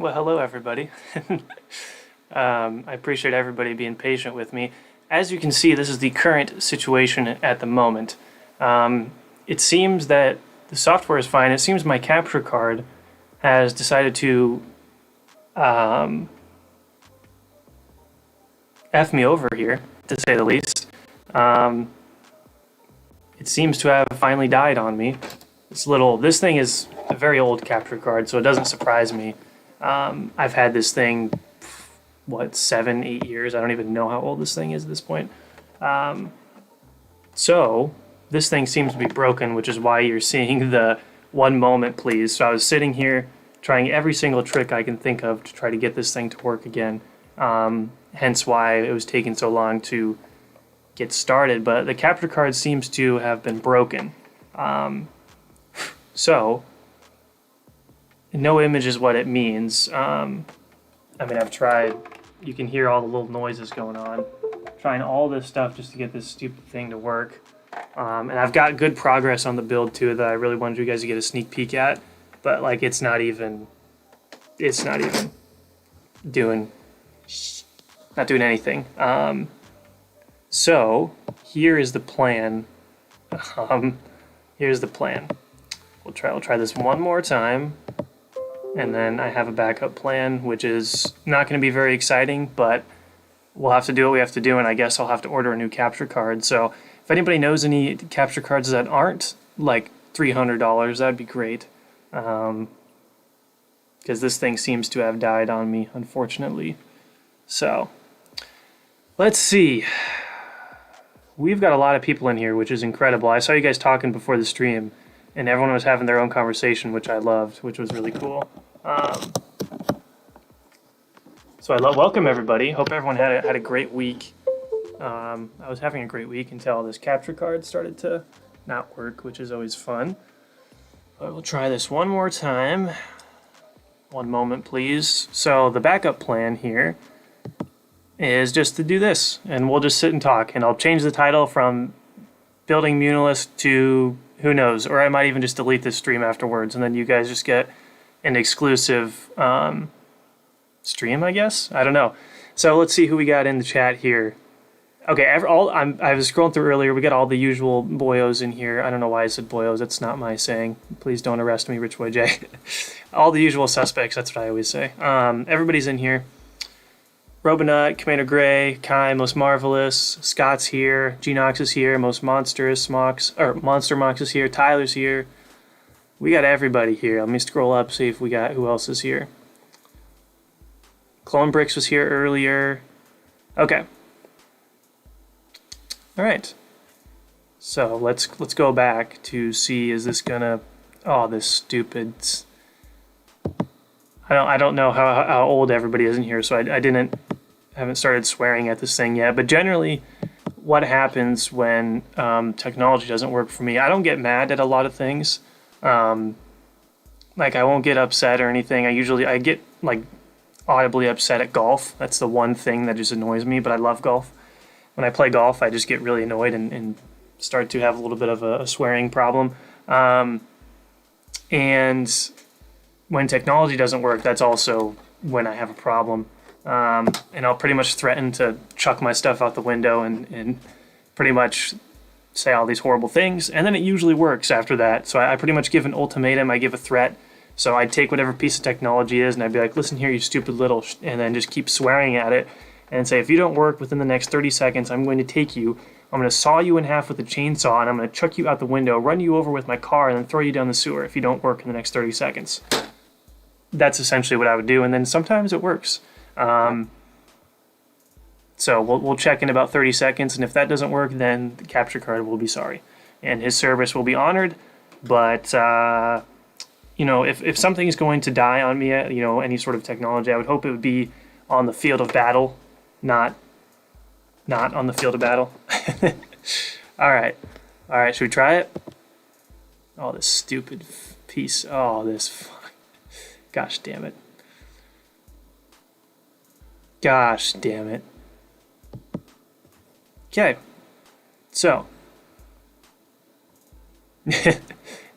Well, hello everybody. I appreciate everybody being patient with me. As you can see, this is the current situation at the moment. It seems that the software is fine. It seems my capture card has decided to F me over here, to say the least. It seems to have finally died on me. This thing is a very old capture card, so it doesn't surprise me. I've had this thing, 7, 8 years? I don't even know how old this thing is at this point. So this thing seems to be broken, which is why you're seeing the one moment, please. So I was sitting here trying every single trick I can think of to try to get this thing to work again. Hence why it was taking so long to get started. But the capture card seems to have been broken. So no image is what it means. I've tried, you can hear all the little noises going on. Trying all this stuff just to get this stupid thing to work. And I've got good progress on the build too that I really wanted you guys to get a sneak peek at. But like it's not even doing anything. So here is the plan. Here's the plan. We'll try this one more time. And then I have a backup plan, which is not going to be very exciting, but we'll have to do what we have to do, and I guess I'll have to order a new capture card. So if anybody knows any capture cards that aren't like $300, that'd be great. Because this thing seems to have died on me, unfortunately. So let's see. We've got a lot of people in here, which is incredible. I saw you guys talking before the stream, and everyone was having their own conversation, which I loved, which was really cool. So welcome everybody. Hope everyone had a great week. I was having a great week until this capture card started to not work, which is always fun. But we'll try this one more time. One moment, please. So the backup plan here is just to do this, and we'll just sit and talk, and I'll change the title from Building Muunilinst to who knows, or I might even just delete this stream afterwards, and then you guys just get an exclusive stream, I guess? I don't know. So let's see who we got in the chat here. Okay, I was scrolling through earlier. We got all the usual boyos in here. I don't know why I said boyos. That's not my saying. Please don't arrest me, Rich Boy J. All the usual suspects. That's what I always say. Everybody's in here. Robinut, Commander Gray, Kai, Most Marvelous, Scott's here, Genox is here, Most Monstrous, Monster Mox is here, Tyler's here. We got everybody here. Let me scroll up, see if we got who else is here. Clone Bricks was here earlier. Okay. All right. So let's go back to see, is this gonna? Oh, this stupid. I don't know how old everybody is in here, so I haven't started swearing at this thing yet. But generally, what happens when technology doesn't work for me? I don't get mad at a lot of things. Like I won't get upset or anything. I get like audibly upset at golf. That's the one thing that just annoys me. But I love golf. When I play golf, I just get really annoyed and start to have a little bit of a swearing problem. And when technology doesn't work, that's also when I have a problem. And I'll pretty much threaten to chuck my stuff out the window and pretty much say all these horrible things. And then it usually works after that. So I pretty much give an ultimatum. I give a threat. So I'd take whatever piece of technology is and I'd be like, listen here, you stupid little, and then just keep swearing at it and say, if you don't work within the next 30 seconds, I'm going to take you. I'm going to saw you in half with a chainsaw, and I'm going to chuck you out the window, run you over with my car, and then throw you down the sewer if you don't work in the next 30 seconds. That's essentially what I would do, and then sometimes it works. So we'll check in about 30 seconds, and if that doesn't work, then the capture card will be sorry. And his service will be honored, but if something is going to die on me, any sort of technology, I would hope it would be on the field of battle, not on the field of battle. All right, should we try it? Oh, this stupid piece. Oh, this. Gosh damn it. Gosh damn it. Okay. So.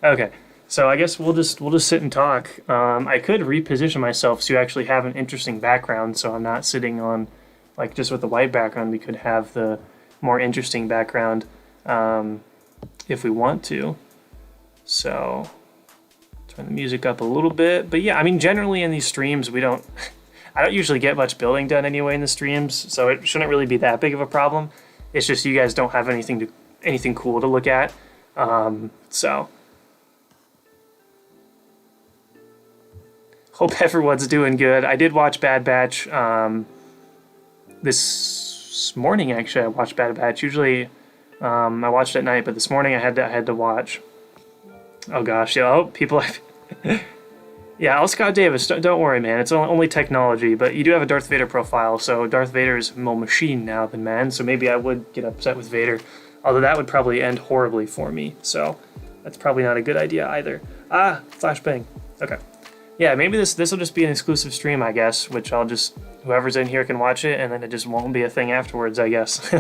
Okay. So I guess we'll just sit and talk. I could reposition myself so you actually have an interesting background, so I'm not sitting on like just with the white background. We could have the more interesting background if we want to. So turn the music up a little bit. But yeah, I mean, generally in these streams, I don't usually get much building done anyway in the streams, so it shouldn't really be that big of a problem. It's just you guys don't have anything cool to look at. So hope everyone's doing good. I did watch Bad Batch this morning. Actually, I watched Bad Batch. Usually, I watched at night, but this morning I had to watch. Oh gosh, yeah. Oh, people. Yeah, L. Scott Davis. Don't worry, man. It's only technology, but you do have a Darth Vader profile, so Darth Vader is more machine now than man. So maybe I would get upset with Vader, although that would probably end horribly for me. So that's probably not a good idea either. Ah, flashbang. Okay. Yeah, maybe this will just be an exclusive stream, I guess, which I'll just, whoever's in here can watch it, and then it just won't be a thing afterwards, I guess.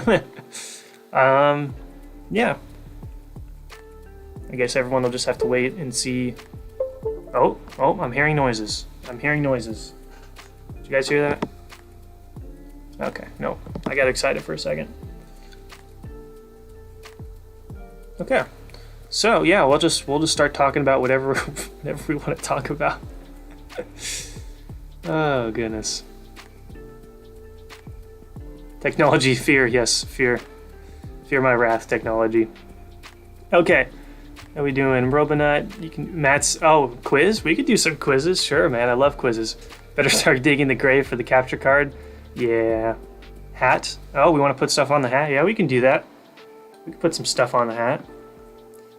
Yeah. I guess everyone will just have to wait and see. Oh, I'm hearing noises. Did you guys hear that? Okay, no. I got excited for a second. Okay. So, yeah, we'll just start talking about whatever we want to talk about. Oh goodness. Technology fear, yes, fear my wrath. Technology. Okay, how we doing? Robonut, you can. Matt's. Oh, quiz. We could do some quizzes. Sure, man. I love quizzes. Better start digging the grave for the capture card. Yeah. Hat. Oh, we want to put stuff on the hat. Yeah, we can do that. We can put some stuff on the hat.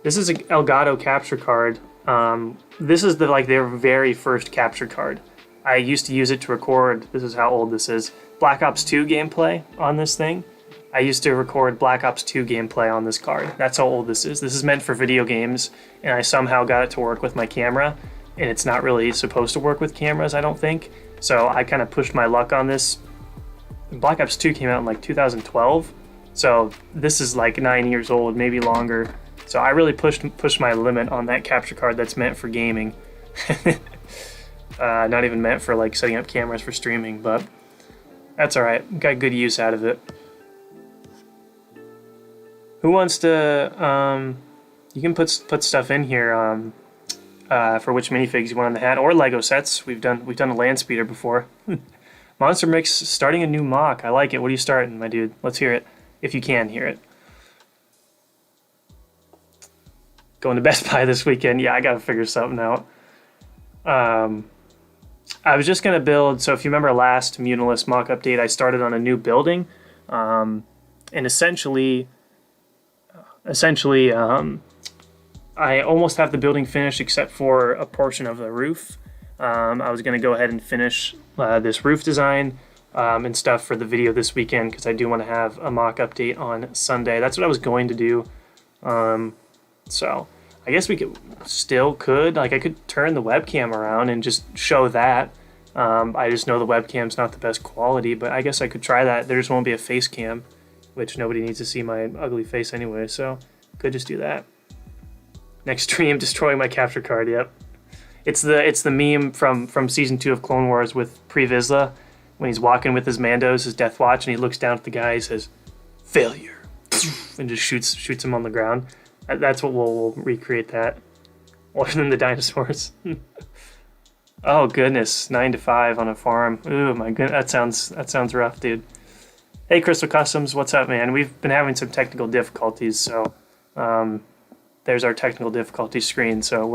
This is an Elgato capture card. This is their very first capture card. I used to use it to record, this is how old this is, Black Ops 2 gameplay on this thing. I used to record Black Ops 2 gameplay on this card. That's how old this is. This is meant for video games, and I somehow got it to work with my camera, and it's not really supposed to work with cameras, I don't think. So I kind of pushed my luck on this. Black Ops 2 came out in like 2012, so this is like 9 years old, maybe longer. So I really pushed my limit on that capture card that's meant for gaming. Not even meant for like setting up cameras for streaming, but that's all right. Got good use out of it. Who wants to? You can put stuff in here for which minifigs you want on the hat or Lego sets. We've done a land speeder before. Monster Mix starting a new mock. I like it. What are you starting, my dude? Let's hear it if you can hear it. Going to Best Buy this weekend. Yeah, I gotta figure something out. I was just gonna build. So if you remember last Muunilinst mock update, I started on a new building, and essentially, I almost have the building finished except for a portion of the roof. I was gonna go ahead and finish this roof design and stuff for the video this weekend because I do want to have a mock update on Sunday. That's what I was going to do. So I guess we could, I could turn the webcam around and just show that. I just know the webcam's not the best quality, but I guess I could try that. There just won't be a face cam, which nobody needs to see my ugly face anyway, so could just do that. Next stream, destroying my capture card, yep. It's the meme from season 2 of Clone Wars with Pre Vizsla when he's walking with his Mandos, his Death Watch, and he looks down at the guy and says, "Failure," and just shoots him on the ground. That's what we'll recreate that. More than the dinosaurs. Oh goodness, 9 to 5 on a farm. Ooh my goodness, that sounds rough, dude. Hey Crystal Customs, what's up, man? We've been having some technical difficulties, so there's our technical difficulty screen. So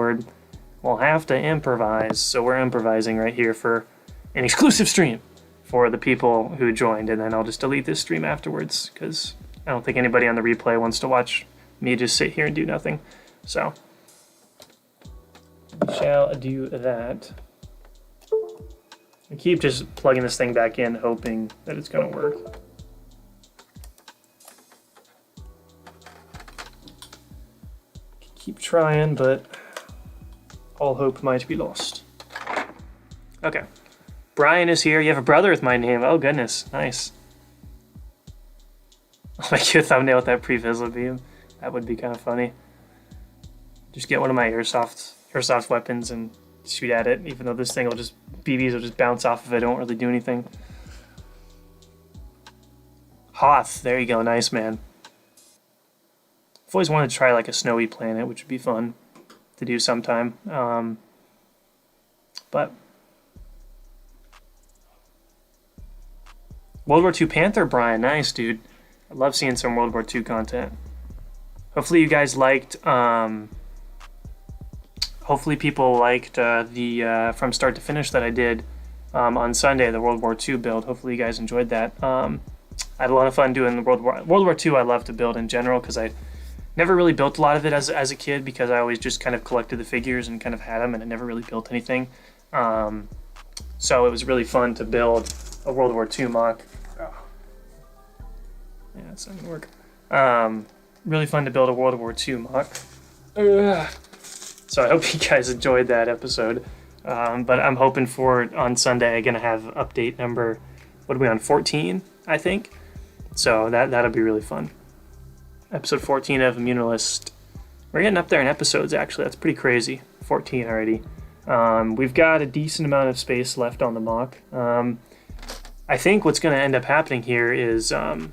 we'll have to improvise. So we're improvising right here for an exclusive stream for the people who joined, and then I'll just delete this stream afterwards because I don't think anybody on the replay wants to watch me just sit here and do nothing. So we shall do that. I keep just plugging this thing back in, hoping that it's going to work. Keep trying, but all hope might be lost. Okay. Brian is here. You have a brother with my name. Oh, goodness. Nice. I'll make you a thumbnail with that Pre Vizsla beam. That would be kind of funny. Just get one of my airsoft airsoft weapons and shoot at it, even though this thing BBs will just bounce off of it. It won't really do anything. Hoth, there you go, nice, man. I've always wanted to try like a snowy planet, which would be fun to do sometime. But World War II Panther, Brian, nice, dude. I love seeing some World War II content. Hopefully you guys liked, hopefully people liked the From Start to Finish that I did on Sunday, the World War II build. Hopefully you guys enjoyed that. I had a lot of fun doing the World War II. I love to build in general because I never really built a lot of it as a kid because I always just kind of collected the figures and kind of had them, and I never really built anything. So it was really fun to build a World War II mock. Oh. Yeah, it's not gonna work. Really fun to build a World War II mock. So I hope you guys enjoyed that episode. But I'm hoping for on Sunday I'm gonna have update number, what are we on, 14, I think. So that'll be really fun. Episode 14 of Muunilinst. We're getting up there in episodes, actually. That's pretty crazy. 14 already. We've got a decent amount of space left on the mock. I think what's going to end up happening here is I'm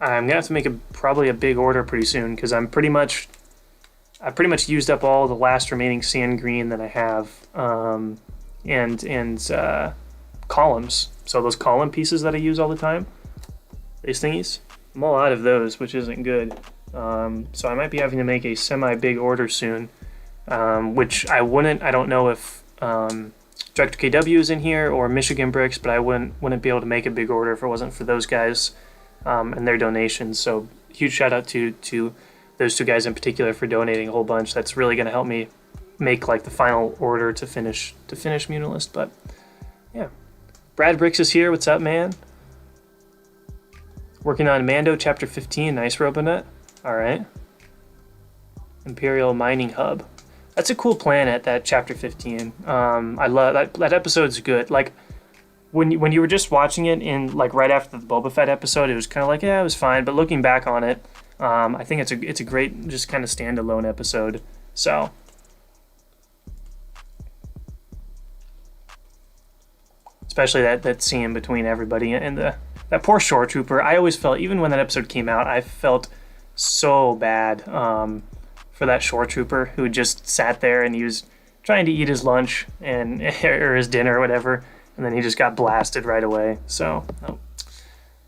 going to have to make probably a big order pretty soon because I pretty much used up all the last remaining sand green that I have, and columns. So those column pieces that I use all the time, these thingies, I'm all out of those, which isn't good. So I might be having to make a semi-big order soon, which I don't know if Director KW is in here or Michigan Bricks, but I wouldn't be able to make a big order if it wasn't for those guys and their donations. So huge shout out to those two guys in particular for donating a whole bunch. That's really going to help me make like the final order to finish Muunilinst. But yeah, Brad Bricks is here. What's up, man? Working on Mando Chapter 15. Nice, Robonut. All right. Imperial Mining Hub. That's a cool planet, that Chapter 15. I love that episode's good. Like when you were just watching it in like right after the Boba Fett episode, it was kind of like, yeah, it was fine. But looking back on it, I think it's a great just kind of standalone episode. So especially that scene between everybody and that poor shore trooper. I always felt, even when that episode came out, I felt so bad for that shore trooper who just sat there and he was trying to eat his lunch or his dinner or whatever, and then he just got blasted right away. So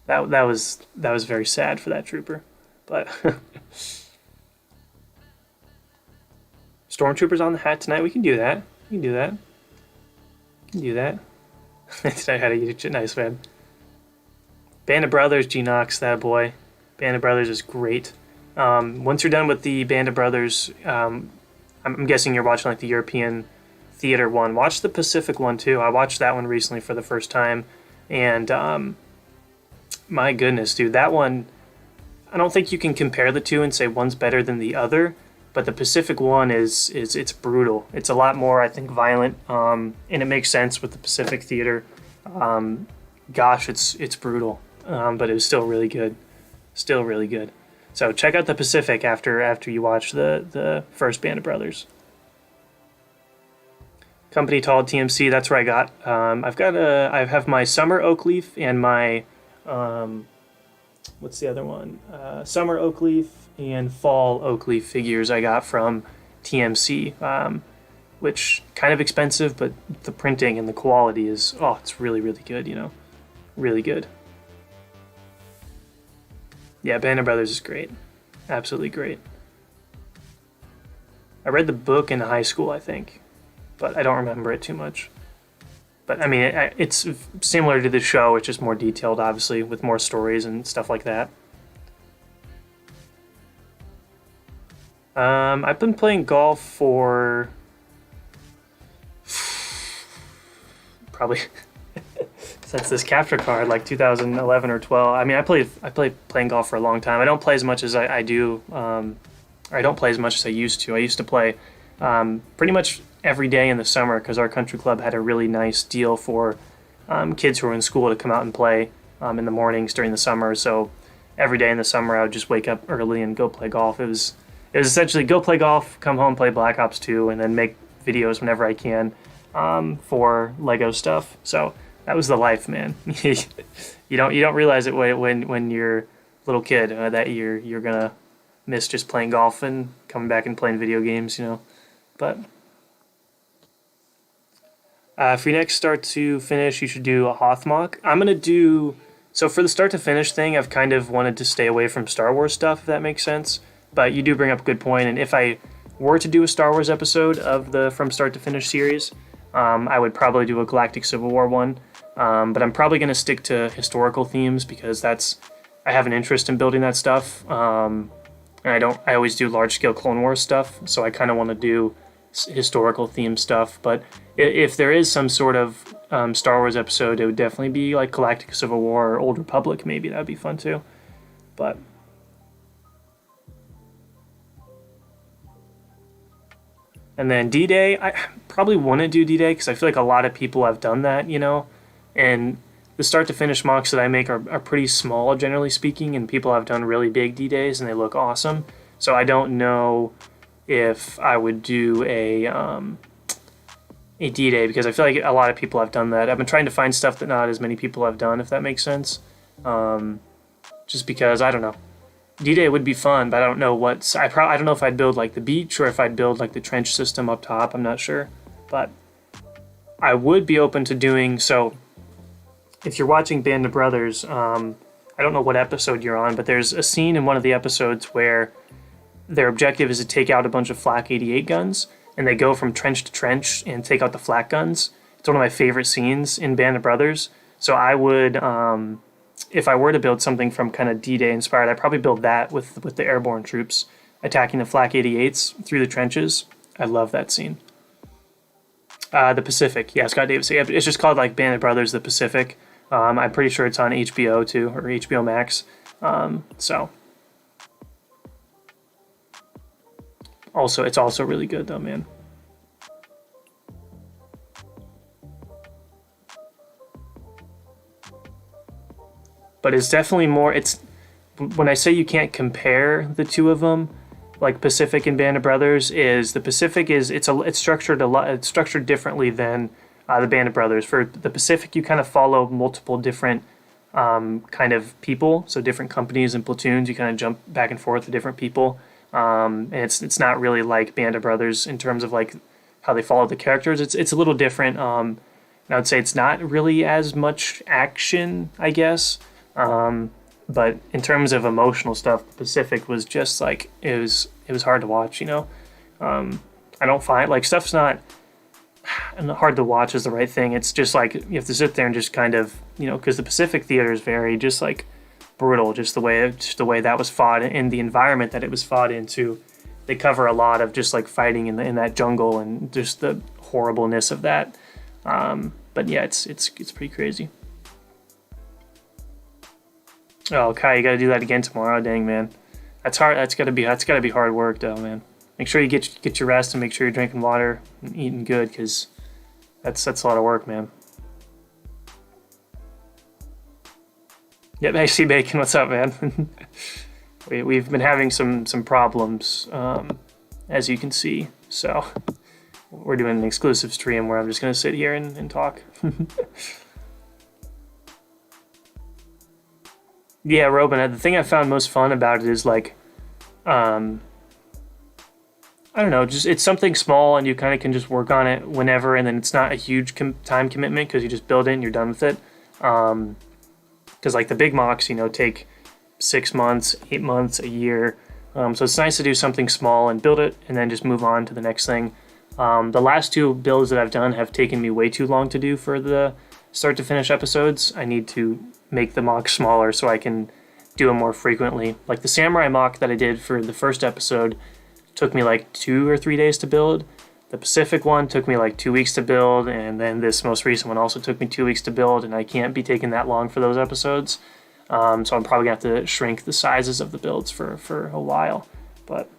that was very sad for that trooper. But Stormtroopers on the hat tonight. We can do that. I had to eat it. Nice, man. Band of Brothers, G-Nox, that boy. Band of Brothers is great. Once you're done with the Band of Brothers, I'm guessing you're watching like the European theater one. Watch the Pacific one too. I watched that one recently for the first time, and my goodness, dude, that one, I don't think you can compare the two and say one's better than the other, but the Pacific one it's brutal. It's a lot more, I think, violent, and it makes sense with the Pacific theater. Gosh, it's brutal, but it was still really good. Still really good. So check out the Pacific after you watch the first Band of Brothers. Company Tall TMC, that's where I got. I have my Summer Oak Leaf and my what's the other one? Summer Oak Leaf and Fall Oak Leaf figures I got from TMC, which kind of expensive, but the printing and the quality is, it's really, really good, really good. Yeah, Band of Brothers is great. Absolutely great. I read the book in high school, I think, but I don't remember it too much. But I mean, it's similar to the show. It's just more detailed, obviously, with more stories and stuff like that. I've been playing golf for probably since this capture card, like 2011 or 12. I mean, I played playing golf for a long time. I don't play as much as I do, or I don't play as much as I used to. I used to play pretty much every day in the summer because our country club had a really nice deal for kids who were in school to come out and play in the mornings during the summer. So every day in the summer, I would just wake up early and go play golf. It It was essentially go play golf, come home, play Black Ops 2, and then make videos whenever I can for Lego stuff. So that was the life, man. You don't realize it when you're a little kid that you're gonna miss just playing golf and coming back and playing video games, But for your next start to finish, you should do a Hoth mock. I'm gonna do so for the start to finish thing. I've kind of wanted to stay away from Star Wars stuff, if that makes sense. But you do bring up a good point, and if I were to do a Star Wars episode of the From Start to Finish series, I would probably do a Galactic Civil War one. But I'm probably gonna stick to historical themes because I have an interest in building that stuff. And I always do large scale Clone Wars stuff, so I kind of want to do historical theme stuff. But if there is some sort of Star Wars episode, it would definitely be like Galactic Civil War or Old Republic. Maybe that'd be fun too. But and then D-Day, I probably want to do D-Day because I feel like a lot of people have done that, and the start to finish mocks that I make are pretty small, generally speaking, and people have done really big D-Days and they look awesome. So I don't know if I would do a D-Day because I feel like a lot of people have done that. I've been trying to find stuff that not as many people have done, if that makes sense. Just because, I don't know. D-Day would be fun, but I don't know I don't know if I'd build like the beach or if I'd build like the trench system up top. I'm not sure, but I would be open to doing so. If you're watching Band of Brothers, I don't know what episode you're on, but there's a scene in one of the episodes where their objective is to take out a bunch of Flak 88 guns, and they go from trench to trench and take out the Flak guns. It's one of my favorite scenes in Band of Brothers. So I would, if I were to build something from kind of D-Day inspired, I'd probably build that with the airborne troops attacking the Flak 88s through the trenches. I love that scene. The Pacific, yeah, Scott Davis. Yeah, it's just called like Band of Brothers, The Pacific. I'm pretty sure it's on HBO too, or HBO Max. So it's also really good though, man. But it's definitely more. When I say you can't compare the two of them, like Pacific and Band of Brothers, is the Pacific is it's structured it's structured differently than the Band of Brothers. For the Pacific, you kind of follow multiple different kind of people, so different companies and platoons. You kind of jump back and forth with different people, and it's not really like Band of Brothers in terms of like how they follow the characters. It's a little different. And I would say it's not really as much action, I guess. But in terms of emotional stuff, the Pacific was just like it was hard to watch. I don't find like stuff's not. And hard to watch is the right thing. It's just like you have to sit there and just kind of because the Pacific theater is very just like brutal, just the way that was fought and the environment that it was fought into. They cover a lot of just like fighting in that jungle and just the horribleness of that. But yeah, it's pretty crazy. Oh, Kai, you got to do that again tomorrow. Dang, man, that's hard. That's gotta be hard work though, man. Make sure you get your rest and make sure you're drinking water and eating good because that's a lot of work, man. Yep, hey, C Bacon, what's up, man? We've been having some problems, as you can see. So we're doing an exclusive stream where I'm just gonna sit here and talk. Yeah, Robin, the thing I found most fun about it is like, I don't know, just it's something small and you kind of can just work on it whenever, and then it's not a huge time commitment because you just build it and you're done with it. Because like the big mocks, take 6 months, 8 months, a year. So it's nice to do something small and build it and then just move on to the next thing. The last 2 builds that I've done have taken me way too long to do for the start to finish episodes. I need to make the mock smaller so I can do them more frequently. Like the Samurai mock that I did for the first episode took me like 2 or 3 days to build. The Pacific one took me like 2 weeks to build, and then this most recent one also took me 2 weeks to build, and I can't be taking that long for those episodes. So I'm probably gonna have to shrink the sizes of the builds for a while. But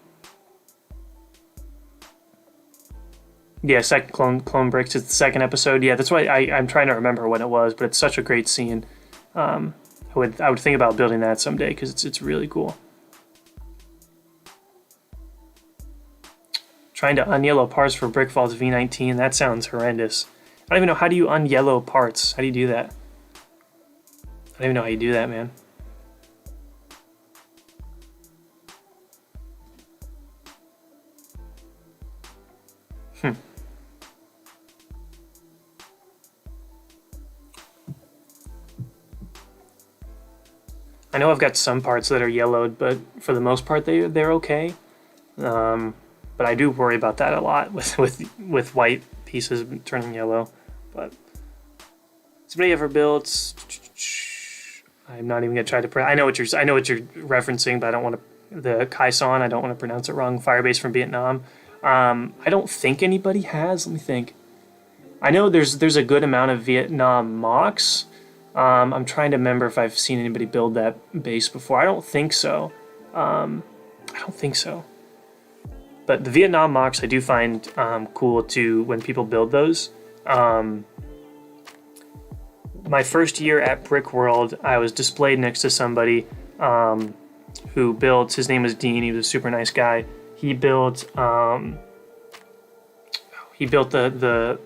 yeah, second clone bricks is the second episode. Yeah, that's why I'm trying to remember when it was, but it's such a great scene. I would think about building that someday because it's really cool. Trying to unyellow parts for Brick Vaults V19. That sounds horrendous. I don't even know, how do you unyellow parts? How do you do that? I don't even know how you do that, man. I know I've got some parts that are yellowed, but for the most part they're okay. But I do worry about that a lot with white pieces turning yellow. But somebody ever built? I'm not even gonna try to. I know what you're referencing, but I don't want to. The Kaison, I don't want to pronounce it wrong. Firebase from Vietnam. I don't think anybody has. Let me think. I know there's a good amount of Vietnam mocks. I'm trying to remember if I've seen anybody build that base before. I don't think so. I don't think so. But the Vietnam mocks I do find cool too when people build those. My first year at Brick World, I was displayed next to somebody who built. His name was Dean. He was a super nice guy. He built the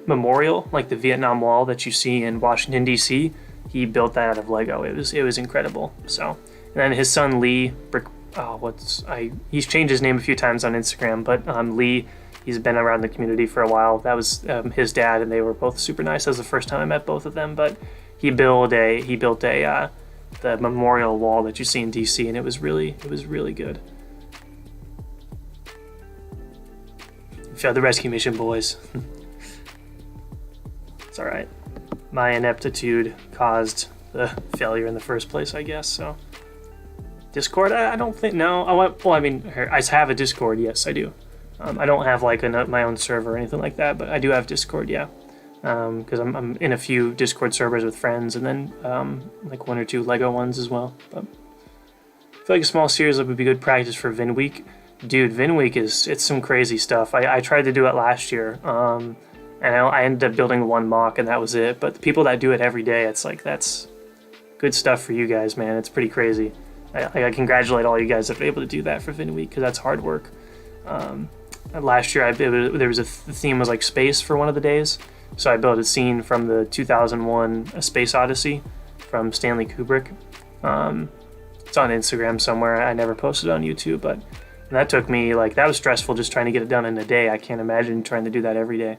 memorial, like the Vietnam Wall that you see in Washington D.C. He built that out of Lego. It was incredible. So, and then his son Lee, he's changed his name a few times on Instagram, but Lee, he's been around the community for a while. That was his dad, and they were both super nice. That was the first time I met both of them. But he built the memorial wall that you see in DC, and it was really good. The rescue mission, boys. It's all right. My ineptitude caused the failure in the first place, I guess. So, Discord, I don't think, no. I have a Discord, yes, I do. I don't have like my own server or anything like that, but I do have Discord, yeah. Because I'm in a few Discord servers with friends, and then like 1 or 2 Lego ones as well. But I feel like a small series would be good practice for Vin Week. Dude, Vin Week it's some crazy stuff. I tried to do it last year, and I ended up building 1 mock, and that was it. But the people that do it every day, it's like, that's good stuff for you guys, man. It's pretty crazy. I congratulate all you guys that are able to do that for Vin Week, because that's hard work. Last year, there was the theme was like space for one of the days, so I built a scene from the 2001 A Space Odyssey from Stanley Kubrick. It's on Instagram somewhere. I never posted it on YouTube, but that took me, that was stressful just trying to get it done in a day. I can't imagine trying to do that every day.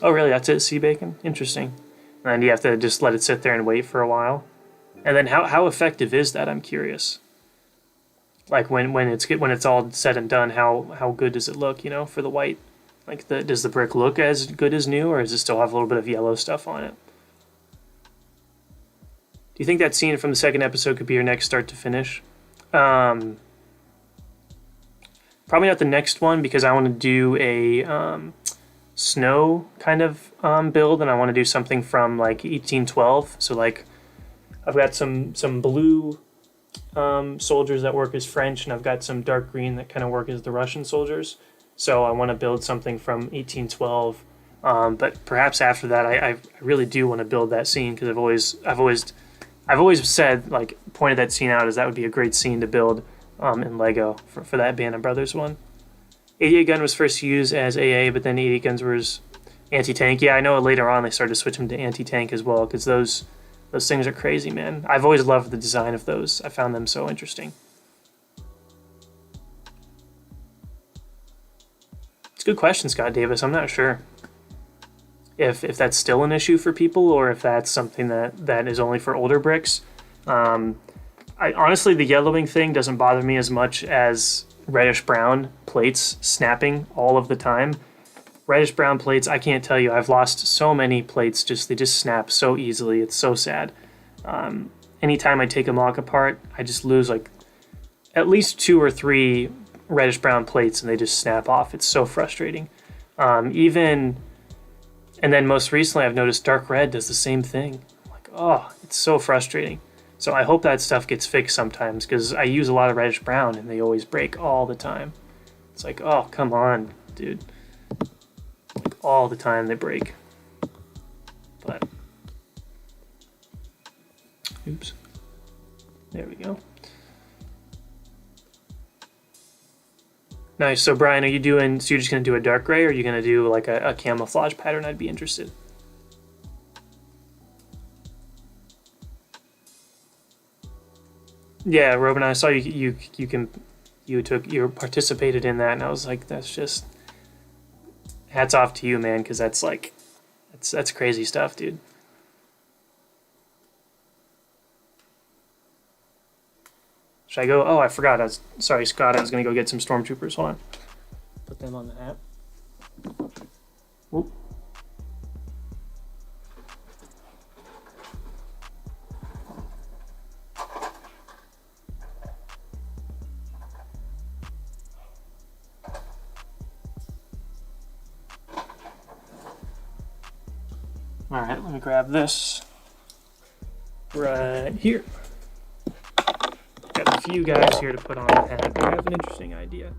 Oh, really? That's it? Sea bacon? Interesting. And then you have to just let it sit there and wait for a while. And then how effective is that? I'm curious. Like when it's all said and done, how good does it look? For the white. Does the brick look as good as new, or does it still have a little bit of yellow stuff on it? Do you think that scene from the second episode could be your next start to finish? Probably not the next one, because I want to do a snow kind of build, and I want to do something from 1812. So I've got some blue soldiers that work as French, and I've got some dark green that kind of work as the Russian soldiers. So I want to build something from 1812. But perhaps after that, I really do want to build that scene, because I've always said, pointed that scene out as that would be a great scene to build in Lego for that Band of Brothers one. 88 gun was first used as AA, but then 88 guns was anti-tank. Yeah, I know later on they started to switch them to anti-tank as well, because those things are crazy, man. I've always loved the design of those. I found them so interesting. It's a good question, Scott Davis. I'm not sure if that's still an issue for people, or if that's something that is only for older bricks. Honestly, the yellowing thing doesn't bother me as much as reddish brown plates snapping all of the time. Reddish brown plates, I can't tell you. I've lost so many plates. They just snap so easily. It's so sad. Anytime I take a mock apart, I just lose at least 2 or 3 reddish brown plates, and they just snap off. It's so frustrating. And then most recently, I've noticed dark red does the same thing. It's so frustrating. So I hope that stuff gets fixed sometimes, because I use a lot of reddish brown, and they always break all the time. It's oh, come on, dude. All the time they break. But, oops. There we go. Nice. So Brian, are you doing? So you're just gonna do a dark gray, or are you gonna do like a camouflage pattern? I'd be interested. Yeah, Robin, I saw you participated in that, and I was like, that's just hats off to you, man, because that's like that's crazy stuff, dude. Should I go? Oh, I forgot. Sorry, Scott. I was gonna go get some stormtroopers. Hold on. Put them on the app. Whoop. All right, let me grab this right here. Got a few guys here to put on the hat. I have an interesting idea.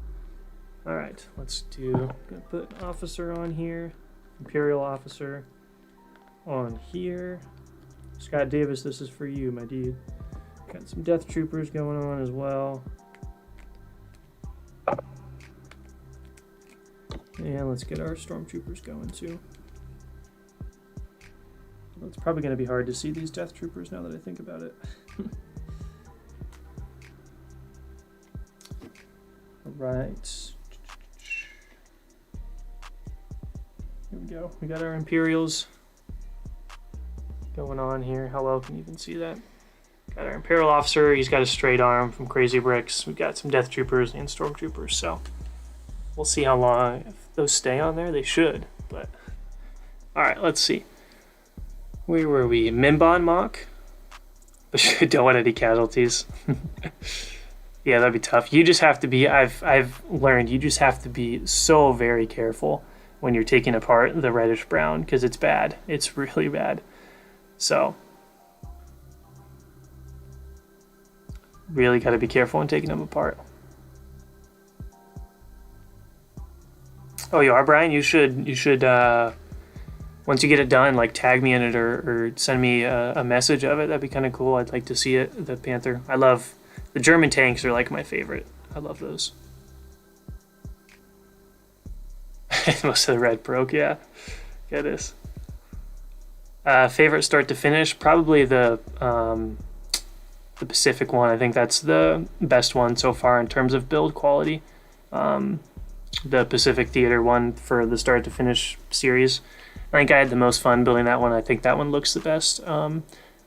All right, let's do. I'm gonna put officer on here, Imperial officer on here. Scott Davis, this is for you, my dude. Got some Death Troopers going on as well. And let's get our Stormtroopers going too. It's probably going to be hard to see these Death Troopers now that I think about it. All right. Here we go. We got our Imperials going on here. How well can you even see that? Got our Imperial officer. He's got a straight arm from Crazy Bricks. We've got some Death Troopers and Stormtroopers. So we'll see how long. If those stay on there, they should. But all right, let's see. Where were we? Minbon mock? Don't want any casualties. Yeah, that'd be tough. You just have to be, I've learned, you just have to be so very careful when you're taking apart the reddish brown, because it's bad. It's really bad. So, really got to be careful when taking them apart. Oh, you are, Brian? You should, once you get it done, like tag me in it or send me a message of it. That'd be kind of cool. I'd like to see it, the Panther. I love, the German tanks are like my favorite. I love those. Most of the red broke, yeah. Get this. Favorite start to finish? Probably the Pacific one. I think that's the best one so far in terms of build quality. The Pacific Theater one for the start to finish series. I think I had the most fun building that one. I think that one looks the best. I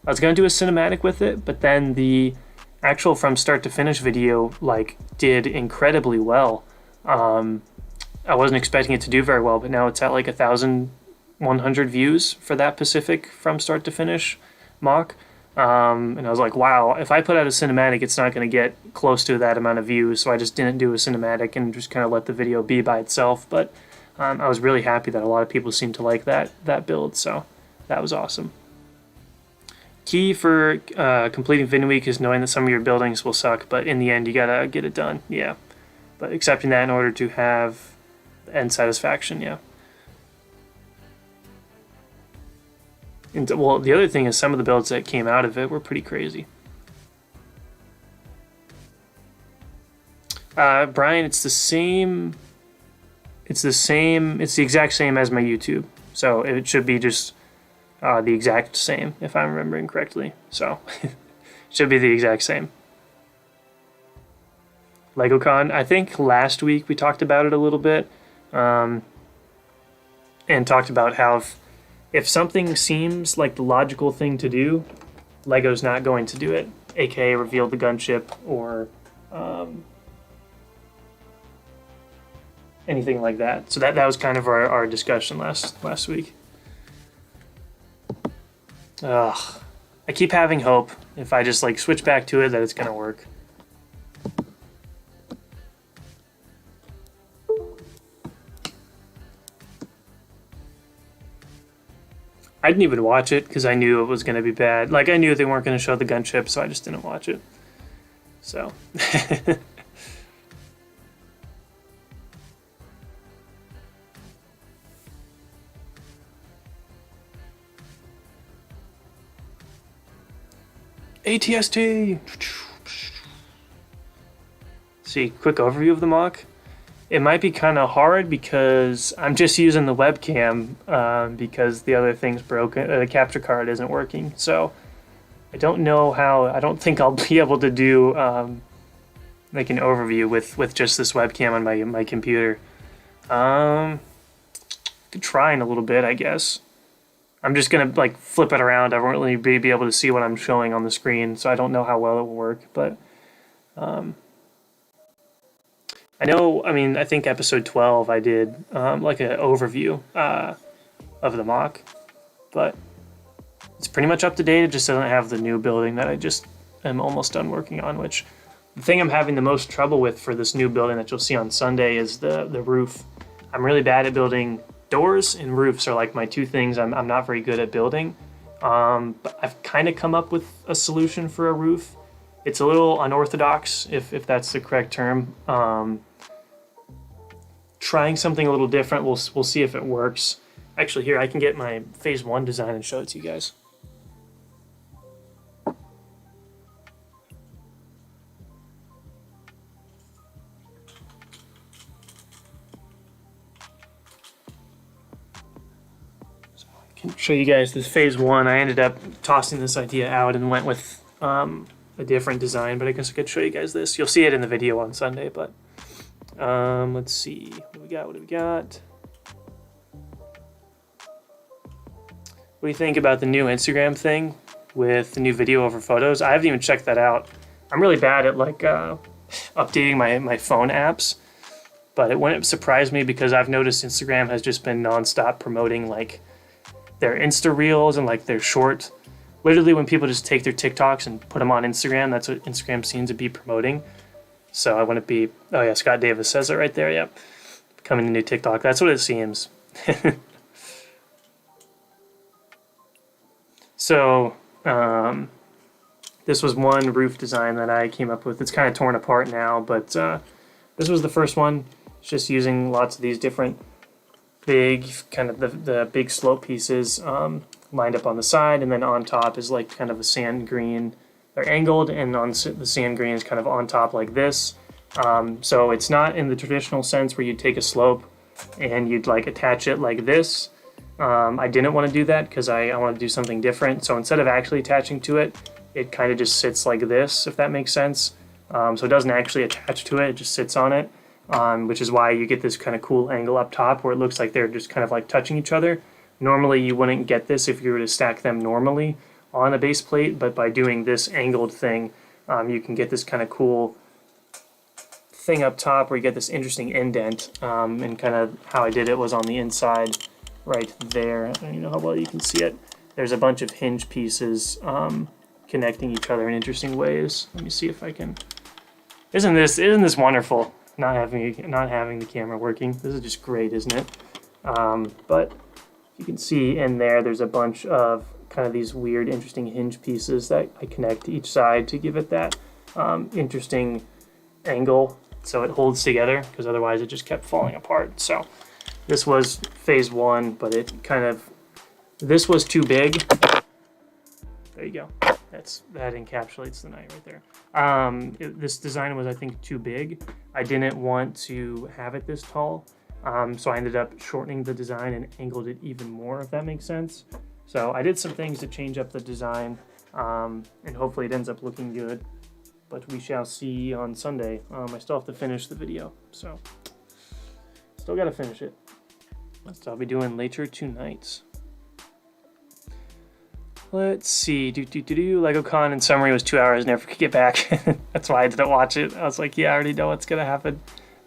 was going to do a cinematic with it, but then the actual from start to finish video like did incredibly well. I wasn't expecting it to do very well, but now it's at like 1,100 views for that Pacific from start to finish mock. And I was like, wow, if I put out a cinematic, it's not going to get close to that amount of views. So I just didn't do a cinematic and just kind of let the video be by itself. But I was really happy that a lot of people seemed to like that build. So that was awesome. Key for completing Fin Week is knowing that some of your buildings will suck, but in the end, you got to get it done. Yeah. But accepting that in order to have end satisfaction. Yeah. And, well, the other thing is some of the builds that came out of it were pretty crazy. Brian, it's the same. It's the exact same as my YouTube. So it should be just the exact same, if I'm remembering correctly. So it should be the exact same. LegoCon, I think last week we talked about it a little bit. And talked about how if something seems like the logical thing to do, Lego's not going to do it, aka reveal the gunship or anything like that. So that was kind of our discussion last week. Ugh. I keep having hope if I just like switch back to it that it's going to work. I didn't even watch it because I knew it was going to be bad. Like, I knew they weren't going to show the gunship, so I just didn't watch it. So. ATST! See, quick overview of the mock. It might be kind of hard because I'm just using the webcam because the other thing's broken. The capture card isn't working. So I don't know how. I don't think I'll be able to do like an overview with just this webcam on my computer. Could try in a little bit, I guess. I'm just gonna like flip it around. I won't really be able to see what I'm showing on the screen, so I don't know how well it will work. But I know. I mean, I think episode 12 I did like an overview of the mock, but it's pretty much up to date. It just doesn't have the new building that I just am almost done working on. Which the thing I'm having the most trouble with for this new building that you'll see on Sunday is the roof. I'm really bad at building. Doors and roofs are like my two things I'm not very good at building. But I've kind of come up with a solution for a roof. It's a little unorthodox, if that's the correct term. Trying something a little different. We'll see if it works. Actually, here I can get my phase 1 design and show it to you guys. Show you guys this phase 1. I ended up tossing this idea out and went with a different design, but I guess I could show you guys this. You'll see it in the video on Sunday, but let's see. What do we got? What do you think about the new Instagram thing with the new video over photos? I haven't even checked that out. I'm really bad at like updating my phone apps, but it wouldn't surprise me because I've noticed Instagram has just been nonstop promoting like their Insta Reels and like their short. Literally when people just take their TikToks and put them on Instagram, that's what Instagram seems to be promoting. So I wouldn't be, oh yeah, Scott Davis says it right there, yep. Becoming the new TikTok, that's what it seems. So this was one roof design that I came up with. It's kind of torn apart now, but this was the first one. It's just using lots of these different big, kind of the big slope pieces lined up on the side, and then on top is like kind of a sand green. They're angled, and on the sand green is kind of on top like this. So it's not in the traditional sense where you'd take a slope and you'd like attach it like this. I didn't want to do that because I want to do something different. So instead of actually attaching to it, it kind of just sits like this, if that makes sense. So it doesn't actually attach to it, it just sits on it. Which is why you get this kind of cool angle up top where it looks like they're just kind of like touching each other. Normally you wouldn't get this if you were to stack them normally on a base plate, but by doing this angled thing, you can get this kind of cool thing up top where you get this interesting indent, and kind of how I did it was on the inside right there. I don't even know how well you can see it. There's a bunch of hinge pieces connecting each other in interesting ways. Let me see if I can. Isn't this wonderful? Not having the camera working. This is just great, isn't it? But you can see in there's a bunch of kind of these weird, interesting hinge pieces that I connect to each side to give it that interesting angle, so it holds together. Because otherwise, it just kept falling apart. So this was phase 1, but this was too big. There you go. That encapsulates the night right there. This design was, I think, too big. I didn't want to have it this tall, so I ended up shortening the design and angled it even more, if that makes sense. So I did some things to change up the design, and hopefully it ends up looking good. But we shall see on Sunday. I still have to finish the video, so still got to finish it. That's what I'll be doing later tonight. Let's see. LegoCon in summary was 2 hours. Never could get back. That's why I didn't watch it. I was like, yeah, I already know what's gonna happen.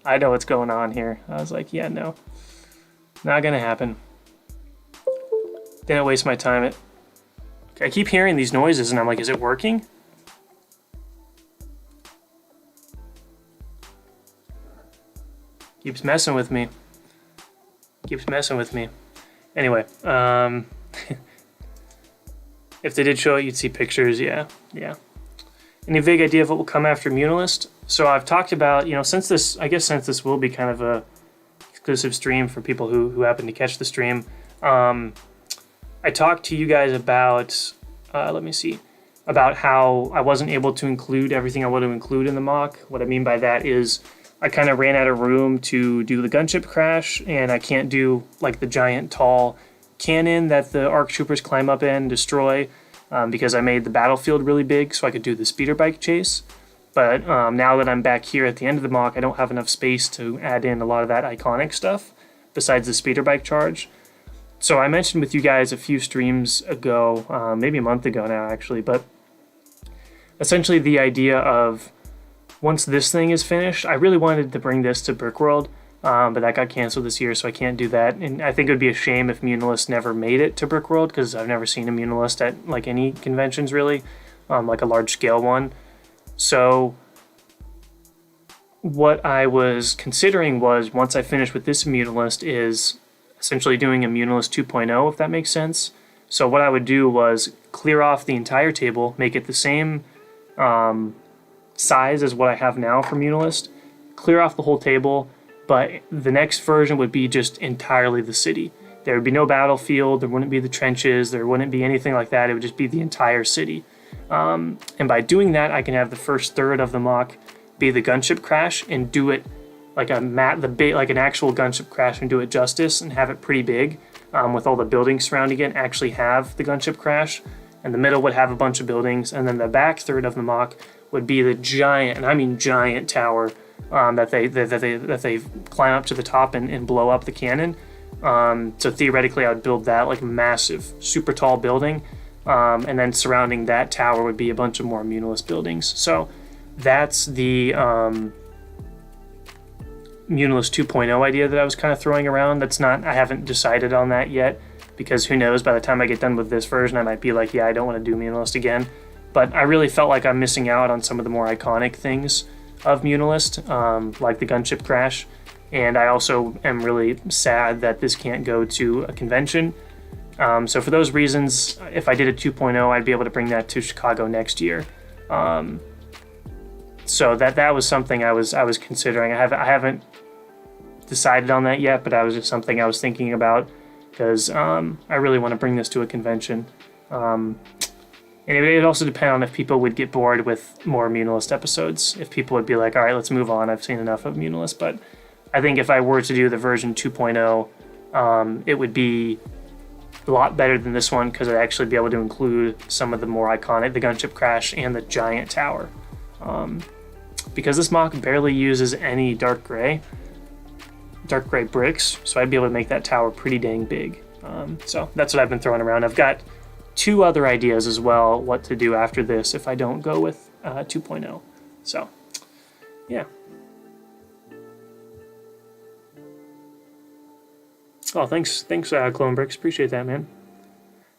I know what's going on here. I was like, yeah, no, not gonna happen. Didn't waste my time. I keep hearing these noises, and I'm like, is it working? Keeps messing with me. Anyway, if they did show it, you'd see pictures. Yeah. Any vague idea of what will come after Muunilinst? So I've talked about, since this will be kind of a exclusive stream for people who happen to catch the stream. I talked to you guys about, about how I wasn't able to include everything I want to include in the mock. What I mean by that is I kind of ran out of room to do the gunship crash, and I can't do like the giant tall cannon that the ARC troopers climb up in and destroy, because I made the battlefield really big so I could do the speeder bike chase. But now that I'm back here at the end of the mock, I don't have enough space to add in a lot of that iconic stuff besides the speeder bike charge. So I mentioned with you guys a few streams ago, maybe a month ago now actually, but essentially the idea of once this thing is finished, I really wanted to bring this to Brickworld, but that got canceled this year, so I can't do that. And I think it would be a shame if Muunilinst never made it to Brickworld, because I've never seen a Muunilinst at like any conventions really, like a large scale one. So what I was considering was, once I finish with this Muunilinst, is essentially doing a Muunilinst 2.0, if that makes sense. So what I would do was clear off the entire table, make it the same size as what I have now for Muunilinst, clear off the whole table, but the next version would be just entirely the city. There would be no battlefield, there wouldn't be the trenches, there wouldn't be anything like that, it would just be the entire city. And by doing that, I can have the first third of the mock be the gunship crash and do it like like an actual gunship crash and do it justice and have it pretty big, with all the buildings surrounding it, actually have the gunship crash. And the middle would have a bunch of buildings, and then the back third of the mock would be the giant, and I mean giant tower, that they climb up to the top and blow up the cannon. So theoretically, I would build that like massive, super tall building, and then surrounding that tower would be a bunch of more Muunilinst buildings. So that's the Muunilinst 2.0 idea that I was kind of throwing around. I haven't decided on that yet, because who knows, by the time I get done with this version, I might be like, yeah, I don't want to do Muunilinst again. But I really felt like I'm missing out on some of the more iconic things of Muunilinst, like the gunship crash. And I also am really sad that this can't go to a convention. So for those reasons, if I did a 2.0, I'd be able to bring that to Chicago next year. So that was something I was considering. I haven't decided on that yet, but that was just something I was thinking about, because I really want to bring this to a convention. And it would also depend on if people would get bored with more Muunilinst episodes. If people would be like, all right, let's move on, I've seen enough of Muunilinst. But I think if I were to do the version 2.0, it would be a lot better than this one, because I'd actually be able to include some of the more iconic, the gunship crash and the giant tower. Because this mock barely uses any dark gray bricks, so I'd be able to make that tower pretty dang big. So that's what I've been throwing around. I've got 2 other ideas as well what to do after this if I don't go with 2.0. So yeah. Oh, thanks Clone Bricks, appreciate that, man.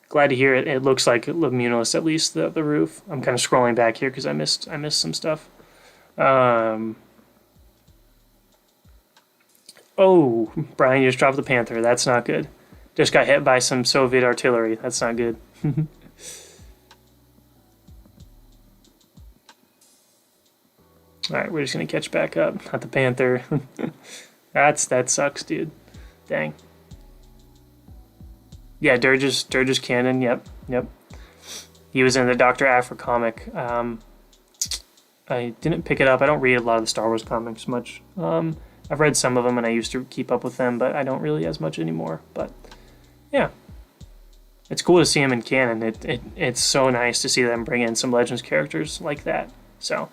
Glad to hear it. It looks like Muunilinst, at least the roof. I'm kind of scrolling back here because I missed some stuff. Oh, Brian, you just dropped the Panther. That's not good. Just got hit by some Soviet artillery. That's not good. Alright, we're just going to catch back up. Not the Panther. That sucks, dude. Dang. Yeah, Dirge's canon. Yep. He was in the Dr. Aphra comic. I didn't pick it up. I don't read a lot of the Star Wars comics much. I've read some of them, and I used to keep up with them, but I don't really as much anymore. But yeah, it's cool to see him in canon. It's so nice to see them bring in some Legends characters like that. So.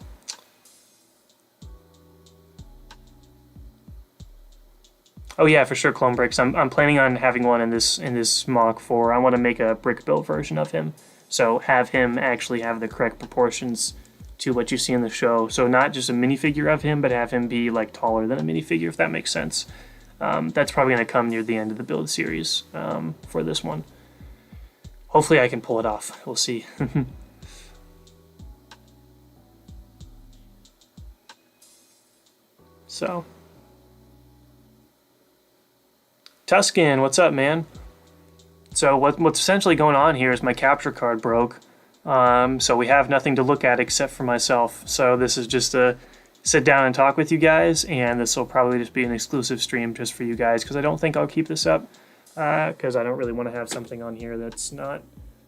Oh yeah, for sure, Clone Bricks. I'm planning on having one in this mock 4. I want to make a brick built version of him, so have him actually have the correct proportions to what you see in the show. So not just a minifigure of him, but have him be like taller than a minifigure, if that makes sense. That's probably going to come near the end of the build series for this one. Hopefully I can pull it off. We'll see. So. Tuscan, what's up, man? So what's essentially going on here is my capture card broke. So we have nothing to look at except for myself. So this is just a sit down and talk with you guys, and this will probably just be an exclusive stream just for you guys, because I don't think I'll keep this up, because I don't really want to have something on here that's not,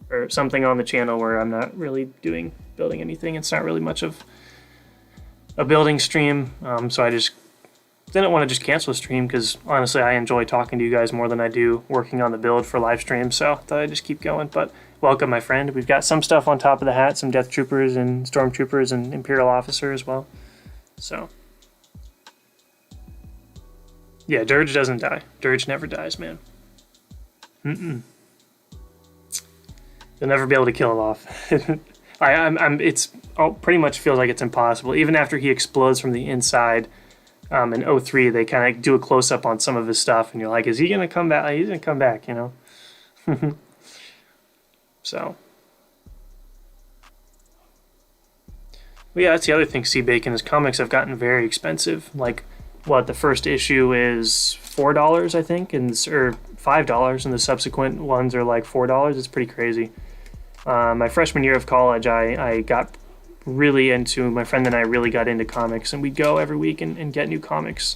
or something on the channel where I'm not really building anything. It's not really much of a building stream, so I just Didn't want to just cancel the stream because honestly I enjoy talking to you guys more than I do working on the build for Livestream, so I thought I'd just keep going. But welcome, my friend. We've got some stuff on top of the hat, some Death Troopers and Stormtroopers and Imperial Officer as well. So yeah, Dirge doesn't die. Dirge never dies, man. You'll never be able to kill him off. It's pretty much feels like it's impossible. Even after he explodes from the inside, in 03, they kind of do a close up on some of his stuff, and you're like, is he gonna come back? He's gonna come back, you know. So, but yeah, that's the other thing. C Bacon, his comics have gotten very expensive. Like, what, the first issue is $4, I think, or $5, and the subsequent ones are like $4. It's pretty crazy. My freshman year of college, I got really into, my friend and I really got into comics, and we'd go every week and get new comics.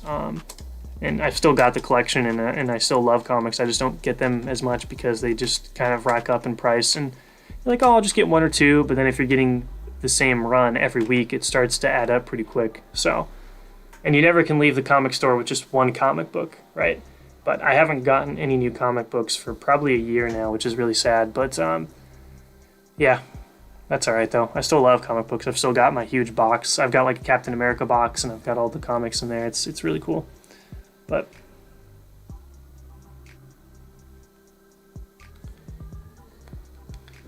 And I've still got the collection, and I still love comics. I just don't get them as much because they just kind of rack up in price. And you're like, oh, I'll just get one or two. But then if you're getting the same run every week, it starts to add up pretty quick. So, and you never can leave the comic store with just one comic book, right? But I haven't gotten any new comic books for probably a year now, which is really sad. But yeah, that's all right though. I still love comic books. I've still got my huge box. I've got like a Captain America box, and I've got all the comics in there. It's really cool. But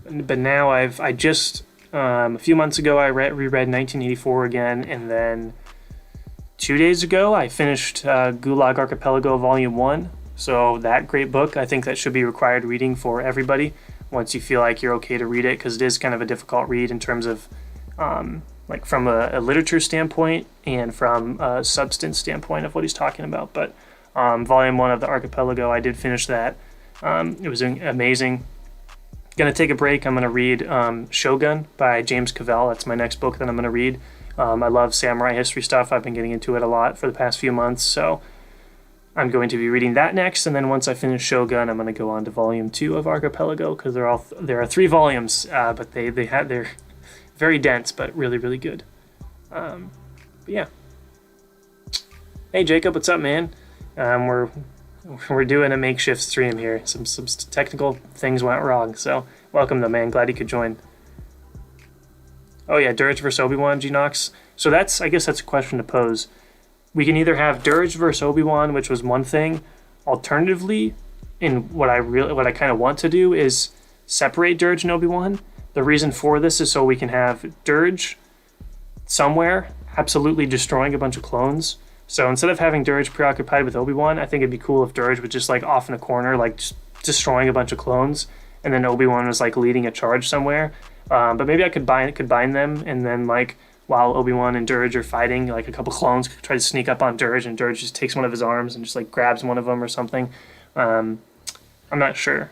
now I just a few months ago I reread 1984 again, and then 2 days ago I finished Gulag Archipelago Volume 1. So that great book, I think that should be required reading for everybody once you feel like you're okay to read it, because it is kind of a difficult read in terms of like from a literature standpoint and from a substance standpoint of what he's talking about. But Volume 1 of the Archipelago, I did finish that. It was amazing. Gonna take a break. I'm gonna read Shogun by James Cavell. That's my next book that I'm gonna read. I love samurai history stuff. I've been getting into it a lot for the past few months, so I'm going to be reading that next. And then once I finish Shogun, I'm gonna go on to Volume 2 of Archipelago, because there are 3 volumes, but they're very dense, but really, really good. But yeah. Hey Jacob, what's up, man? We're doing a makeshift stream here. Some technical things went wrong, so welcome though, man. Glad you could join. Oh yeah, Dirge versus Obi-Wan, G-Nox. So I guess that's a question to pose. We can either have Dirge versus Obi-Wan, which was one thing. Alternatively, and what I kind of want to do is separate Dirge and Obi-Wan. The reason for this is so we can have Dirge somewhere absolutely destroying a bunch of clones. So instead of having Dirge preoccupied with Obi-Wan, I think it'd be cool if Dirge was just like off in a corner, like just destroying a bunch of clones, and then Obi-Wan was like leading a charge somewhere. But maybe I could bind them, and then like while Obi-Wan and Dirge are fighting, like a couple clones could try to sneak up on Dirge, and Dirge just takes one of his arms and just like grabs one of them or something. I'm not sure.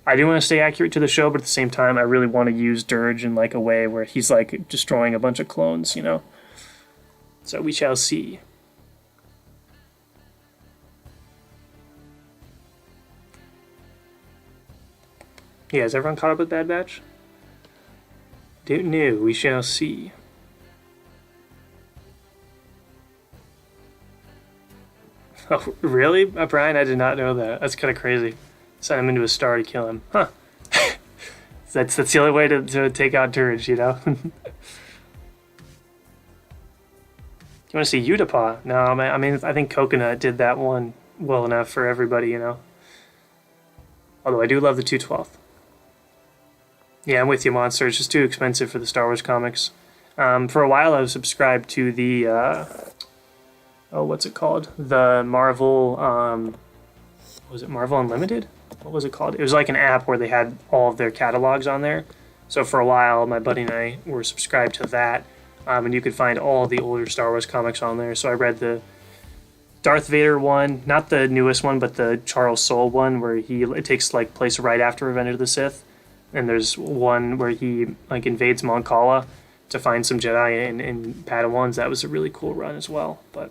I do want to stay accurate to the show, but at the same time, I really want to use Dirge in like a way where he's like destroying a bunch of clones, you know? So we shall see. Yeah, is everyone caught up with Bad Batch? Don't know, we shall see. Oh, really? Brian, I did not know that. That's kind of crazy. Send him into a star to kill him. Huh. That's the only way to take out Dirge, you know? You want to see Utapau? No, I mean, I think Coconut did that one well enough for everybody, you know? Although I do love the 212th. Yeah, I'm with you, Monster. It's just too expensive for the Star Wars comics. For a while, I was subscribed to the, what's it called? The Marvel, was it Marvel Unlimited? What was it called? It was like an app where they had all of their catalogs on there. So for a while, my buddy and I were subscribed to that, and you could find all the older Star Wars comics on there. So I read the Darth Vader one, not the newest one, but the Charles Soule one, where it takes like place right after Revenge of the Sith. And there's one where he like invades Mon Cala to find some Jedi and Padawans. That was a really cool run as well. But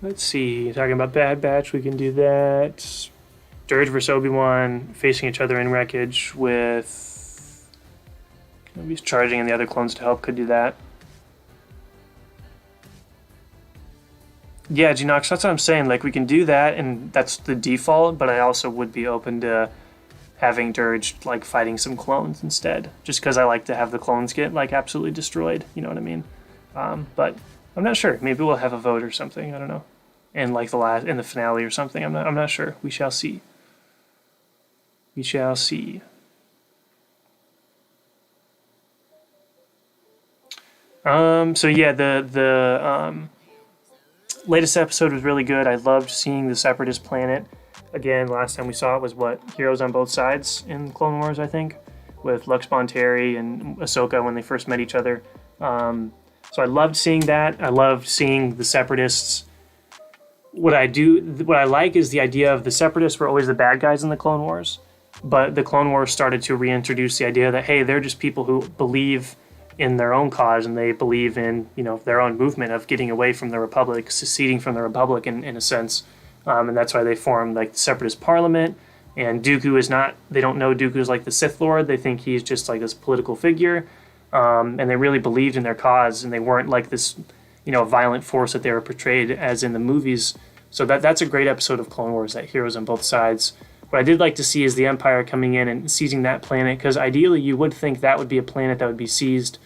Let's see. Talking about Bad Batch, we can do that. Dirge versus Obi-Wan facing each other in wreckage with Kenobi's charging and the other clones to help. Could do that. Yeah, Genox, that's what I'm saying. Like, we can do that, and that's the default, but I also would be open to having Dirge, like, fighting some clones instead. Just because I like to have the clones get, like, absolutely destroyed. You know what I mean? But I'm not sure. Maybe we'll have a vote or something. I don't know. And, like, in the finale or something. I'm not sure. We shall see. We shall see. So, yeah, the latest episode was really good. I loved seeing the Separatist planet. Again, last time we saw it was Heroes on Both Sides in Clone Wars, I think, with Lux Bonteri and Ahsoka when they first met each other. So I loved seeing that. I loved seeing the Separatists. What I like is the idea of the Separatists were always the bad guys in the Clone Wars, but the Clone Wars started to reintroduce the idea that, hey, they're just people who believe in their own cause, and they believe in, their own movement of getting away from the Republic, seceding from the Republic in a sense. And that's why they formed, like, the Separatist Parliament. And Dooku is not, they don't know Dooku is like the Sith Lord. They think he's just like this political figure. And they really believed in their cause, and they weren't like this, violent force that they were portrayed as in the movies. So that's a great episode of Clone Wars, that Heroes on Both Sides. What I did like to see is the Empire coming in and seizing that planet, because ideally you would think that would be a planet that would be seized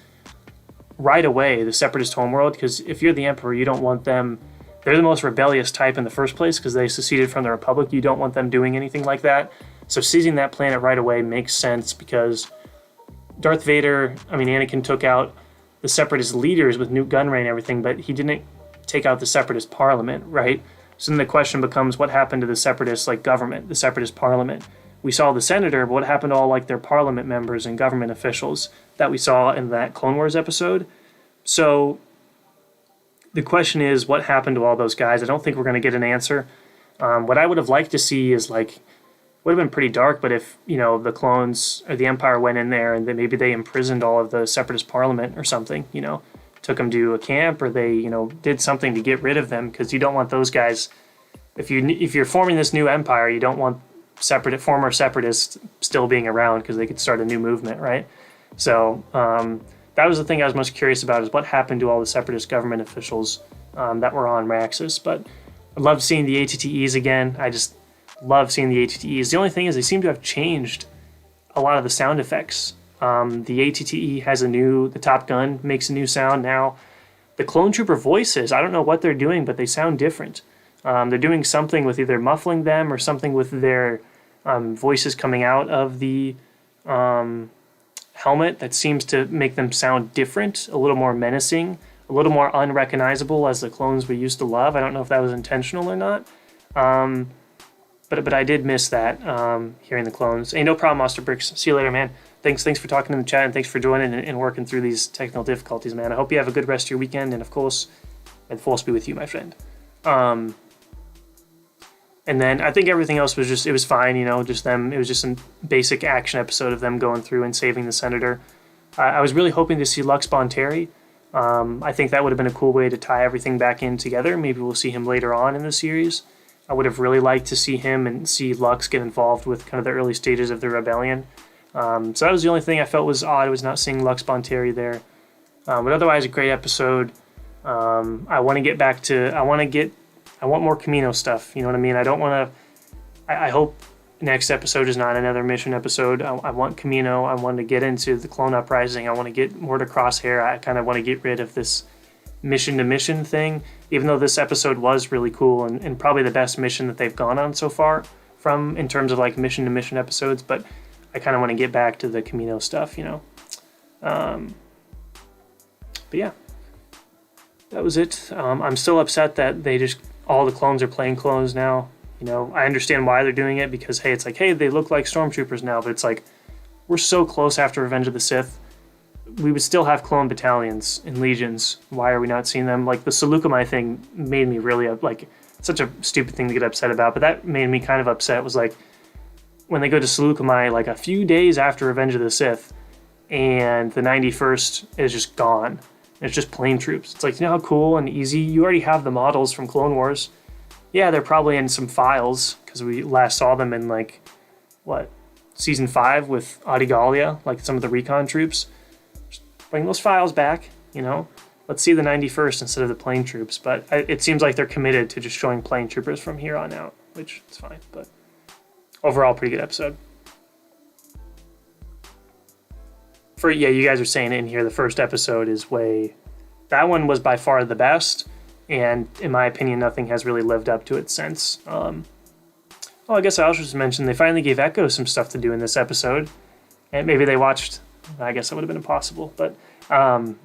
right away, the Separatist homeworld, because if you're the Emperor, you don't want them. They're the most rebellious type in the first place because they seceded from the Republic. You don't want them doing anything like that. So seizing that planet right away makes sense, because Anakin took out the Separatist leaders with Newt Gunray and everything, but he didn't take out the Separatist Parliament, right? So then the question becomes, what happened to the Separatist government, the Separatist Parliament? We saw the Senator, but what happened to all their Parliament members and government officials that we saw in that Clone Wars episode? So the question is, what happened to all those guys? I don't think we're going to get an answer. What I would have liked to see is, would have been pretty dark, but if, the clones or the Empire went in there and then maybe they imprisoned all of the Separatist Parliament or something, took them to a camp, or they, did something to get rid of them, because you don't want those guys. If you're forming this new empire, you don't want former separatists still being around, because they could start a new movement, right? So that was the thing I was most curious about, is what happened to all the separatist government officials that were on Raxus. But I love seeing the ATTEs again. I just love seeing the ATTEs. The only thing is they seem to have changed a lot of the sound effects. The ATTE has the Top Gun makes a new sound now. The Clone Trooper voices, I don't know what they're doing, but they sound different. They're doing something with either muffling them or something with their voices coming out of the helmet that seems to make them sound different, a little more menacing, a little more unrecognizable as the clones we used to love. I don't know if that was intentional or not. But I did miss that, hearing the clones. Hey, no problem, Monster Bricks. See you later, man. Thanks for talking in the chat, and thanks for joining and working through these technical difficulties, man. I hope you have a good rest of your weekend, and of course, may the force be with you, my friend. And then I think everything else was it was fine, just them. It was just a basic action episode of them going through and saving the Senator. I was really hoping to see Lux Bonteri. I think that would have been a cool way to tie everything back in together. Maybe we'll see him later on in the series. I would have really liked to see him and see Lux get involved with kind of the early stages of the rebellion. So that was the only thing I felt was odd, was not seeing Lux Bonteri there. But otherwise, a great episode. I want to get back to... I want more Camino stuff, you know what I mean? I don't want to... I hope next episode is not another mission episode. I want Camino. I want to get into the Clone Uprising. I want to get more to Crosshair. I kind of want to get rid of this mission-to-mission thing, even though this episode was really cool and probably the best mission that they've gone on so far in terms of mission-to-mission episodes, but I kind of want to get back to the Camino stuff, But yeah, that was it. I'm still upset that all the clones are playing clones now. I understand why they're doing it, because, hey, it's they look like stormtroopers now, but it's we're so close after Revenge of the Sith. We would still have clone battalions and legions. Why are we not seeing them? The Seleucami thing made me really, such a stupid thing to get upset about, but that made me kind of upset. Was when they go to Seleucami, a few days after Revenge of the Sith, and the 91st is just gone. It's just plain troops. It's like, you know how cool and easy? You already have the models from Clone Wars. Yeah, they're probably in some files, because we last saw them in, like, what, Season 5 with Adigalia, like some of the recon troops. Just bring those files back, you know? Let's see the 91st instead of the plain troops. But it seems like they're committed to just showing plain troopers from here on out, which is fine. But overall, pretty good episode. You guys are saying in here the first episode is that one was by far the best, and in my opinion, nothing has really lived up to it since. I guess I also just mentioned they finally gave Echo some stuff to do in this episode, and maybe they watched. I guess that would have been impossible, but I'm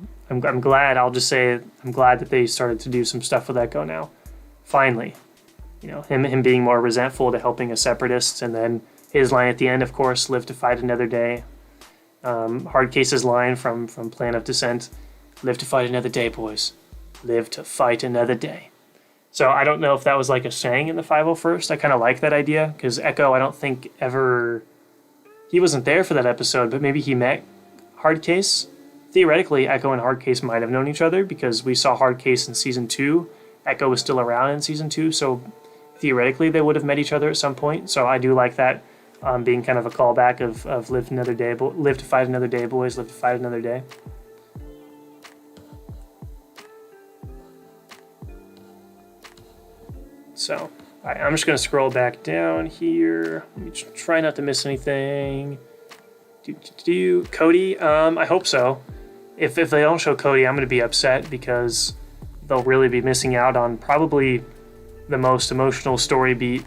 glad. I'll just say I'm glad that they started to do some stuff with Echo now. Finally, you know, him being more resentful to helping a separatist, and then his line at the end, of course, live to fight another day. Hardcase's line from Plan of Descent, live to fight another day, boys. Live to fight another day. So I don't know if that was like a saying in the 501st. I kind of like that idea, because Echo, I don't think ever... He wasn't there for that episode, but maybe he met Hardcase. Theoretically, Echo and Hardcase might have known each other, because we saw Hardcase in Season 2. Echo was still around in Season 2, so theoretically they would have met each other at some point. So I do like that. Being kind of a callback of live another day, live to fight another day, boys, live to fight another day. So I'm just going to scroll back down here. Let me try not to miss anything. Cody, I hope so. If they don't show Cody, I'm going to be upset, because they'll really be missing out on probably the most emotional story beat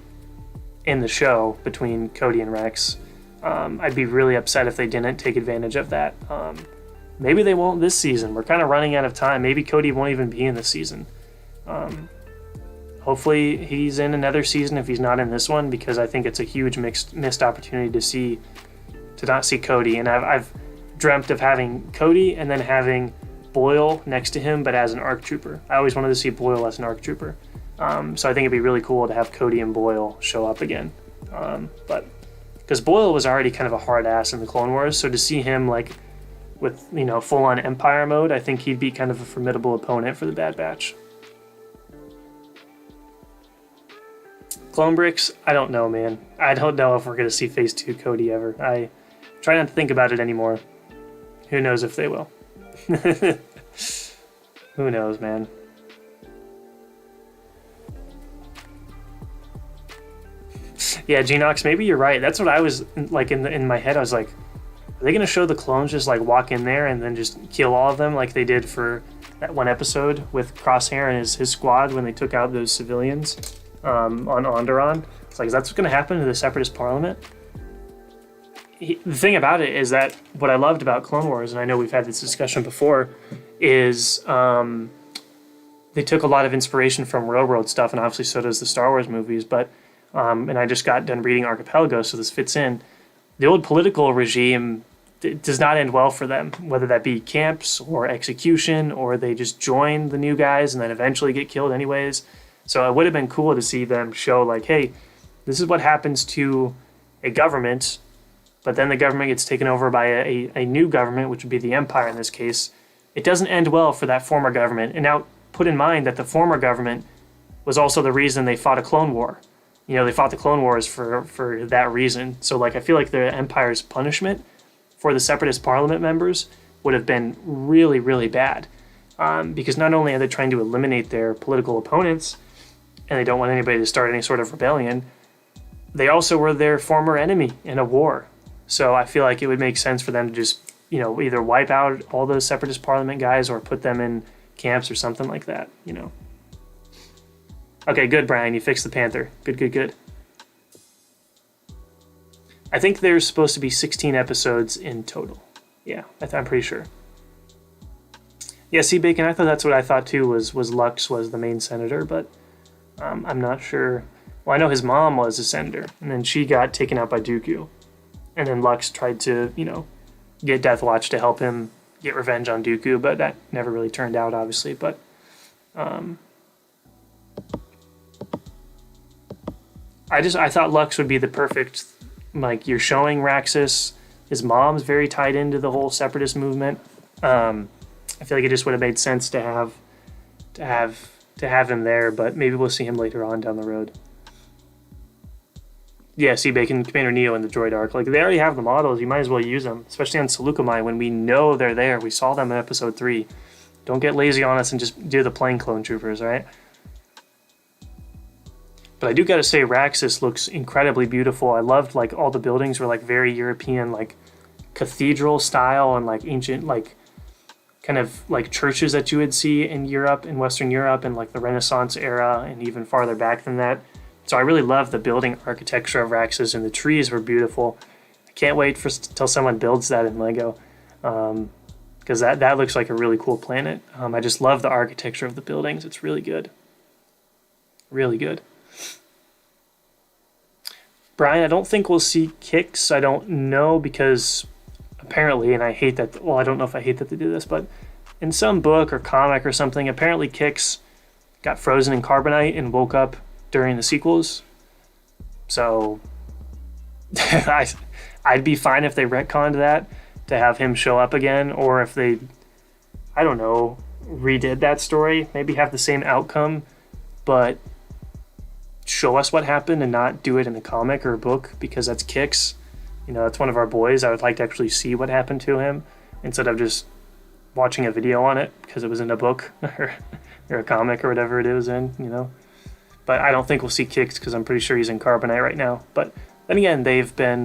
in the show between Cody and Rex. I'd be really upset if they didn't take advantage of that. Maybe they won't this season. We're kind of running out of time. Maybe Cody won't even be in this season. Hopefully he's in another season if he's not in this one, because I think it's a huge missed opportunity to not see Cody. And I've dreamt of having Cody and then having Boyle next to him, but as an ARC trooper. I always wanted to see Boyle as an ARC trooper. So I think it'd be really cool to have Cody and Boyle show up again. But because Boyle was already kind of a hard ass in the Clone Wars, so to see him like with, you know, full on Empire mode, I think he'd be kind of a formidable opponent for the Bad Batch. Clone Bricks, I don't know, man. I don't know if we're gonna see Phase 2 Cody ever. I try not to think about it anymore. Who knows if they will? Who knows, man. Yeah, Genox, maybe you're right. That's what I was like in my head. I was like, are they going to show the clones just like walk in there and then just kill all of them like they did for that one episode with Crosshair and his squad when they took out those civilians on Onderon? It's like, that's what's going to happen to the Separatist Parliament? The thing about it is that what I loved about Clone Wars, and I know we've had this discussion before, is they took a lot of inspiration from Railroad stuff, and obviously so does the Star Wars movies, but and I just got done reading Archipelago, so this fits in. The old political regime does not end well for them, whether that be camps or execution, or they just join the new guys and then eventually get killed anyways. So it would have been cool to see them show like, hey, this is what happens to a government, but then the government gets taken over by a new government, which would be the Empire in this case. It doesn't end well for that former government. And now put in mind that the former government was also the reason they fought a clone war. You know, they fought the Clone Wars for that reason. So, like, I feel like the Empire's punishment for the Separatist Parliament members would have been really, really bad. Because not only are they trying to eliminate their political opponents, and they don't want anybody to start any sort of rebellion, they also were their former enemy in a war. So I feel like it would make sense for them to just, you know, either wipe out all those Separatist Parliament guys or put them in camps or something like that, you know. Okay, good, Brian. You fixed the Panther. Good. I think there's supposed to be 16 episodes in total. Yeah, I'm pretty sure. Yeah, see, Bacon, I thought that's what I thought too, was Lux was the main senator, but I'm not sure. Well, I know his mom was a senator, and then she got taken out by Dooku. And then Lux tried to, you know, get Death Watch to help him get revenge on Dooku, but that never really turned out, obviously. But I thought Lux would be the perfect, like, you're showing Raxus, his mom's very tied into the whole Separatist movement. I feel like it just would have made sense to have him there, but maybe we'll see him later on down the road. Yeah, see Bacon, Commander Neo, and the Droid Arc. Like, they already have the models. You might as well use them, especially on Seleucami when we know they're there. We saw them in Episode 3. Don't get lazy on us and just do the plain clone troopers, right? But I do gotta say, Raxus looks incredibly beautiful. I loved, like, all the buildings were, like, very European, like, cathedral style and, like, ancient, like, kind of, like, churches that you would see in Europe, in Western Europe, and, like, the Renaissance era, and even farther back than that. So I really love the building architecture of Raxus, and the trees were beautiful. I can't wait till someone builds that in LEGO, because that looks like a really cool planet. I just love the architecture of the buildings. It's really good. Really good. Brian, I don't think we'll see kicks. I don't know, because apparently, and I hate that, well, I don't know if I hate that they do this, but in some book or comic or something, apparently Kix got frozen in carbonite and woke up during the sequels. So I'd be fine if they retconned that to have him show up again, or if they, I don't know, redid that story, maybe have the same outcome, but show us what happened and not do it in a comic or a book, because that's Kix. You know, that's one of our boys. I would like to actually see what happened to him instead of just watching a video on it because it was in a book or a comic or whatever it was in, you know. But I don't think we'll see Kix because I'm pretty sure he's in carbonite right now. But then again, they've been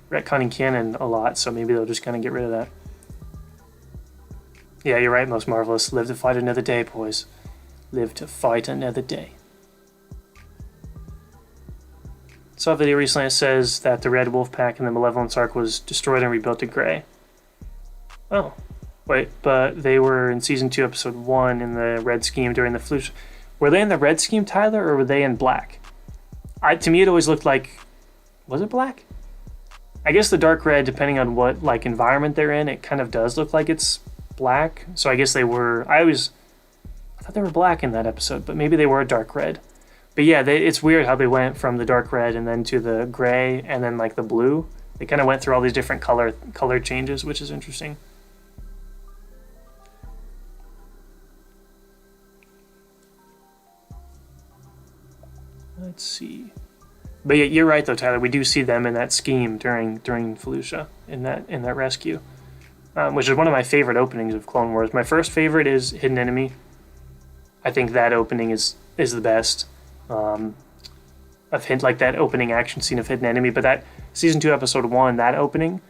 retconning canon a lot, so maybe they'll just kind of get rid of that. Yeah, you're right, Most Marvelous. Live to fight another day, boys. Live to fight another day. Saw a video recently that says that the Red Wolf Pack in the Malevolence arc was destroyed and rebuilt to gray. Oh, wait, but they were in Season 2, Episode 1 in the red scheme during the flu. Were they in the red scheme, Tyler, or were they in black? To me, it always looked like... Was it black? I guess the dark red, depending on what like environment they're in, it kind of does look like it's black. So I guess they were... I thought they were black in that episode, but maybe they were a dark red. But yeah, it's weird how they went from the dark red and then to the gray and then like the blue. They kind of went through all these different color changes, which is interesting. Let's see. But yeah, you're right though, Tyler. We do see them in that scheme during Felucia in that rescue, which is one of my favorite openings of Clone Wars. My first favorite is Hidden Enemy. I think that opening is the best. Like that opening action scene of Hidden Enemy, but that Season 2, Episode 1, that opening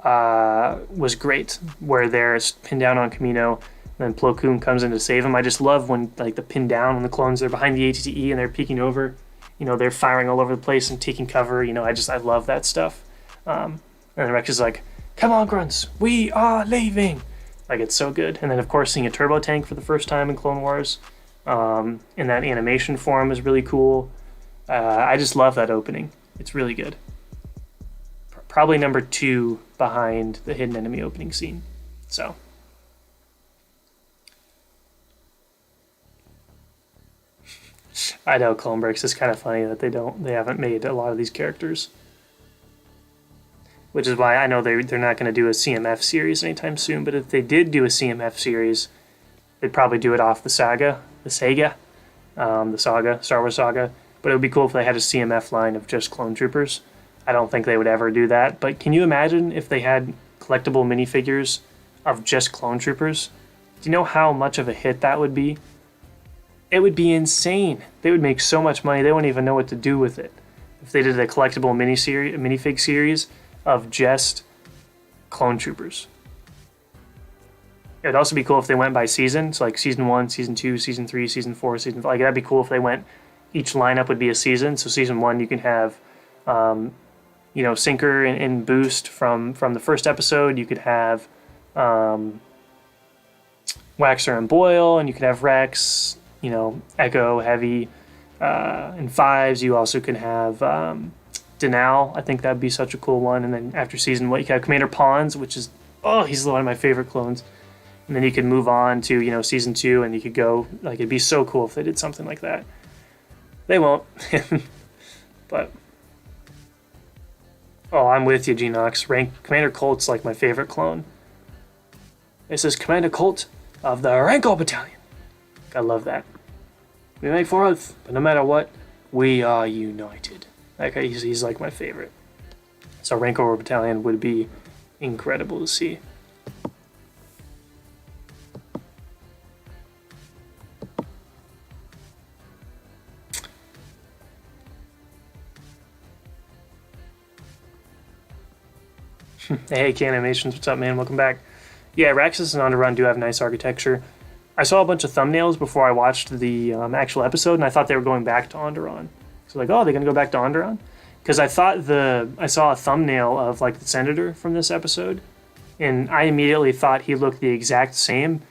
was great, where they're pinned down on Kamino, and then Plo Koon comes in to save him. I just love when like the pinned down on the clones, they're behind the ATTE and they're peeking over, you know, they're firing all over the place and taking cover, you know, I love that stuff. And Rex is like, come on, grunts, we are leaving. Like, it's so good. And then, of course, seeing a turbo tank for the first time in Clone Wars in that animation form is really cool. I just love that opening. It's really good. Probably number 2 behind the Hidden Enemy opening scene. So. I know, Clone Breaks. It's kind of funny that they haven't made a lot of these characters. Which is why I know they're not going to do a CMF series anytime soon, but if they did do a CMF series, they'd probably do it off the Star Wars saga. But it would be cool if they had a CMF line of just clone troopers. I don't think they would ever do that. But can you imagine if they had collectible minifigures of just clone troopers? Do you know how much of a hit that would be? It would be insane. They would make so much money, they wouldn't even know what to do with it. If they did a collectible minifig series of just clone troopers. It would also be cool if they went by season. So like Season 1, Season 2, Season 3, Season 4, Season 5. Like, that'd be cool if they went... Each lineup would be a season. So Season 1, you can have, Sinker and Boost from the first episode. You could have Waxer and Boyle, and you could have Rex, Echo, Heavy. In 5s, you also can have Denal. I think that'd be such a cool one. And then after Season 1, you can have Commander Pons, which is, he's one of my favorite clones. And then you could move on to, Season 2, and you could go, like, it'd be so cool if they did something like that. They won't. But I'm with you, Genox. Commander Colt's like my favorite clone. It says Commander Colt of the Rancor Battalion. I love that. We make for Earth, but no matter what, we are united. Like he's like my favorite. So Rancor Battalion would be incredible to see. Hey, K-Animations, what's up, man? Welcome back. Yeah, Raxus and Onderon do have nice architecture. I saw a bunch of thumbnails before I watched the actual episode, and I thought they were going back to Onderon. So like, oh, they're gonna go back to Onderon? Because I saw a thumbnail of like the senator from this episode, and I immediately thought he looked the exact same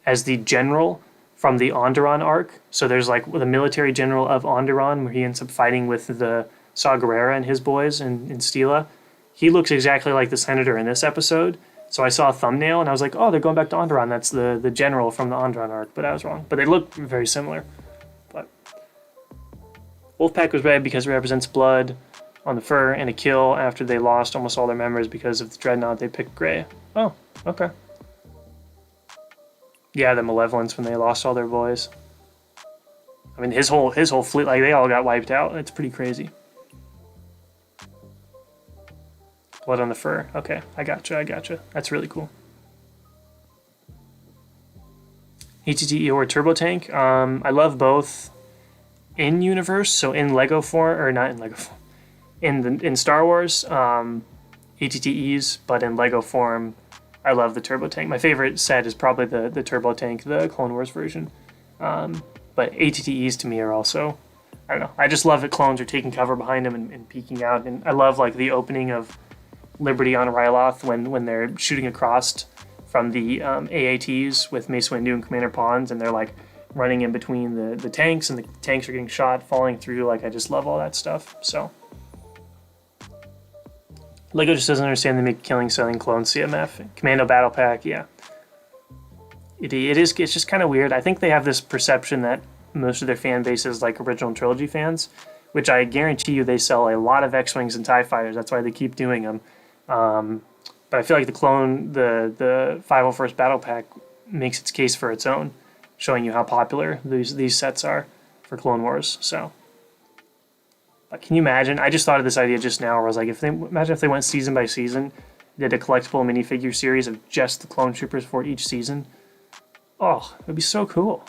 as the general from the Onderon arc. So there's like the military general of Onderon, where he ends up fighting with the Saw Gerrera and his boys in Stila. He looks exactly like the senator in this episode. So I saw a thumbnail and I was like, oh, they're going back to Onderon. That's the general from the Onderon arc. But I was wrong. But they look very similar. But Wolfpack was red because it represents blood on the fur and a kill after they lost almost all their members because of the Dreadnought. They picked gray. Oh, okay. Yeah, the Malevolence when they lost all their boys. I mean, his whole fleet, like they all got wiped out. It's pretty crazy. Blood on the fur. Okay, I gotcha. That's really cool. ETT or Turbo Tank. I love both in universe, so in Lego form, or not in Lego form, in Star Wars, ATTEs, but in Lego form, I love the Turbo Tank. My favorite set is probably the Turbo Tank, the Clone Wars version. But ATTEs to me are also, I don't know. I just love that clones are taking cover behind them and peeking out, and I love like the opening of Liberty on Ryloth when they're shooting across from the AATs with Mace Windu and Commander Pons, and they're like running in between the tanks, and the tanks are getting shot, falling through. Like I just love all that stuff. So Lego just doesn't understand they make killing selling clone CMF. Commando Battle Pack, yeah. It's just kind of weird. I think they have this perception that most of their fan base is like original trilogy fans, which I guarantee you they sell a lot of X-Wings and TIE Fighters. That's why they keep doing them. But I feel like the 501st Battle Pack makes its case for its own, showing you how popular these sets are for Clone Wars. So, but can you imagine? I just thought of this idea just now, where I was like, imagine if they went season by season, did a collectible minifigure series of just the clone troopers for each season. Oh, it would be so cool.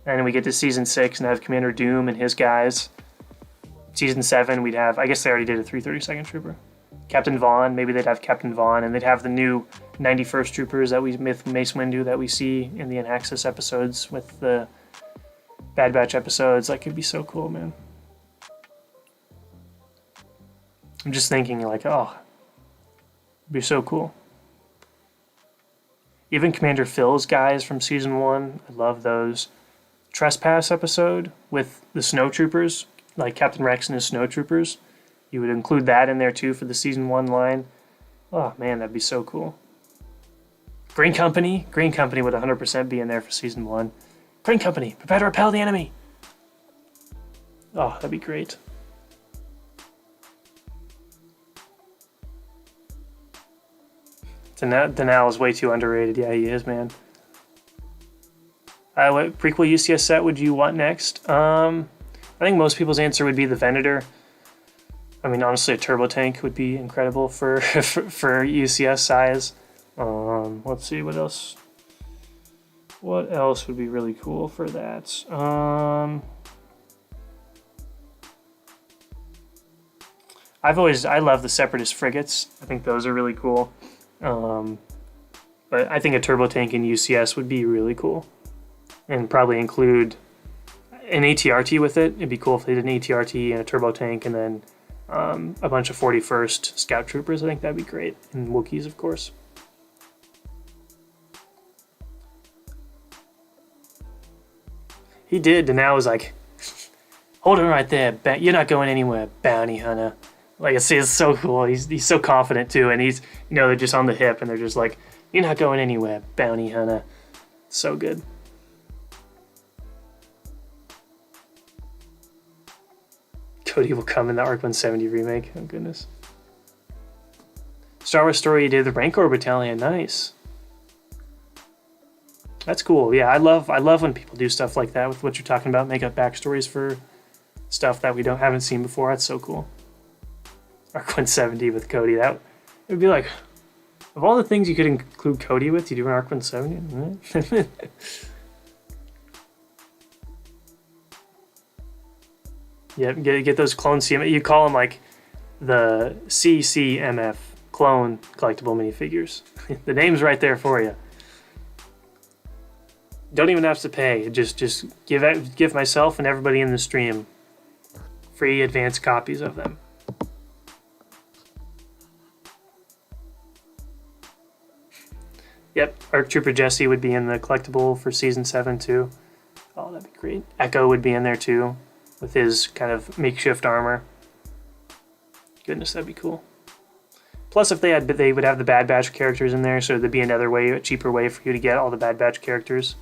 And then we get to season 6 and have Commander Doom and his guys. Season 7, we'd have, I guess they already did a 332nd Trooper. Captain Vaughn, maybe they'd have Captain Vaughn, and they'd have the new 91st Troopers that with Mace Windu that we see in the Anaxis episodes with the Bad Batch episodes. Like, it'd be so cool, man. I'm just thinking, like, oh, it'd be so cool. Even Commander Phil's guys from Season 1, I love those. Trespass episode with the Snow Troopers, like Captain Rex and his Snow Troopers. You would include that in there too for the Season 1 line. Oh man, that'd be so cool. Green Company would 100% be in there for Season 1. Green Company, prepare to repel the enemy. Oh, that'd be great. Denal is way too underrated. Yeah, he is, man. What prequel UCS set would you want next? I think most people's answer would be the Venator. I mean, honestly, a turbo tank would be incredible for for UCS size. Let's see what else. What else would be really cool for that? I love the Separatist frigates. I think those are really cool. But I think a turbo tank in UCS would be really cool, and probably include an ATRT with it. It'd be cool if they did an ATRT and a turbo tank, and then a bunch of 41st Scout Troopers. I think that'd be great, and Wookiees, of course. He did, and now was like, hold him right there. You're not going anywhere, bounty hunter. Like, it's so cool. He's so confident too, and he's, they're just on the hip, and they're just like, you're not going anywhere, bounty hunter. So good. Cody will come in the ARC 170 remake. Oh goodness. Star Wars Story did the Rancor Battalion. Nice. That's cool. Yeah, I love when people do stuff like that with what you're talking about, make up backstories for stuff that we haven't seen before. That's so cool. Arc 170 with Cody. That it would be like, of all the things you could include Cody with, you do an Arc 170. Yeah, get those clone CMF. You call them like the CCMF clone collectible minifigures. The name's right there for you. Don't even have to pay. Just give myself and everybody in the stream free advanced copies of them. Yep, Arc Trooper Jesse would be in the collectible for Season 7 too. Oh, that'd be great. Echo would be in there too, with his kind of makeshift armor. Goodness, that'd be cool. Plus, if they would have the Bad Batch characters in there, so there'd be another way, a cheaper way for you to get all the Bad Batch characters.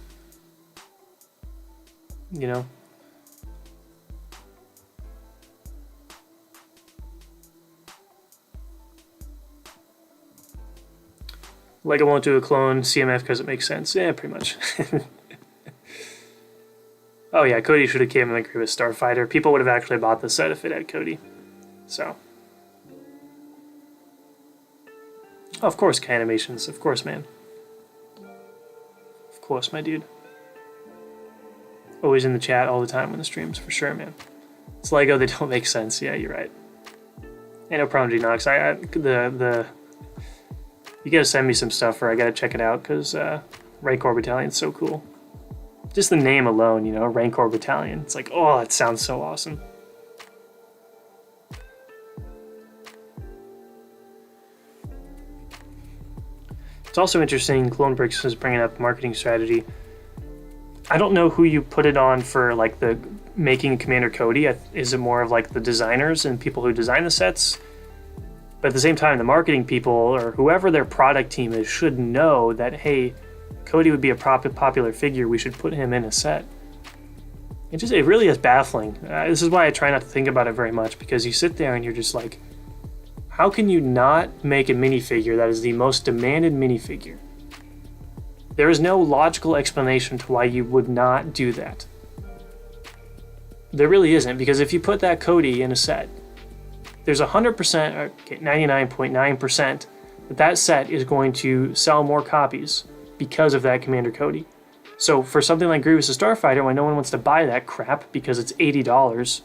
You know? Lego won't do a clone CMF because it makes sense. Yeah, pretty much. Oh yeah, Cody should have came in the Grievous Starfighter. People would have actually bought the set if it had Cody. So. Oh, of course, K-Animations. Of course, man. Of course, my dude. Always in the chat all the time on the streams, for sure, man. It's Lego, they don't make sense. Yeah, you're right. Hey, no problem, G-Nox. You gotta send me some stuff or I gotta check it out, because Rancor Battalion's so cool. Just the name alone, you know, Rancor Battalion. It's like, oh, it sounds so awesome. It's also interesting, Clonebricks is bringing up marketing strategy. I don't know who you put it on for, like, the making Commander Cody. Is it more of, like, the designers and people who design the sets? But at the same time, the marketing people, or whoever their product team is, should know that, hey, Cody would be a popular figure, we should put him in a set. It really is baffling. This is why I try not to think about it very much, because you sit there and you're just like, how can you not make a minifigure that is the most demanded minifigure? There is no logical explanation to why you would not do that. There really isn't, because if you put that Cody in a set, there's 100%, or 99.9% that set is going to sell more copies because of that Commander Cody. So for something like Grievous the Starfighter, when no one wants to buy that crap because it's $80,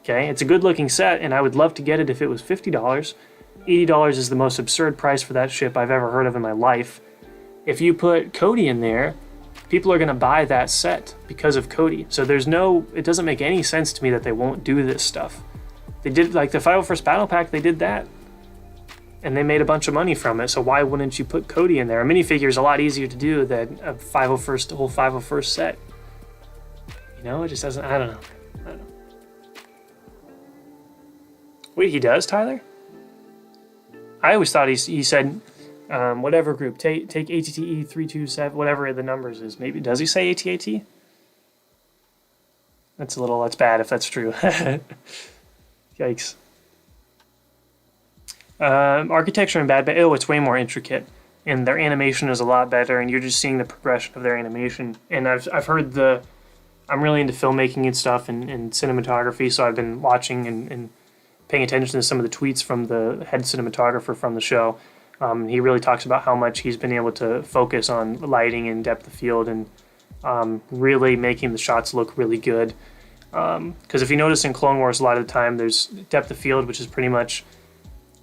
okay, it's a good looking set and I would love to get it if it was $50. $80 is the most absurd price for that ship I've ever heard of in my life. If you put Cody in there, people are going to buy that set because of Cody. So it doesn't make any sense to me that they won't do this stuff. They did, like the 501st Battle Pack, they did that. And they made a bunch of money from it, so why wouldn't you put Cody in there? A minifigure is a lot easier to do than a whole 501st set. You know, it just doesn't, I don't know. Wait, he does, Tyler? I always thought he said, whatever group, take ATTE 327, whatever the numbers is. Maybe, does he say ATAT? That's bad if that's true. Yikes. Architecture in Bad Batch, it's way more intricate, and their animation is a lot better, and you're just seeing the progression of their animation. And I've heard I'm really into filmmaking and stuff and cinematography, so I've been watching and paying attention to some of the tweets from the head cinematographer from the show. He really talks about how much he's been able to focus on lighting and depth of field and really making the shots look really good. Because if you notice in Clone Wars, a lot of the time there's depth of field, which is pretty much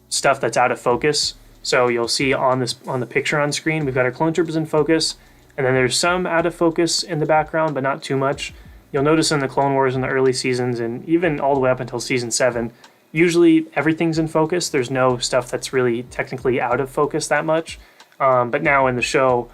stuff that's out of focus. So you'll see on the picture on screen, we've got our clone troopers in focus, and then there's some out of focus in the background, but not too much. You'll notice in the Clone Wars in the early seasons, and even all the way up until season 7, usually everything's in focus. There's no stuff that's really technically out of focus that much. But now in the show,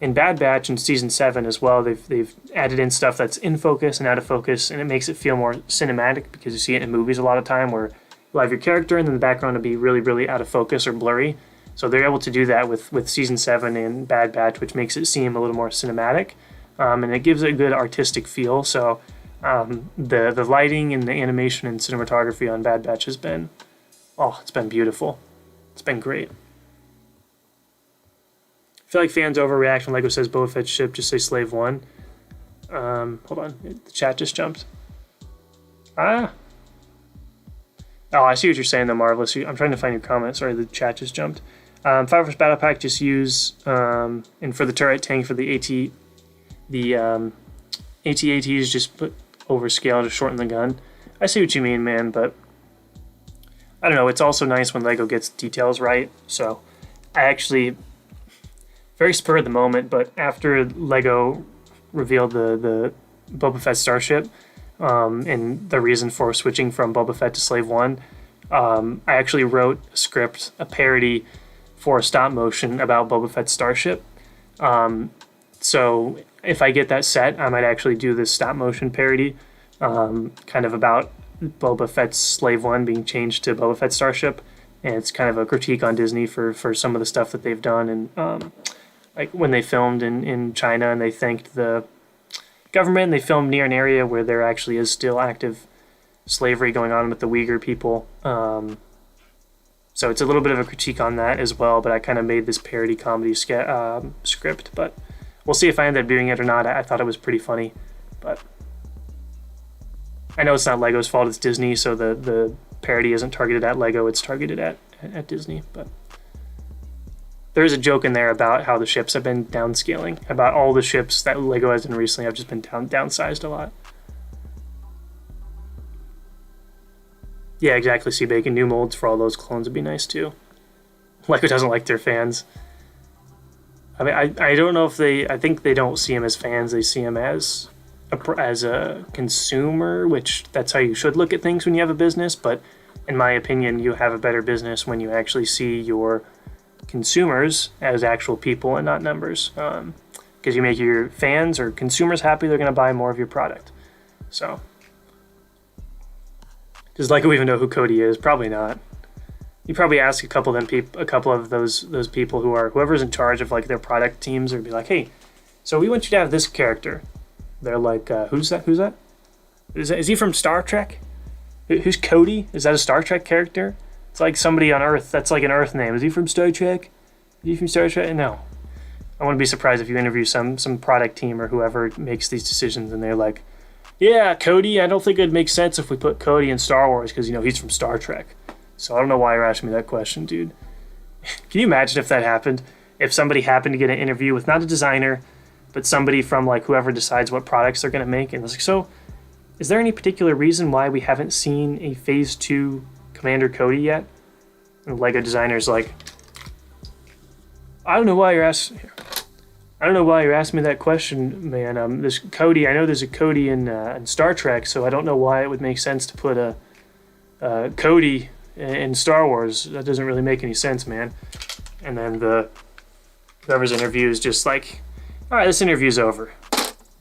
in Bad Batch in season 7 as well, they've added in stuff that's in focus and out of focus, and it makes it feel more cinematic, because you see it in movies a lot of time where you'll have your character and then the background will be really, really out of focus or blurry. So they're able to do that with season 7 and Bad Batch, which makes it seem a little more cinematic, and it gives it a good artistic feel. So the lighting and the animation and cinematography on Bad Batch has been, it's been beautiful. It's been great. feel like fans overreact when Lego says Boba Fett's ship, just say Slave 1. Hold on, the chat just jumped. Oh, I see what you're saying, though, Marvelous. I'm trying to find your comment. Sorry, the chat just jumped. 5-Horse Battle Pack, just use, and for the turret tank, for the AT-ATs, just put overscale to shorten the gun. I see what you mean, man, but I don't know. It's also nice when Lego gets details right. So I actually, very spur of the moment, but after Lego revealed the Boba Fett starship, and the reason for switching from Boba Fett to Slave 1, I actually wrote a script, a parody for a stop motion about Boba Fett's starship. So if I get that set, I might actually do this stop motion parody, kind of about Boba Fett's Slave 1 being changed to Boba Fett's starship. And it's kind of a critique on Disney for some of the stuff that they've done. And like when they filmed in China and they thanked the government, they filmed near an area where there actually is still active slavery going on with the Uyghur people. So it's a little bit of a critique on that as well, but I kind of made this parody comedy script, but we'll see if I end up doing it or not. I thought it was pretty funny, but I know it's not Lego's fault, it's Disney, so the parody isn't targeted at Lego, it's targeted at Disney, but there is a joke in there about how the ships have been downscaling, about all the ships that Lego has done recently have just been downsized a lot. Yeah, exactly, C-Bacon. New molds for all those clones would be nice, too. Lego doesn't like their fans. I mean, I don't know if I think they don't see them as fans. They see them as a consumer, which that's how you should look at things when you have a business. But in my opinion, you have a better business when you actually see your consumers as actual people and not numbers. Because you make your fans or consumers happy, they're going to buy more of your product. So... does Lego even know who Cody is? Probably not. You probably ask a couple of those people whoever's in charge of like their product teams, or be like, hey, so we want you to have this character. They're like, who's that? Is he from Star Trek? Who's Cody? Is that a Star Trek character? It's like somebody on Earth. That's like an Earth name. Is he from Star Trek? Is he from Star Trek? No. I wouldn't be surprised if you interview some product team or whoever makes these decisions, and they're like, yeah, Cody, I don't think it'd make sense if we put Cody in Star Wars because, he's from Star Trek. So I don't know why you're asking me that question, dude. Can you imagine if that happened? If somebody happened to get an interview with not a designer, but somebody from, like, whoever decides what products they're going to make, and it was like, so, is there any particular reason why we haven't seen a Phase 2 Commander Cody yet? And the Lego designer's like, I don't know why you're asking me that question, man. This Cody, I know there's a Cody in Star Trek, so I don't know why it would make sense to put a Cody in Star Wars. That doesn't really make any sense, man. And then whoever's interview is just like, all right, this interview's over.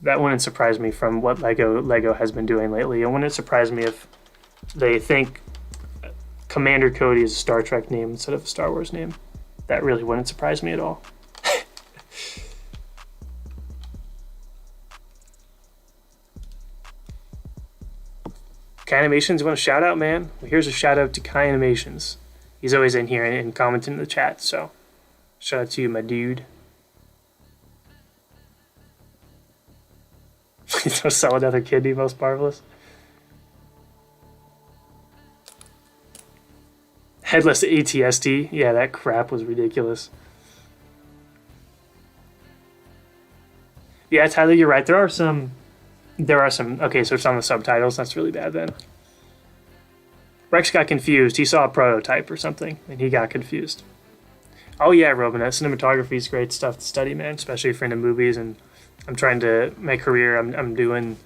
That wouldn't surprise me from what Lego has been doing lately. It wouldn't surprise me if they think Commander Cody is a Star Trek name instead of a Star Wars name. That really wouldn't surprise me at all. Kai Animations, you want a shout out, man? Well, here's a shout out to Kai Animations. He's always in here and commenting in the chat, so shout out to you, my dude. Don't sell another kidney, most marvelous. Headless ATST, yeah, that crap was ridiculous. Yeah, Tyler, you're right. There are some. Okay, so it's on the subtitles. That's really bad then. Rex got confused. He saw a prototype or something, and he got confused. Oh yeah, Robinette. Cinematography is great stuff to study, man, especially if you're into movies. And I'm trying to, my career, I'm doing,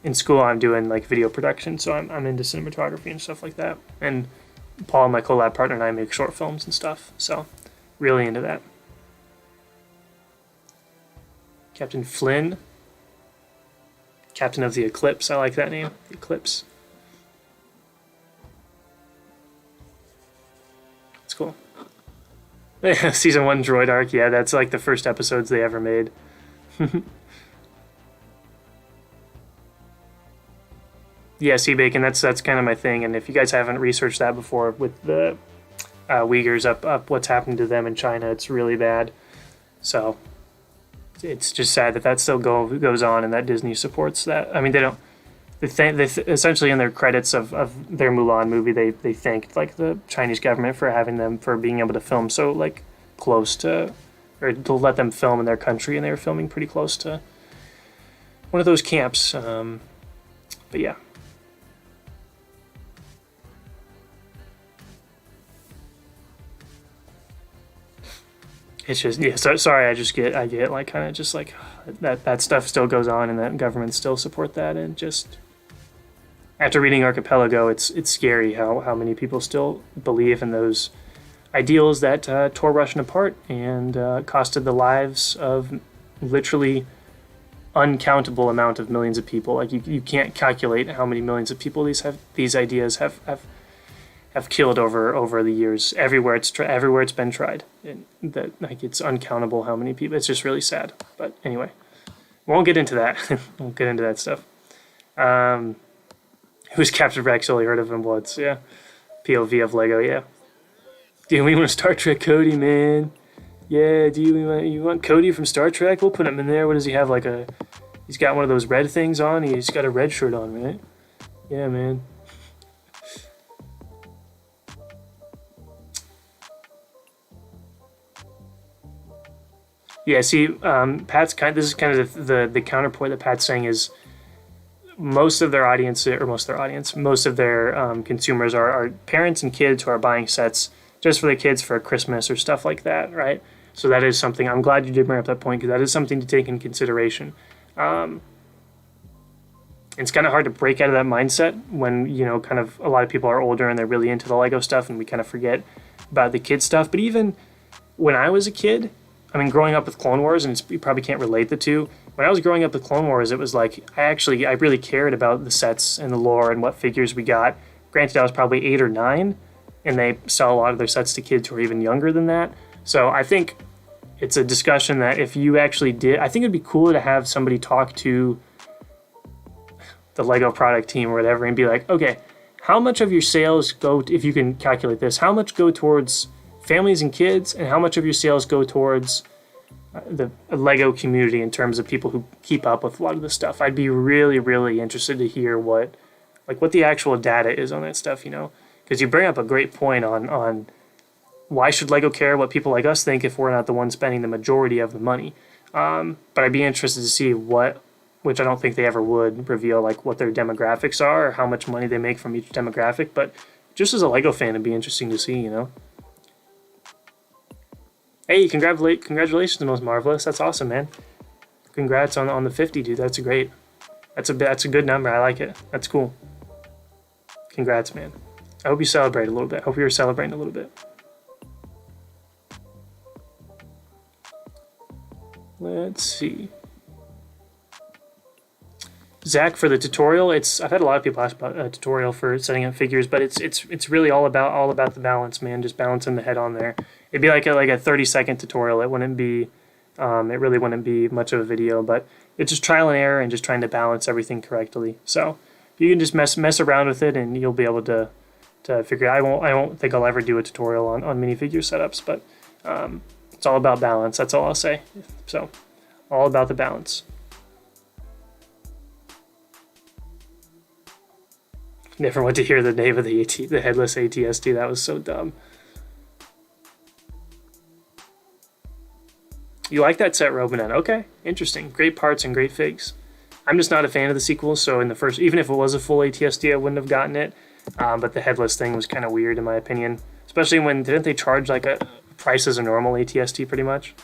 in school, I'm doing like video production, so I'm into cinematography and stuff like that. And Paul, my collab partner, and I make short films and stuff, so really into that. Captain Flynn. Captain of the Eclipse. I like that name. The Eclipse. It's cool. Season 1 droid arc. Yeah, that's like the first episodes they ever made. Yeah, C-Bacon, that's kind of my thing. And if you guys haven't researched that before with the Uyghurs up what's happening to them in China, it's really bad. So it's just sad that still goes on and that Disney supports that. I mean, they don't. They essentially in their credits of their Mulan movie, they thanked like the Chinese government for being able to film so like close to, or to let them film in their country, and they were filming pretty close to one of those camps. But yeah. It's just, yeah, sorry, I get like kind of just like that stuff still goes on and that governments still support that, and just after reading Archipelago, it's scary how many people still believe in those ideals that tore Russia apart and costed the lives of literally uncountable amount of millions of people. Like you can't calculate how many millions of people these ideas have killed over the years. Everywhere it's been tried, and that like it's uncountable how many people. It's just really sad. But anyway, won't get into that. Won't get into that stuff. Who's Captain Rex? Only heard of him once. Yeah, POV of Lego. Yeah. Do we want Star Trek Cody, man? Yeah. Do you want Cody from Star Trek? We'll put him in there. What does he have? He's got one of those red things on. He's got a red shirt on, right? Yeah, man. Yeah, see, Pat's this is kind of the counterpoint that Pat's saying is most of their consumers are parents and kids who are buying sets just for the kids for Christmas or stuff like that, right? So that is something, I'm glad you did bring up that point, because that is something to take in consideration. It's kind of hard to break out of that mindset when, kind of a lot of people are older and they're really into the Lego stuff and we kind of forget about the kid stuff. But even when I was a kid, I mean, growing up with Clone Wars, and you probably can't relate the two. When I was growing up with Clone Wars, it was like, I really cared about the sets and the lore and what figures we got. Granted, I was probably 8 or 9, and they sell a lot of their sets to kids who are even younger than that. So I think it's a discussion that if you actually did, I think it'd be cool to have somebody talk to the Lego product team or whatever and be like, okay, how much of your sales go, if you can calculate this, how much go towards families and kids, and how much of your sales go towards the Lego community in terms of people who keep up with a lot of this stuff? I'd be really, really interested to hear what the actual data is on that stuff, because you bring up a great point on why should Lego care what people like us think if we're not the ones spending the majority of the money. But I'd be interested to see which I don't think they ever would reveal, like what their demographics are or how much money they make from each demographic. But just as a Lego fan, it'd be interesting to see, Hey, congratulations, Most Marvelous. That's awesome, man. Congrats on the 50, dude. That's great. That's a good number. I like it. That's cool. Congrats, man. I hope you celebrate a little bit. I hope you're celebrating a little bit. Let's see. Zach, for the tutorial, I've had a lot of people ask about a tutorial for setting up figures, but it's really all about the balance, man. Just balancing the head on there. It'd be like a 30-second tutorial. It really wouldn't be much of a video, but it's just trial and error and just trying to balance everything correctly. So you can just mess around with it and you'll be able to figure it out. I won't think I'll ever do a tutorial on minifigure setups, but it's all about balance. That's all I'll say. So all about the balance. Never went to hear the name of the headless ATST. That was so dumb. You like that set, Robanet? Okay, interesting. Great parts and great figs. I'm just not a fan of the sequels, so in the first, even if it was a full ATST, I wouldn't have gotten it. But the headless thing was kind of weird in my opinion. Especially when, didn't they charge like a price as a normal ATST pretty much?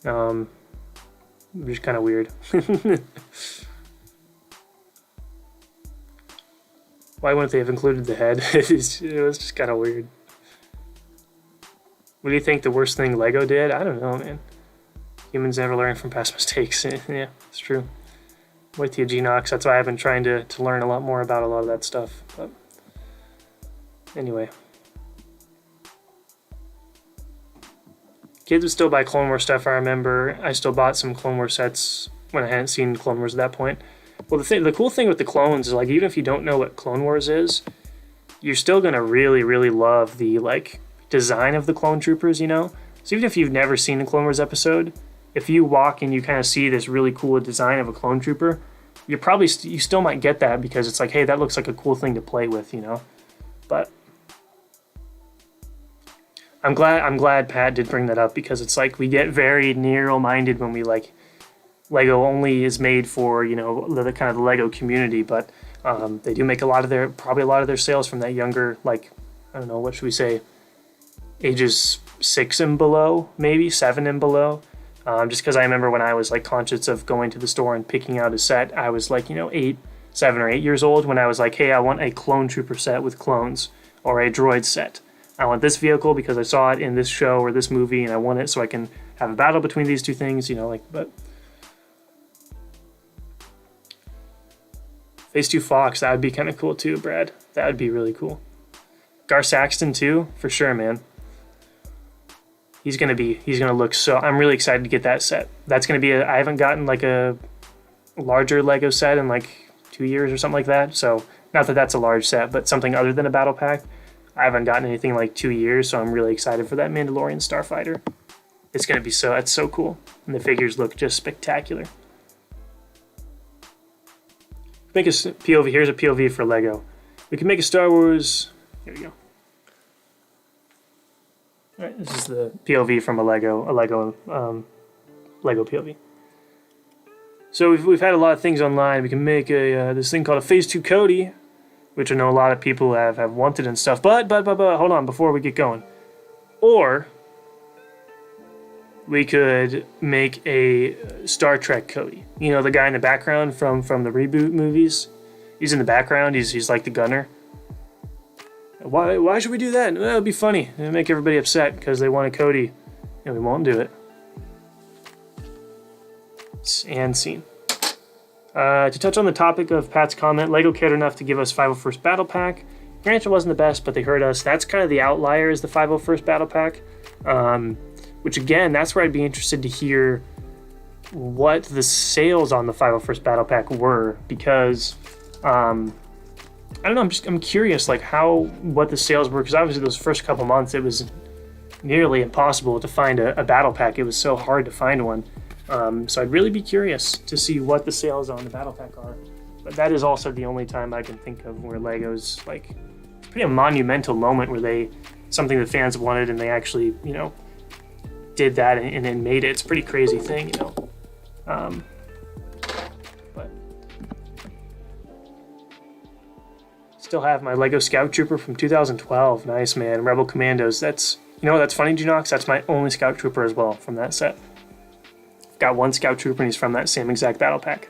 Which is kind of weird. Why wouldn't they have included the head? It was just kind of weird. What do you think the worst thing Lego did? I don't know, man. Humans never learn from past mistakes. Yeah, it's true. With you, Genox. That's why I've been trying to learn a lot more about a lot of that stuff. But anyway. Kids would still buy Clone Wars stuff, I remember. I still bought some Clone Wars sets when I hadn't seen Clone Wars at that point. Well, the cool thing with the clones is, like, even if you don't know what Clone Wars is, you're still going to really, really love the, like, design of the clone troopers, So even if you've never seen a Clone Wars episode, if you walk and you kind of see this really cool design of a clone trooper, you still might get that because it's like, hey, that looks like a cool thing to play with, you know. But I'm glad Pat did bring that up, because it's like we get very narrow-minded when we like Lego only is made for, you know, the kind of the Lego community, but they do make probably a lot of their sales from that younger, like, I don't know, what should we say, ages 6 and below, maybe 7 and below. Just because I remember when I was like conscious of going to the store and picking out a set, I was like, you know, 7 or 8 years old when I was like, hey, I want a clone trooper set with clones, or a droid set. I want this vehicle because I saw it in this show or this movie, and I want it so I can have a battle between these two things, you know, like, but Phase 2 Fox, that would be kind of cool too, Brad. That would be really cool. Gar Saxton too, for sure, man. He's gonna look so. I'm really excited to get that set. That's gonna be I haven't gotten like a larger Lego set in like 2 years or something like that. So not that that's a large set, but something other than a battle pack. I haven't gotten anything in like 2 years, so I'm really excited for that Mandalorian Starfighter. It's gonna be that's so cool, and the figures look just spectacular. Make a POV. Here's a POV for Lego. We can make a Star Wars. Here we go. All right, this is the POV from a Lego POV. So we've had a lot of things online. We can make this thing called a Phase 2 Cody, which I know a lot of people have wanted and stuff. But hold on before we get going. Or we could make a Star Trek Cody. You know, the guy in the background from the reboot movies. He's in the background. He's like the gunner. Why should we do that? Well, it'll be funny. It'll make everybody upset because they want a Cody, and we won't do it. And scene. To touch on the topic of Pat's comment, Lego cared enough to give us 501st Battle Pack. Granted, it wasn't the best, but they heard us. That's kind of the outlier, is the 501st Battle Pack. Which, again, that's where I'd be interested to hear what the sales on the 501st Battle Pack were, because I don't know, I'm curious, like, what the sales were, because obviously those first couple months it was nearly impossible to find a battle pack. It was so hard to find one. So I'd really be curious to see what the sales on the battle pack are. But that is also the only time I can think of where Lego's, like, it's pretty a monumental moment where something the fans wanted and they actually, you know, did that and then made it. It's a pretty crazy thing, you know. But still have my Lego Scout Trooper from 2012. Nice, man. Rebel Commandos. That's, you know, that's funny, Genox. That's my only Scout Trooper as well from that set. I've got one Scout Trooper and he's from that same exact battle pack.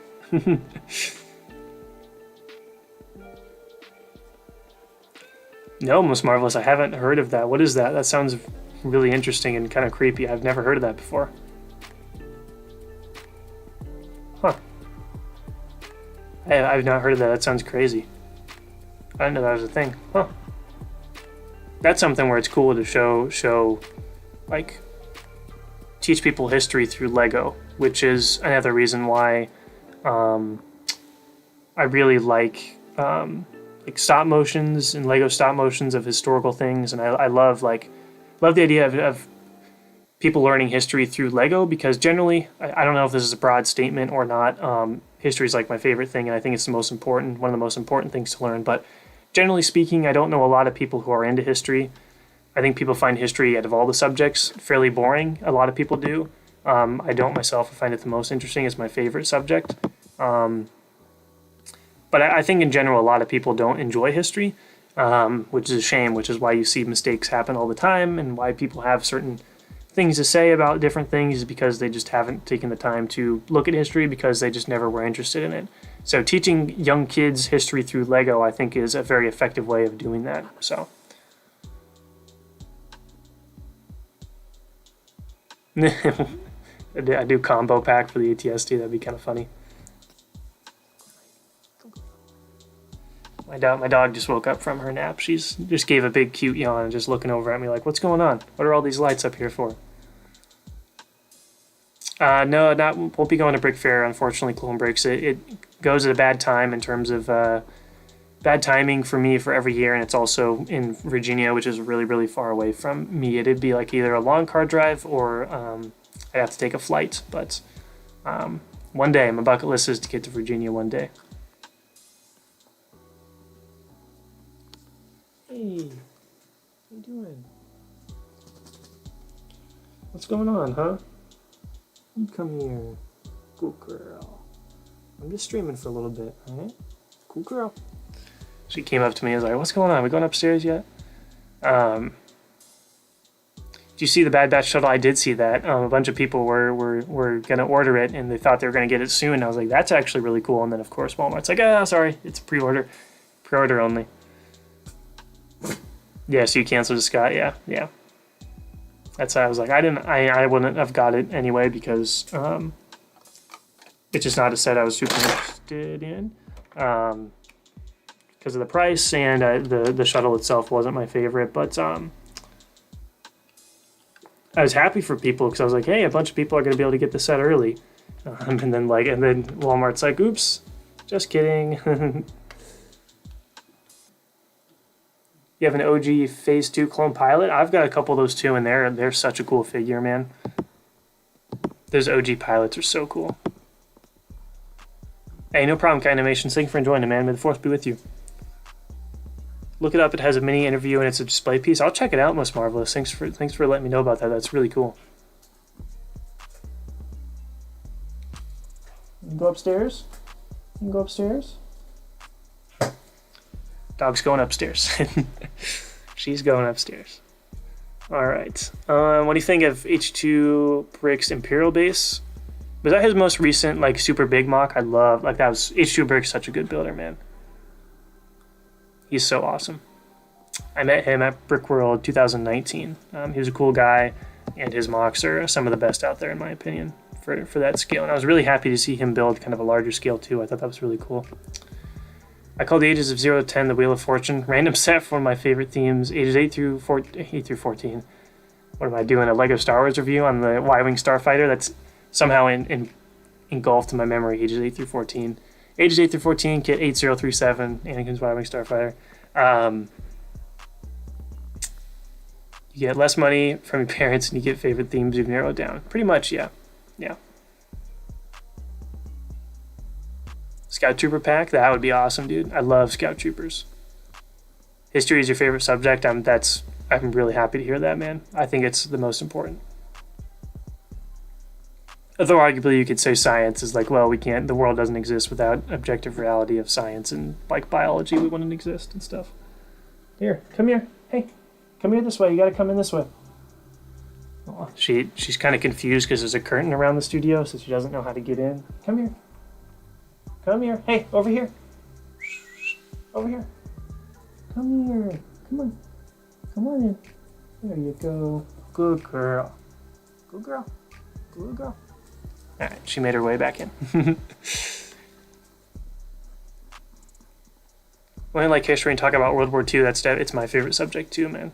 No, Most Marvelous. I haven't heard of that. What is that? That sounds really interesting and kind of creepy. I've never heard of that before. Huh. I've not heard of that. That sounds crazy. I didn't know that was a thing. Huh. That's something where it's cool to show, like, teach people history through Lego, which is another reason why I really like stop motions and Lego stop motions of historical things, and I love the idea of people learning history through Lego, because generally, I don't know if this is a broad statement or not, history is like my favorite thing, and I think it's one of the most important things to learn, but generally speaking, I don't know a lot of people who are into history. I think people find history, out of all the subjects, fairly boring. A lot of people do. I don't myself. I find it the most interesting. It's my favorite subject. But I think in general, a lot of people don't enjoy history, which is a shame, which is why you see mistakes happen all the time, and why people have certain things to say about different things, is because they just haven't taken the time to look at history, because they just never were interested in it. So teaching young kids history through Lego, I think, is a very effective way of doing that. So I do combo pack for the ATST. That'd be kind of funny. My dog just woke up from her nap. She's just gave a big cute yawn and just looking over at me like, what's going on? What are all these lights up here for? No, won't be going to Brick Fair, unfortunately. Clone Breaks. It goes at a bad time in terms of bad timing for me for every year, and it's also in Virginia, which is really, really far away from me. It'd be like either a long car drive or I'd have to take a flight. But one day, my bucket list is to get to Virginia one day. Hey, what you doing? What's going on, huh? You come here. Cool girl. I'm just streaming for a little bit, alright? Cool girl. She came up to me and was like, what's going on? Are we going upstairs yet? Do you see the Bad Batch shuttle? I did see that. A bunch of people were going to order it, and they thought they were going to get it soon. I was like, that's actually really cool. And then, of course, Walmart's like, sorry, it's pre-order. Pre-order only. Yeah, so you canceled it, Scott. Yeah. That's why I was like, I wouldn't have got it anyway because it's just not a set I was super interested in. Because of the price, and the shuttle itself wasn't my favorite, but I was happy for people because I was like, hey, a bunch of people are going to be able to get the set early, and then Walmart's like, oops, just kidding. You have an OG Phase 2 Clone Pilot? I've got a couple of those too, and they're such a cool figure, man. Those OG pilots are so cool. Hey, no problem, Kind Animations. Thank you for enjoying it, man. May the Force be with you. Look it up. It has a mini interview and it's a display piece. I'll check it out, Most Marvelous. Thanks for letting me know about that. That's really cool. You can go upstairs. You can go upstairs. Dog's going upstairs. She's going upstairs. All right. What do you think of H2 Brick's Imperial base? Was that his most recent like super big mock? I love that was H2 Brick's such a good builder, man. He's so awesome. I met him at Brickworld 2019. He was a cool guy, and his mocks are some of the best out there in my opinion for that scale. And I was really happy to see him build kind of a larger scale too. I thought that was really cool. I called the ages of 0 to 10 the Wheel of Fortune. Random set for one of my favorite themes. Ages 8 through 14. What am I doing? A Lego Star Wars review on the Y-Wing Starfighter? That's somehow engulfed in my memory. Ages 8 through 14. Ages 8 through 14, kit 8037, Anakin's Y-Wing Starfighter. You get less money from your parents and you get favorite themes you've narrowed down. Pretty much, yeah. Scout Trooper pack, that would be awesome, dude. I love Scout Troopers. History is your favorite subject. I'm really happy to hear that, man. I think it's the most important. Although arguably you could say science is like, well, the world doesn't exist without objective reality of science, and like biology, we wouldn't exist and stuff. Here, come here. Hey, come here this way. You gotta come in this way. Oh, she's kind of confused because there's a curtain around the studio, so she doesn't know how to get in. Come here. Come here. Hey, over here. Over here. Come here. Come on. Come on in. There you go. Good girl. Good girl. Good girl. All right, she made her way back in. When I like history and talk about World War II, it's my favorite subject too, man.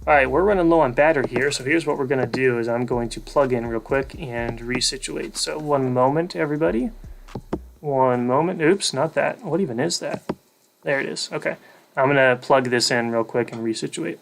All right, we're running low on battery here, so here's what we're gonna do is I'm going to plug in real quick and resituate. So one moment, everybody. One moment. Oops, not that. What even is that? There it is. Okay. I'm gonna plug this in real quick and resituate.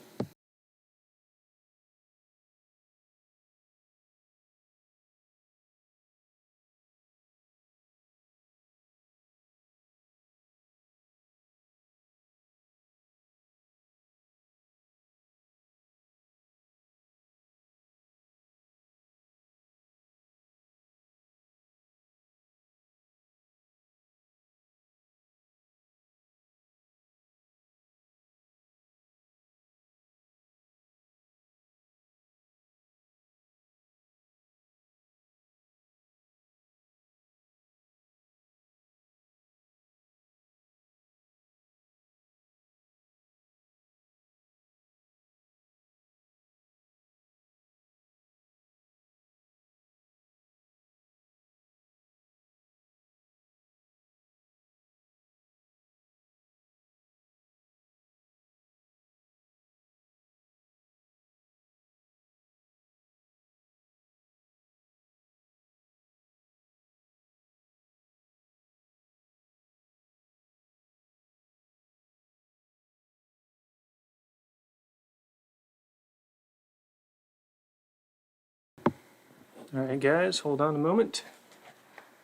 Alright guys, hold on a moment.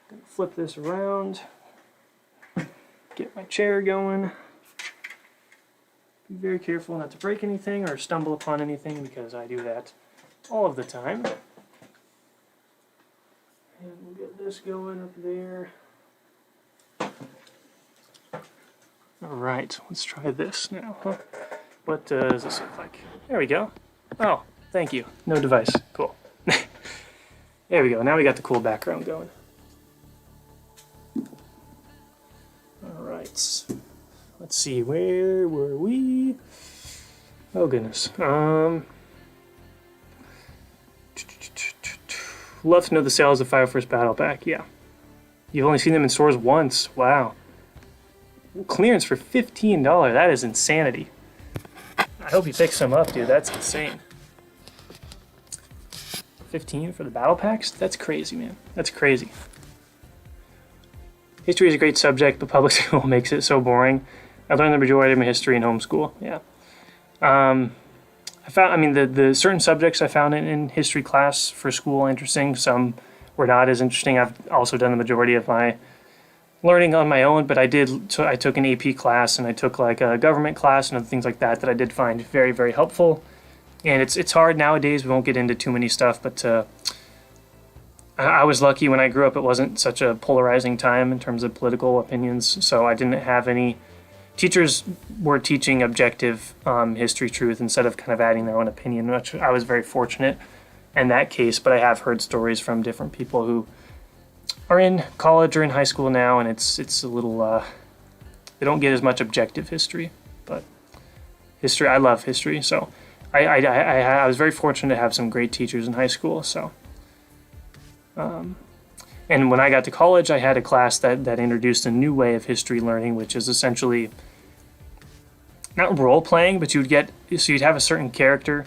Gonna flip this around. Get my chair going. Be very careful not to break anything or stumble upon anything because I do that all of the time. And we'll get this going up there. Alright, let's try this now. What does this look like? There we go. Oh, thank you. No device. Cool. There we go. Now we got the cool background going. Alright. Let's see, where were we? Oh goodness. Love to know the sales of 501st Battle Pack. Yeah. You've only seen them in stores once. Wow. Clearance for $15. That is insanity. I hope he picks some up, dude. That's insane. 15 for the battle packs? That's crazy, man. That's crazy. History is a great subject, but public school makes it so boring. I learned the majority of my history in homeschool. Yeah. The certain subjects I found in history class for school interesting. Some were not as interesting. I've also done the majority of my learning on my own, but I took an AP class and I took like a government class and other things like that I did find very, very helpful. And it's hard nowadays. We won't get into too many stuff, but I was lucky when I grew up. It wasn't such a polarizing time in terms of political opinions, so I didn't have any. Teachers were teaching objective history truth instead of kind of adding their own opinion, which I was very fortunate in that case. But I have heard stories from different people who are in college or in high school now, and it's a little. They don't get as much objective history, but history. I love history, so. I was very fortunate to have some great teachers in high school. So, and when I got to college, I had a class that introduced a new way of history learning, which is essentially not role playing, but you'd have a certain character.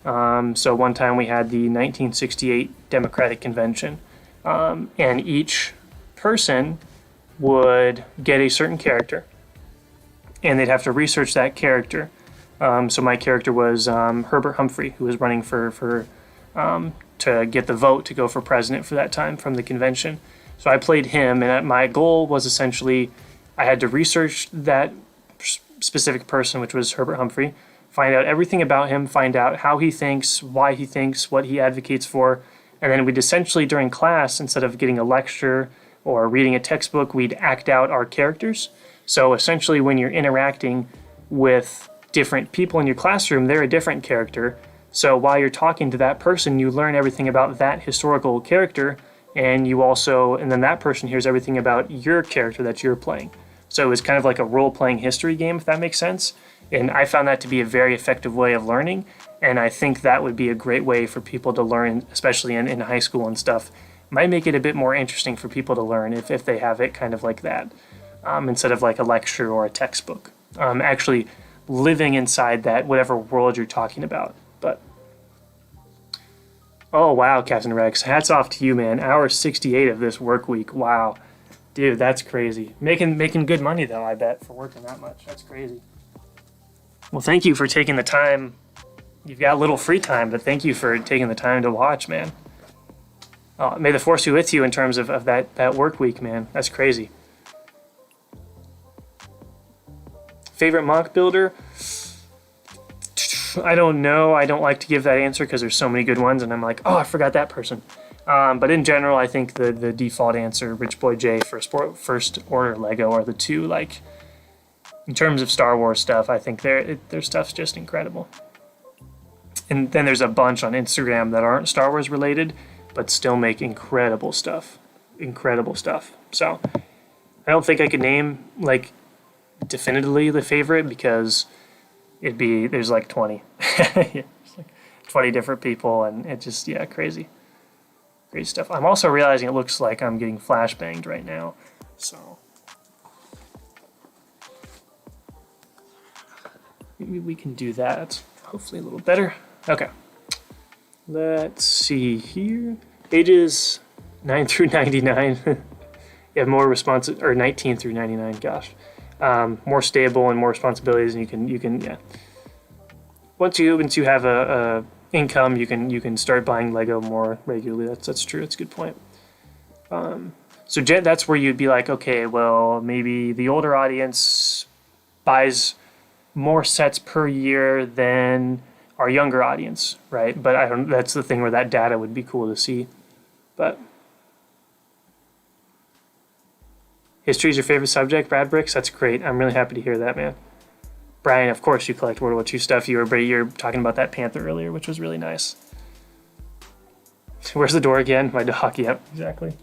So one time we had the 1968 Democratic Convention, and each person would get a certain character, and they'd have to research that character. So my character was Herbert Humphrey, who was running for to get the vote to go for president for that time from the convention. So I played him, and my goal was essentially I had to research that specific person, which was Herbert Humphrey, find out everything about him, find out how he thinks, why he thinks, what he advocates for, and then we'd essentially during class, instead of getting a lecture or reading a textbook, we'd act out our characters. So essentially when you're interacting with different people in your classroom, they're a different character. So while you're talking to that person, you learn everything about that historical character, and then that person hears everything about your character that you're playing. So it was kind of like a role-playing history game, if that makes sense. And I found that to be a very effective way of learning, and I think that would be a great way for people to learn, especially in high school and stuff. Might make it a bit more interesting for people to learn if they have it kind of like that, instead of like a lecture or a textbook. Actually living inside that whatever world you're talking about. But oh wow, Captain Rex, hats off to you, man. Hour 68 of this work week. Wow, dude, that's crazy. Making good money though, I bet, for working that much. That's crazy. Well, thank you for taking the time. You've got a little free time, but thank you for taking the time to watch, man. May the force be with you in terms of that work week, man. That's crazy. Favorite mock builder? I don't know. I don't like to give that answer because there's so many good ones, and I'm like, oh, I forgot that person. But in general, I think the default answer, Rich Boy J, First Order Lego are the two. Like, in terms of Star Wars stuff, I think their stuff's just incredible. And then there's a bunch on Instagram that aren't Star Wars related, but still make incredible stuff. Incredible stuff. So I don't think I could name like definitively the favorite because there's like 20. Yeah, like 20 different people, and it just, yeah, crazy. Great stuff. I'm also realizing it looks like I'm getting flashbanged right now. So maybe we can do that. Hopefully a little better. Okay. Let's see here. Ages 9 through 99. You have more responsive, or 19 through 99, gosh. More stable and more responsibilities, and you can yeah. Once you have a income, you can start buying Lego more regularly. That's true. That's a good point. So that's where you'd be like, okay, well, maybe the older audience buys more sets per year than our younger audience, right? But I don't. That's the thing where that data would be cool to see. But history is your favorite subject, Brad Bricks? That's great. I'm really happy to hear that, man. Brian, of course you collect World War II stuff. You're talking about that Panther earlier, which was really nice. Where's the door again? My dog. Yep, exactly.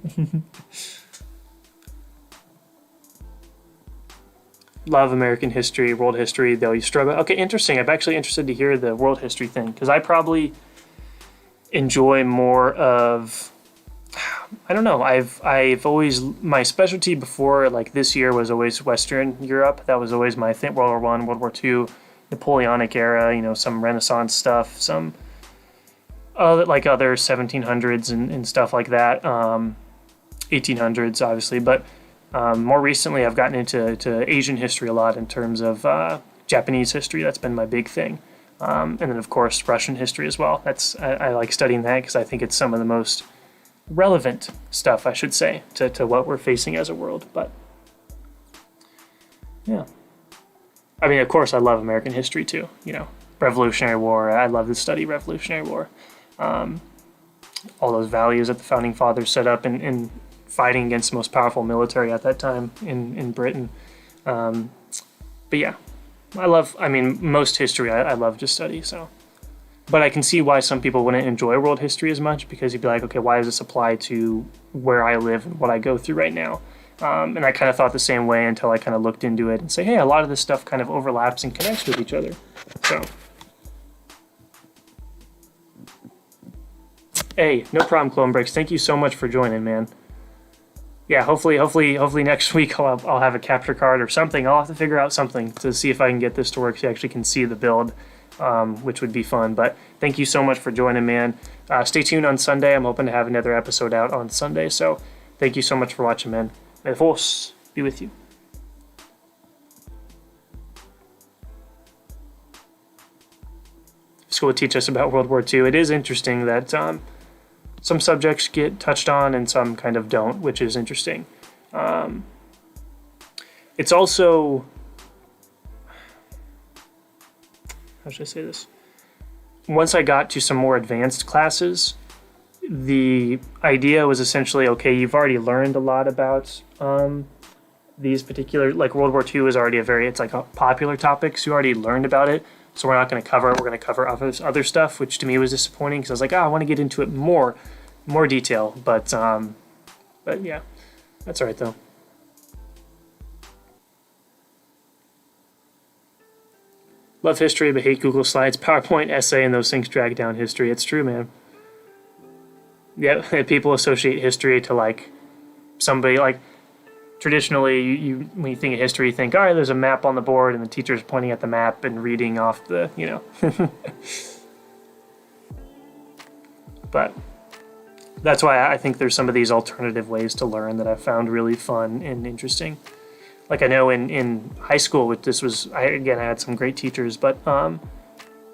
Love American history, world history, though you struggle. Okay, interesting. I'm actually interested to hear the world history thing, because I probably enjoy more of, I don't know, I've always, my specialty before, like this year, was always Western Europe. That was always my thing. World War I, World War II, Napoleonic era, you know, some Renaissance stuff, some other 1700s and stuff like that, 1800s obviously, but more recently I've gotten into Asian history a lot in terms of Japanese history. That's been my big thing, and then of course Russian history as well. I like studying that because I think it's some of the most relevant stuff, I should say, to what we're facing as a world. But yeah, I mean, of course I love American history too, you know, Revolutionary War. I love to study Revolutionary War. All those values that the founding fathers set up in fighting against the most powerful military at that time in Britain. But yeah, most history I love to study, so. But I can see why some people wouldn't enjoy world history as much, because you'd be like, okay, why does this apply to where I live and what I go through right now? And I kind of thought the same way until I kind of looked into it and say, hey, a lot of this stuff kind of overlaps and connects with each other. So. Hey, no problem, Clone Breaks. Thank you so much for joining, man. Yeah, hopefully next week I'll have a capture card or something. I'll have to figure out something to see if I can get this to work so you actually can see the build, which would be fun. But thank you so much for joining, man. Stay tuned on Sunday. I'm hoping to have another episode out on Sunday. So thank you so much for watching, man. May the Force be with you. School would teach us about World War II. It is interesting that some subjects get touched on and some kind of don't, which is interesting. It's also, how should I say this? Once I got to some more advanced classes, the idea was essentially, okay, you've already learned a lot about these particular, like World War II is already it's like a popular topic, so you already learned about it. So we're not going to cover it. We're going to cover other stuff, which to me was disappointing because I was like, I want to get into it more detail. But yeah, that's all right though. Love history, but hate Google Slides, PowerPoint, essay, and those things drag down history. It's true, man. Yeah, people associate history to like somebody like. Traditionally, you when you think of history, you think, all right, there's a map on the board, and the teacher's pointing at the map and reading off the, you know. But that's why I think there's some of these alternative ways to learn that I've found really fun and interesting. Like I know in high school, I had some great teachers, but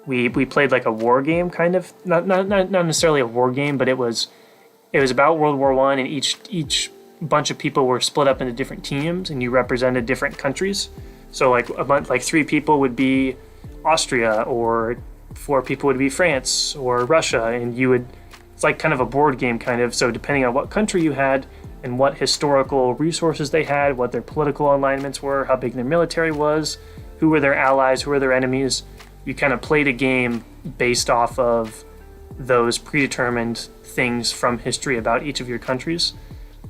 we played like a war game, kind of, not necessarily a war game, but it was about World War I, and each bunch of people were split up into different teams, and you represented different countries. So like 3 people would be Austria, or 4 people would be France or Russia, and it's like kind of a board game kind of. So depending on what country you had and what historical resources they had, what their political alignments were, how big their military was, who were their allies, who were their enemies, you kind of played a game based off of those predetermined things from history about each of your countries.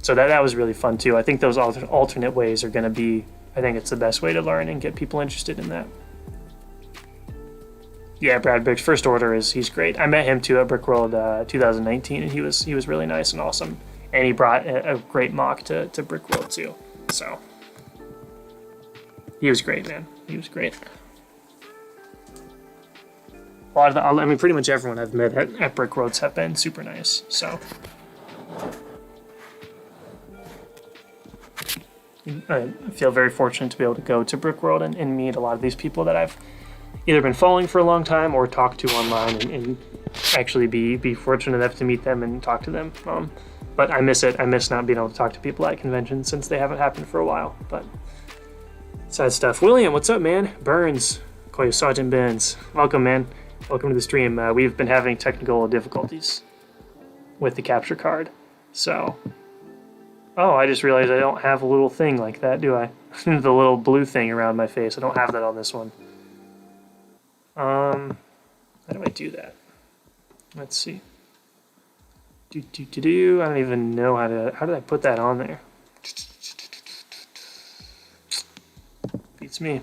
So that was really fun too. I think those alternate ways are going to be, I think it's the best way to learn and get people interested in that. Yeah, Brad Briggs, First Order he's great. I met him too at Brickworld 2019, and he was really nice and awesome. And he brought a great mock to Brickworld too. So he was great, man. He was great. Pretty much everyone I've met at Brickworlds have been super nice. So. I feel very fortunate to be able to go to Brickworld and meet a lot of these people that I've either been following for a long time or talked to online and actually be fortunate enough to meet them and talk to them. But I miss it. I miss not being able to talk to people at conventions since they haven't happened for a while. But sad stuff. William, what's up, man? Burns, call you Sergeant Burns. Welcome, man. Welcome to the stream. We've been having technical difficulties with the capture card. So, oh, I just realized I don't have a little thing like that, do I? The little blue thing around my face. I don't have that on this one. How do I do that? Let's see. I don't even know how did I put that on there? Beats me.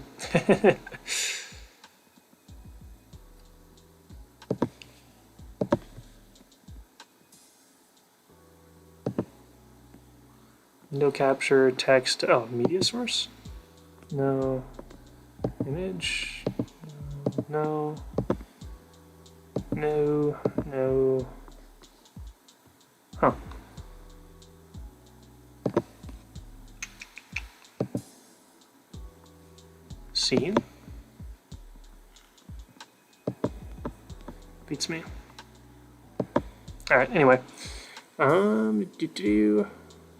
Window capture, text, oh, media source? No. Image? No. No. Huh. Scene? Beats me. Alright, anyway.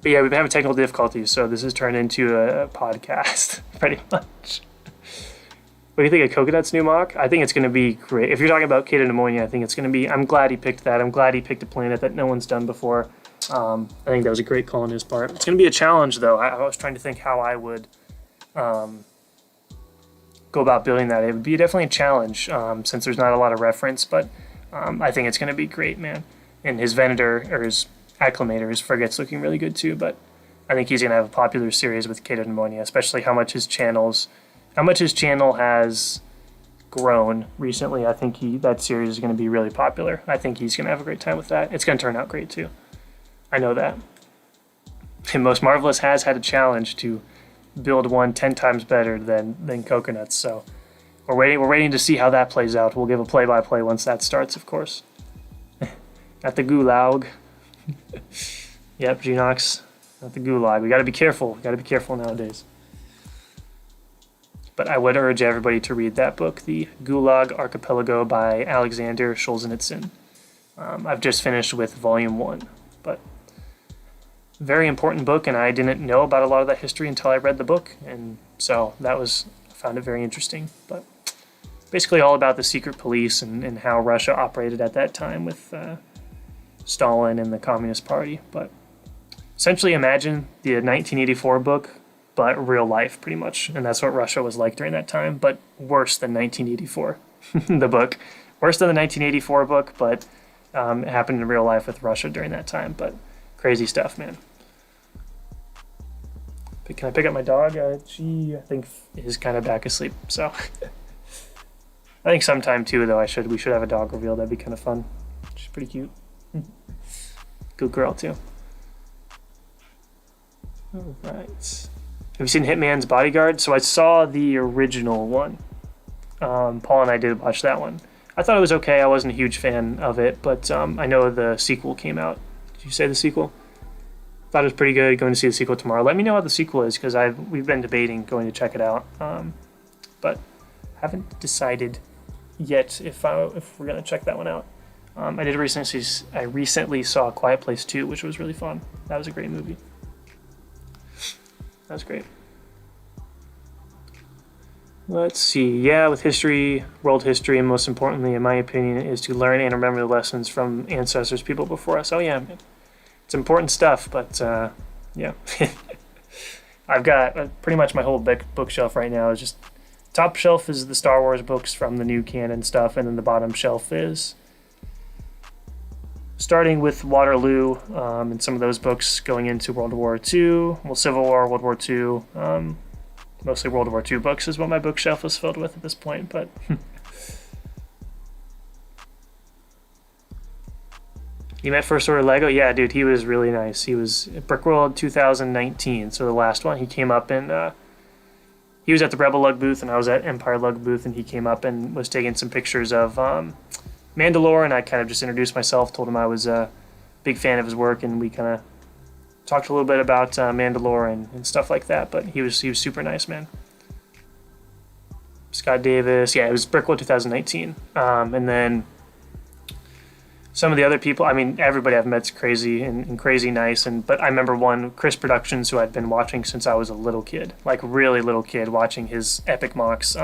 But yeah, we've been having technical difficulties, so this has turned into a podcast, pretty much. What do you think of Coconut's new mock? I think it's going to be great. If you're talking about Kata Pneumonia, I think it's going to be... I'm glad he picked that. I'm glad he picked a planet that no one's done before. I think that was a great call on his part. It's going to be a challenge, though. I was trying to think how I would go about building that. It would be definitely a challenge, since there's not a lot of reference, but I think it's going to be great, man. And his Venator, or his Acclimator, his Frigate's looking really good, too, but I think he's going to have a popular series with Kata Pneumonia, especially how much his channel has grown recently. I think that series is going to be really popular. I think he's going to have a great time with that. It's going to turn out great too. I know that. And Most Marvelous has had a challenge to build one 10 times better than Coconuts. So we're waiting to see how that plays out. We'll give a play-by-play once that starts, of course. At the Gulag. Yep, Genox. At the Gulag. We got to be careful. We got to be careful nowadays. But I would urge everybody to read that book, The Gulag Archipelago by Alexander Solzhenitsyn. I've just finished with Volume 1, but very important book, and I didn't know about a lot of that history until I read the book, and so I found it very interesting. But basically all about the secret police and how Russia operated at that time with Stalin and the Communist Party. But essentially imagine the 1984 book, but real life, pretty much. And that's what Russia was like during that time, but worse than 1984, the book. Worse than the 1984 book, but it happened in real life with Russia during that time. But crazy stuff, man. But can I pick up my dog? She, I think, is kind of back asleep, so. I think sometime, too, though, we should have a dog reveal. That'd be kind of fun. She's pretty cute. Good girl, too. All right. Have you seen Hitman's Bodyguard? So I saw the original one. Paul and I did watch that one. I thought it was okay. I wasn't a huge fan of it, but I know the sequel came out. Did you say the sequel? Thought it was pretty good. Going to see the sequel tomorrow. Let me know how the sequel is, because we've been debating going to check it out, but haven't decided yet if we're gonna check that one out. I recently saw Quiet Place 2, which was really fun. That was a great movie. That's great. Let's see. Yeah, with history, world history, and most importantly, in my opinion, is to learn and remember the lessons from ancestors, people before us. Oh yeah, it's important stuff, but yeah. I've got pretty much my whole bookshelf right now is just, top shelf is the Star Wars books from the new canon stuff, and then the bottom shelf is starting with Waterloo, and some of those books going into World War II, Civil War, World War II, mostly World War II books is what my bookshelf is filled with at this point, but You met First Order Lego? Yeah, dude, he was really nice. He was at Brickworld 2019, so the last one. He came up and he was at the Rebel Lug booth, and I was at Empire Lug booth, and he came up and was taking some pictures of Mandalore, and I kind of just introduced myself, told him I was a big fan of his work, and we kind of talked a little bit about Mandalore and stuff like that, but he was super nice, man. Scott Davis, yeah, it was Brickworld 2019, and then some of the other people, I mean, everybody I've met's crazy and crazy nice. But I remember one, Chris Productions, who I'd been watching since I was a little kid, like really little kid, watching his epic mocks.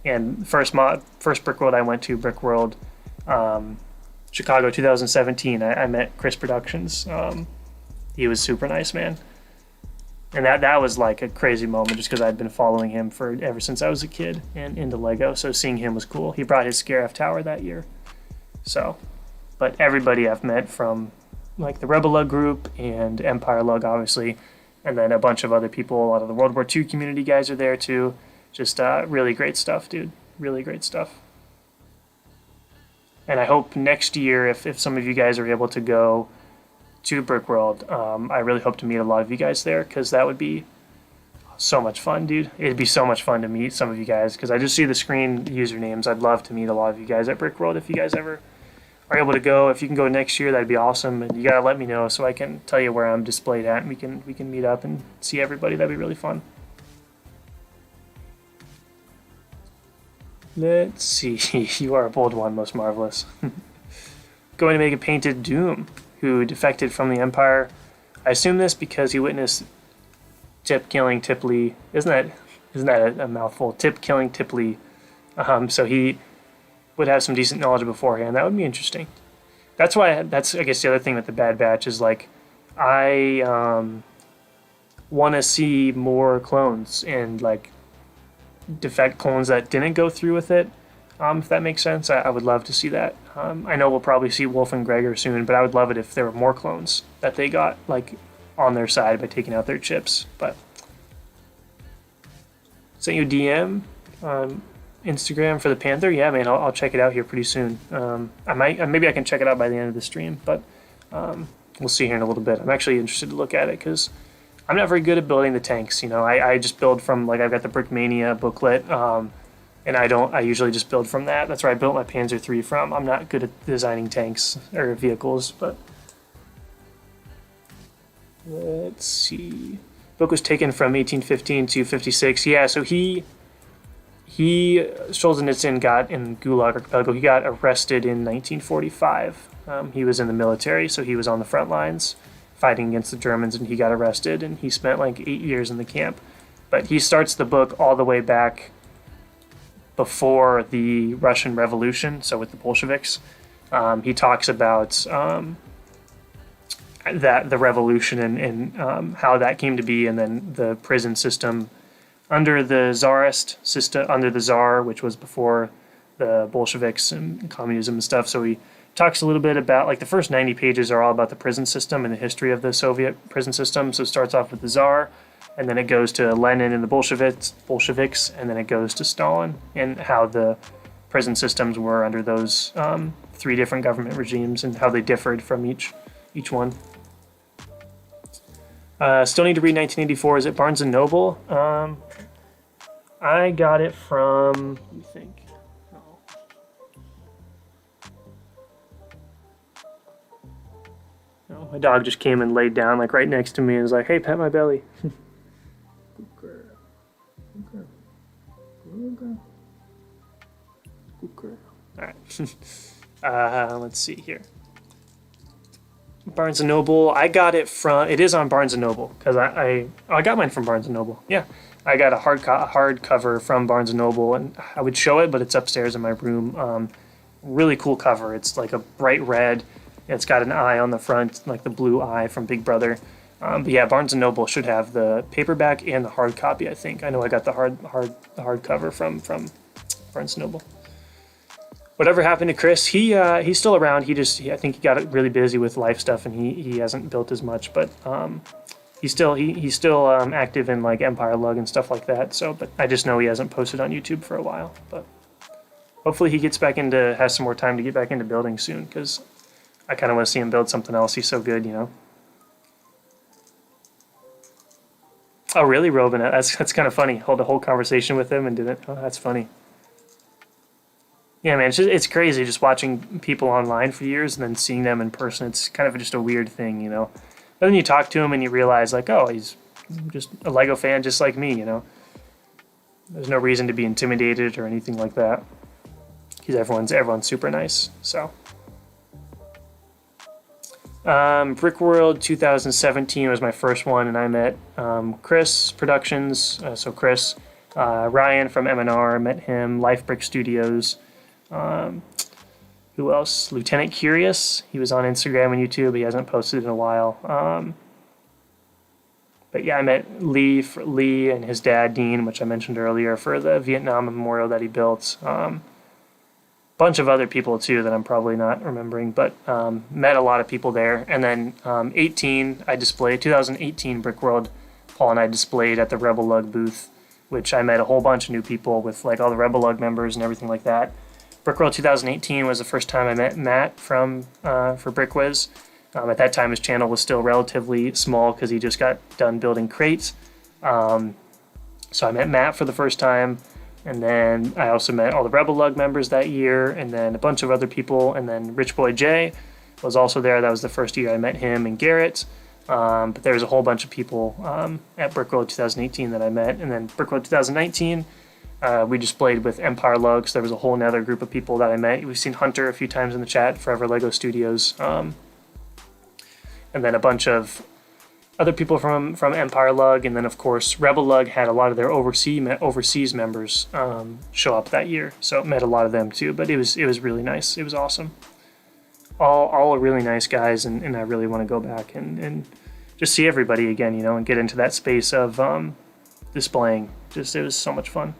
And first Brick World I went to, Brick World, Chicago 2017. I met Chris Productions. He was super nice, man. And that was like a crazy moment just because I'd been following him ever since I was a kid and into Lego. So seeing him was cool. He brought his Scarif Tower that year. So, but everybody I've met from like the Rebel Lug group and Empire Lug, obviously, and then a bunch of other people. A lot of the World War II community guys are there too. Just really great stuff, dude. Really great stuff. And I hope next year, if some of you guys are able to go to Brick World, I really hope to meet a lot of you guys there, because that would be so much fun, dude. It'd be so much fun to meet some of you guys, because I just see the screen usernames. I'd love to meet a lot of you guys at Brick World. If you guys ever are able to go, if you can go next year, that'd be awesome. And you gotta let me know so I can tell you where I'm displayed at, and we can meet up and see everybody. That'd be really fun. Let's see. You are a bold one, most marvelous. Going to make a painted Doom, who defected from the Empire. I assume this because he witnessed Tip killing Tipley. Isn't that a mouthful? Tip killing Tipley. So he would have some decent knowledge beforehand. That would be interesting. That's I guess the other thing with the Bad Batch is like, I want to see more clones and like defect clones that didn't go through with it. If that makes sense, I would love to see that. I know we'll probably see Wolf and Gregor soon, but I would love it if there were more clones that they got like on their side by taking out their chips. But sent you a DM on Instagram for the Panther. Yeah, man, I'll check it out here pretty soon. Maybe I can check it out by the end of the stream, but we'll see here in a little bit. I'm actually interested to look at it because I'm not very good at building the tanks. You know, I just build from, like, I've got the Brickmania booklet. And I usually just build from that. That's where I built my Panzer III from. I'm not good at designing tanks or vehicles, but let's see. Book was taken from 1815 to 56. Yeah, so he Solzhenitsyn got in Gulag Archipelago. He got arrested in 1945. He was in the military, so he was on the front lines fighting against the Germans, and he got arrested, and he spent like 8 years in the camp. But he starts the book all the way back before the Russian Revolution, so with the Bolsheviks. He talks about the revolution and how that came to be, and then the prison system under the Tsarist system, under the Tsar, which was before the Bolsheviks and communism and stuff. So he talks a little bit about, like, the first 90 pages are all about the prison system and the history of the Soviet prison system. So it starts off with the Tsar, and then it goes to Lenin and the Bolsheviks, and then it goes to Stalin and how the prison systems were under those 3 different government regimes and how they differed from each one. Still need to read 1984. Is it Barnes & Noble? I got it from, let me think. No, my dog just came and laid down like right next to me and was like, hey, pet my belly. Good girl. Good girl. Good girl. Good girl. All right. Let's see here. Barnes & Noble. I got it from, it is on Barnes & Noble because I got mine from Barnes & Noble. Yeah. I got a hardcover from Barnes & Noble, and I would show it, but it's upstairs in my room. Really cool cover. It's like a bright red. It's got an eye on the front, like the blue eye from Big Brother. But yeah, Barnes & Noble should have the paperback and the hard copy, I think. I know I got the hardcover from Barnes & Noble. Whatever happened to Chris? He's still around. I think he got really busy with life stuff, and he hasn't built as much. But he's still active in like Empire Lug and stuff like that. So, but I just know he hasn't posted on YouTube for a while. But hopefully he has some more time to get back into building soon, because I kind of want to see him build something else. He's so good, you know. Oh, really, Robin? That's kind of funny. Hold a whole conversation with him and didn't. Oh, that's funny. Yeah, man, it's crazy just watching people online for years and then seeing them in person. It's kind of just a weird thing, you know. But then you talk to him and you realize, like, oh, he's just a Lego fan just like me, you know. There's no reason to be intimidated or anything like that, because everyone's super nice. So Brickworld 2017 was my first one, and I met Chris Productions, so Chris, Ryan from M&R, met him, Life Brick Studios, who else? Lieutenant Curious, he was on Instagram and YouTube, he hasn't posted in a while. But yeah, I met Lee and his dad, Dean, which I mentioned earlier, for the Vietnam memorial that he built. Bunch of other people too that I'm probably not remembering, but met a lot of people there. And then 2018 Brickworld, Paul and I displayed at the Rebel Lug booth, which I met a whole bunch of new people with like all the Rebel Lug members and everything like that. Brickworld 2018 was the first time I met Matt for Brickwiz. At that time his channel was still relatively small because he just got done building crates. So I met Matt for the first time. And then I also met all the Rebel Lug members that year, and then a bunch of other people. And then Rich Boy J was also there. That was the first year I met him and Garrett. But there was a whole bunch of people at Brickworld 2018 that I met. And then Brickworld 2019, we displayed with Empire Lug. So there was a whole nother group of people that I met. We've seen Hunter a few times in the chat, Forever Lego Studios. And then a bunch of other people from Empire Lug, and then of course Rebel Lug had a lot of their overseas members show up that year, so met a lot of them too. But it was really nice. It was awesome. All really nice guys, and I really want to go back and just see everybody again, you know, and get into that space of displaying. It was so much fun.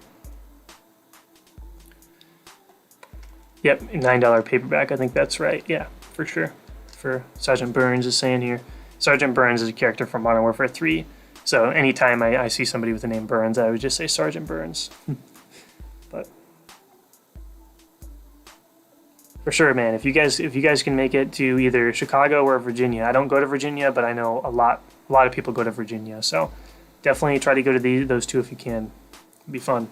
Yep, $9 paperback. I think that's right. Yeah, for sure. For Sergeant Burns is saying here. Sergeant Burns is a character from Modern Warfare 3, so anytime I see somebody with the name Burns, I would just say Sergeant Burns. But for sure, man, if you guys can make it to either Chicago or Virginia, I don't go to Virginia, but I know a lot of people go to Virginia, so definitely try to go to those two if you can. It'd be fun.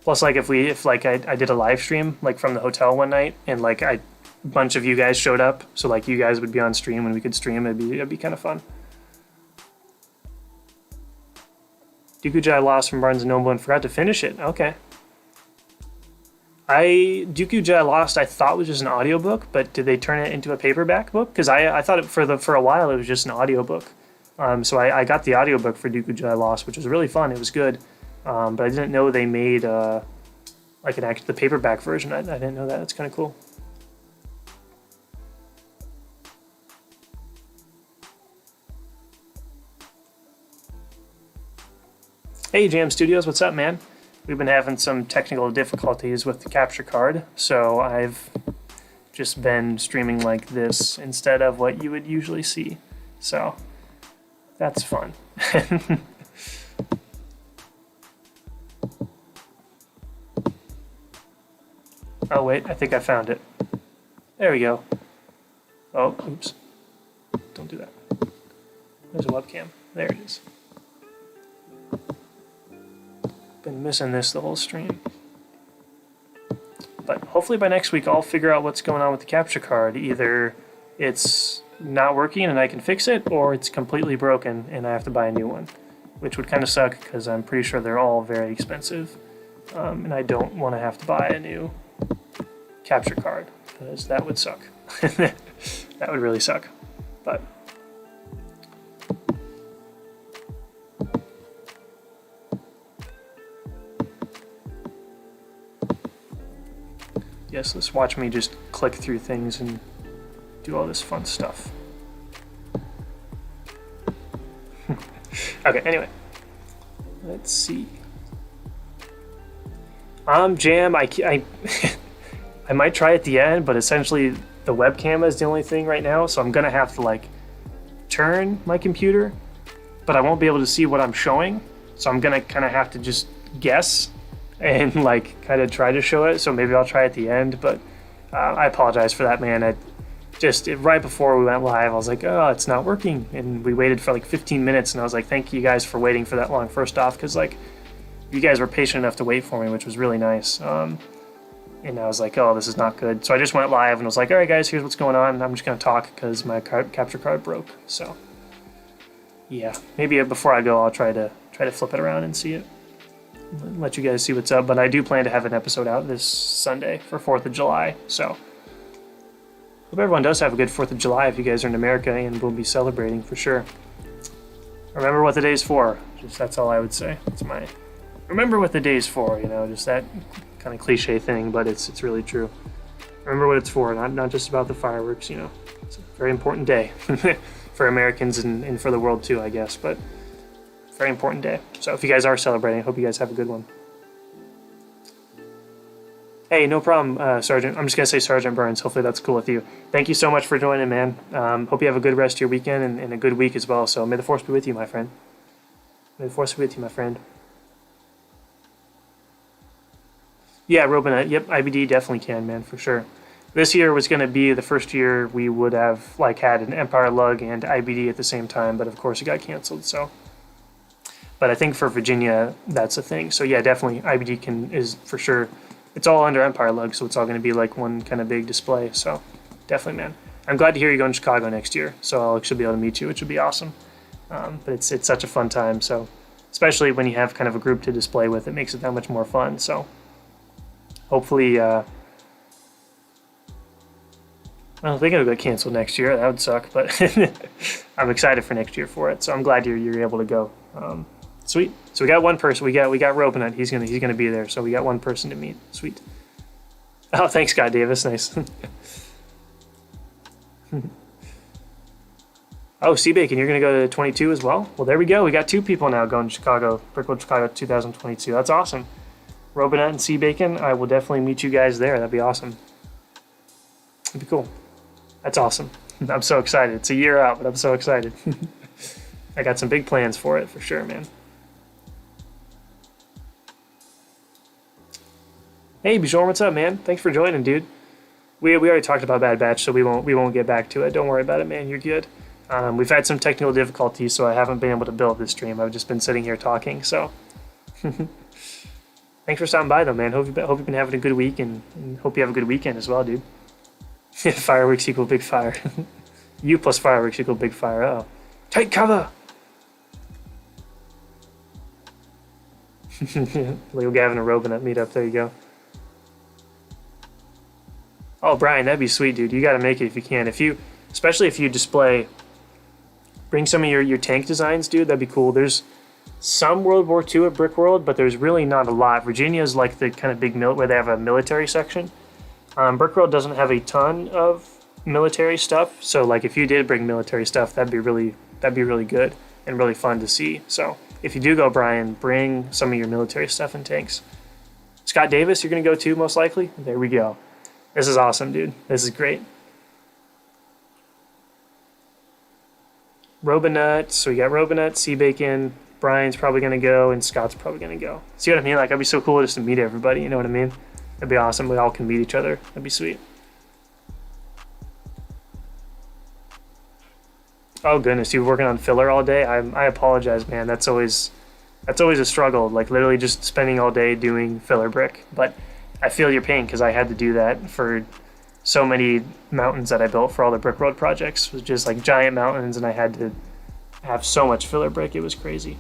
Plus, like if I did a live stream like from the hotel one night, and like a bunch of you guys showed up, so like you guys would be on stream and we could stream. It'd be kind of fun. Dooku-Jai lost from Barnes & Noble and forgot to finish it. Okay. Dooku-Jai Lost I thought was just an audiobook, but did they turn it into a paperback book? Because I thought it for a while it was just an audiobook. So I got the audiobook for Dooku-Jai Lost, which was really fun. It was good. But I didn't know they made the paperback version. I didn't know that. That's kind of cool. Hey Jam Studios, what's up, man? We've been having some technical difficulties with the capture card, so I've just been streaming like this instead of what you would usually see. So that's fun. Oh wait, I think I found it. There we go. Oh, oops. Don't do that. There's a webcam. There it is. Been missing this the whole stream. But hopefully by next week I'll figure out what's going on with the capture card. Either it's not working and I can fix it, or it's completely broken and I have to buy a new one. Which would kind of suck because I'm pretty sure they're all very expensive. And I don't want to have to buy a new capture card, because that would suck. That would really suck. But yes, let's watch me just click through things and do all this fun stuff. Okay, anyway, let's see. Jam, I I might try at the end, but essentially the webcam is the only thing right now, so I'm gonna have to like turn my computer, but I won't be able to see what I'm showing, so I'm gonna kind of have to just guess and like kind of try to show it. So maybe I'll try at the end, but I apologize for that, man. Right before we went live, I was like, oh, it's not working, and we waited for like 15 minutes, and I was like, thank you guys for waiting for that long, first off, because like you guys were patient enough to wait for me, which was really nice. And I was like, oh, this is not good. So I just went live and was like, all right, guys, here's what's going on. And I'm just going to talk because my capture card broke. So, yeah, maybe before I go, I'll try to flip it around and see it. let you guys see what's up. But I do plan to have an episode out this Sunday for 4th of July. So hope everyone does have a good 4th of July if you guys are in America, and we'll be celebrating for sure. Remember what the day's for. Just that's all I would say. It's my remember what the day's for. You know, just that kind of cliche thing, but it's really true. Remember what it's for. Not just about the fireworks. You know, it's a very important day for Americans and for the world too, I guess. But very important day. So if you guys are celebrating, I hope you guys have a good one. Hey, no problem, Sergeant. I'm just going to say Sergeant Burns. Hopefully that's cool with you. Thank you so much for joining, man. Hope you have a good rest of your weekend and a good week as well. So may the force be with you, my friend. May the force be with you, my friend. Yeah, Robinette. Yep, IBD definitely can, man, for sure. This year was going to be the first year we would have like had an Empire Lug and IBD at the same time, but of course it got canceled, so... But I think for Virginia, that's a thing. So yeah, definitely IBD is for sure. It's all under Empire Lug, so it's all going to be like one kind of big display. So definitely, man. I'm glad to hear you're going to Chicago next year. So I'll actually be able to meet you, which would be awesome. But it's such a fun time. So especially when you have kind of a group to display with, it makes it that much more fun. So hopefully, I don't think it'll get canceled next year. That would suck, but I'm excited for next year for it. So I'm glad you're able to go. Sweet. So we got one person. We got Robinette. He's gonna be there. So we got one person to meet. Sweet. Oh, thanks, Scott Davis. Nice. Oh, C-Bacon, you're gonna go to 22 as well? Well, there we go. We got 2 people now going to Chicago, Brickworld Chicago 2022. That's awesome. Robinette and C-Bacon, I will definitely meet you guys there. That'd be awesome. That'd be cool. That's awesome. I'm so excited. It's a year out, but I'm so excited. I got some big plans for it, for sure, man. Hey, Bjorn, what's up, man? Thanks for joining, dude. We already talked about Bad Batch, so we won't get back to it. Don't worry about it, man. You're good. We've had some technical difficulties, so I haven't been able to build this stream. I've just been sitting here talking, so... Thanks for stopping by, though, man. Hope you've been having a good week, and hope you have a good weekend as well, dude. Fireworks equal big fire. You plus fireworks equal big fire. Uh-oh. Take cover! Leo Gavin and Robin at meetup. There you go. Oh, Brian, that'd be sweet, dude. You got to make it if you can. Especially if you display, bring some of your tank designs, dude. That'd be cool. There's some World War II at Brick World, but there's really not a lot. Virginia is like the kind of big where they have a military section. Brick World doesn't have a ton of military stuff, so like if you did bring military stuff, that'd be really good and really fun to see. So if you do go, Brian, bring some of your military stuff and tanks. Scott Davis, you're gonna go too, most likely. There we go. This is awesome, dude. This is great. Robinette. So we got Robinette, C-Bacon, Brian's probably going to go, and Scott's probably going to go. See what I mean? Like, it'd be so cool just to meet everybody. You know what I mean? That'd be awesome. We all can meet each other. That'd be sweet. Oh, goodness. You're working on filler all day? I apologize, man. That's always a struggle. Like, literally just spending all day doing filler brick. But I feel your pain because I had to do that for so many mountains that I built for all the Brick Road projects. It was just like giant mountains, and I had to have so much filler brick. It was crazy.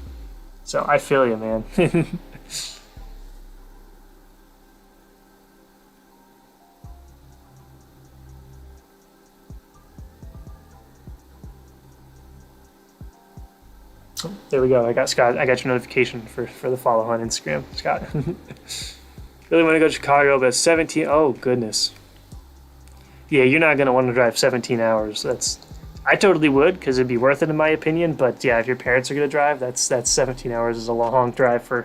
So I feel you, man. There we go. I got Scott. I got your notification for the follow on Instagram, Scott. Really want to go to Chicago, but 17. Oh goodness. Yeah, you're not gonna want to drive 17 hours. I totally would, because it'd be worth it in my opinion. But yeah, if your parents are gonna drive, that's 17 hours is a long drive for.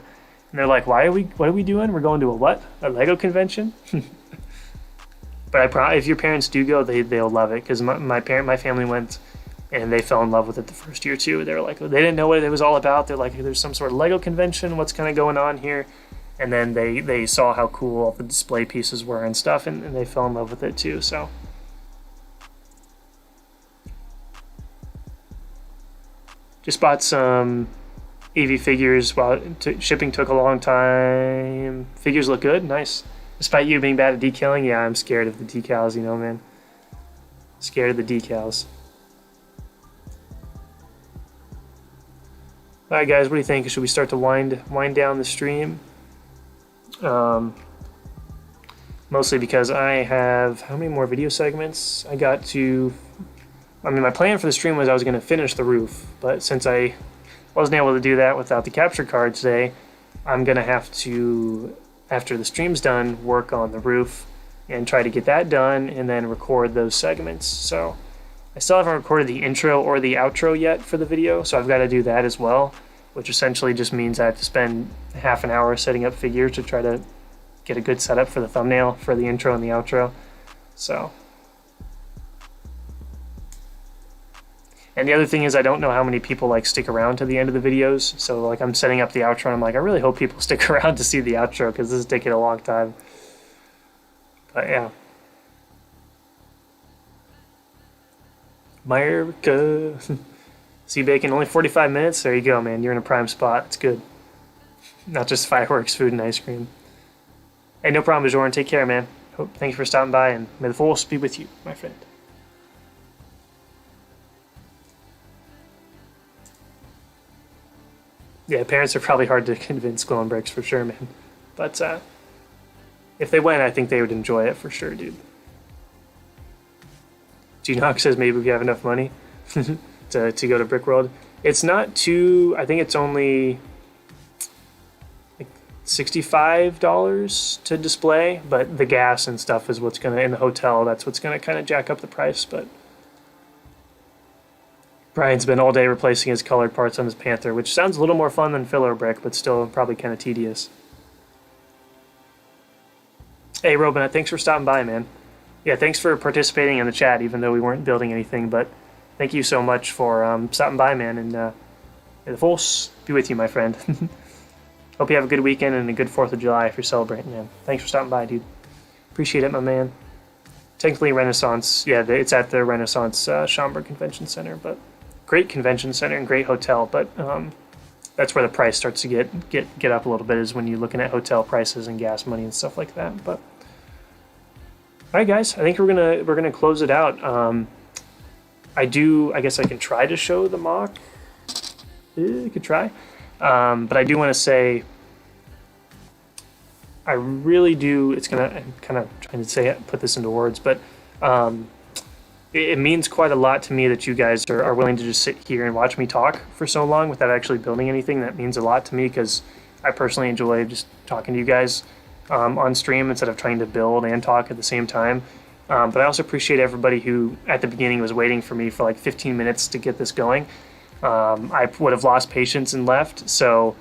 And they're like, what are we doing? We're going to a what? A Lego convention? But if your parents do go, they'll love it, because my family went. And they fell in love with it the first year too. They were like, they didn't know what it was all about. They're like, there's some sort of Lego convention. What's kind of going on here? And then they saw how cool all the display pieces were and stuff, and they fell in love with it too. So just bought some AV figures while shipping took a long time. Figures look good, nice. Despite you being bad at decaling, yeah, I'm scared of the decals. You know, man, scared of the decals. All right, guys, what do you think? Should we start to wind down the stream? Mostly because I have, how many more video segments? I mean, my plan for the stream was I was going to finish the roof, but since I wasn't able to do that without the capture card today, I'm going to have to, after the stream's done, work on the roof and try to get that done and then record those segments. So I still haven't recorded the intro or the outro yet for the video, so I've got to do that as well, which essentially just means I have to spend half an hour setting up figures to try to get a good setup for the thumbnail for the intro and the outro. So, and the other thing is I don't know how many people like stick around to the end of the videos. So like I'm setting up the outro and I'm like, I really hope people stick around to see the outro because this is taking a long time. But yeah. America. Sea bacon, only 45 minutes? There you go, man. You're in a prime spot. It's good. Not just fireworks, food, and ice cream. Hey, no problem, Jordan. Take care, man. Thanks for stopping by, and may the force be with you, my friend. Yeah, parents are probably hard to convince glowing bricks for sure, man. But if they went, I think they would enjoy it for sure, dude. G-Knock says maybe we have enough money to go to Brick World. It's not too, I think it's only like $65 to display, but the gas and stuff is what's gonna, in the hotel, that's what's gonna kind of jack up the price. But Brian's been all day replacing his colored parts on his Panther, which sounds a little more fun than filler brick, but still probably kind of tedious. Hey, Robin, thanks for stopping by, man. Yeah, thanks for participating in the chat, even though we weren't building anything, but thank you so much for stopping by, man, and may the force be with you, my friend. Hope you have a good weekend and a good 4th of July if you're celebrating, man. Thanks for stopping by, dude. Appreciate it, my man. Technically Renaissance, yeah, it's at the Renaissance Schaumburg Convention Center, but great convention center and great hotel, but that's where the price starts to get up a little bit, is when you're looking at hotel prices and gas money and stuff like that. But all right, guys, I think we're gonna close it out. I guess I can try to show the mock. I could try, but I do want to say I really do. I'm kind of trying to say it, put this into words, but it means quite a lot to me that you guys are willing to just sit here and watch me talk for so long without actually building anything. That means a lot to me because I personally enjoy just talking to you guys on stream instead of trying to build and talk at the same time. But I also appreciate everybody who at the beginning was waiting for me for like 15 minutes to get this going. I would have lost patience and left, so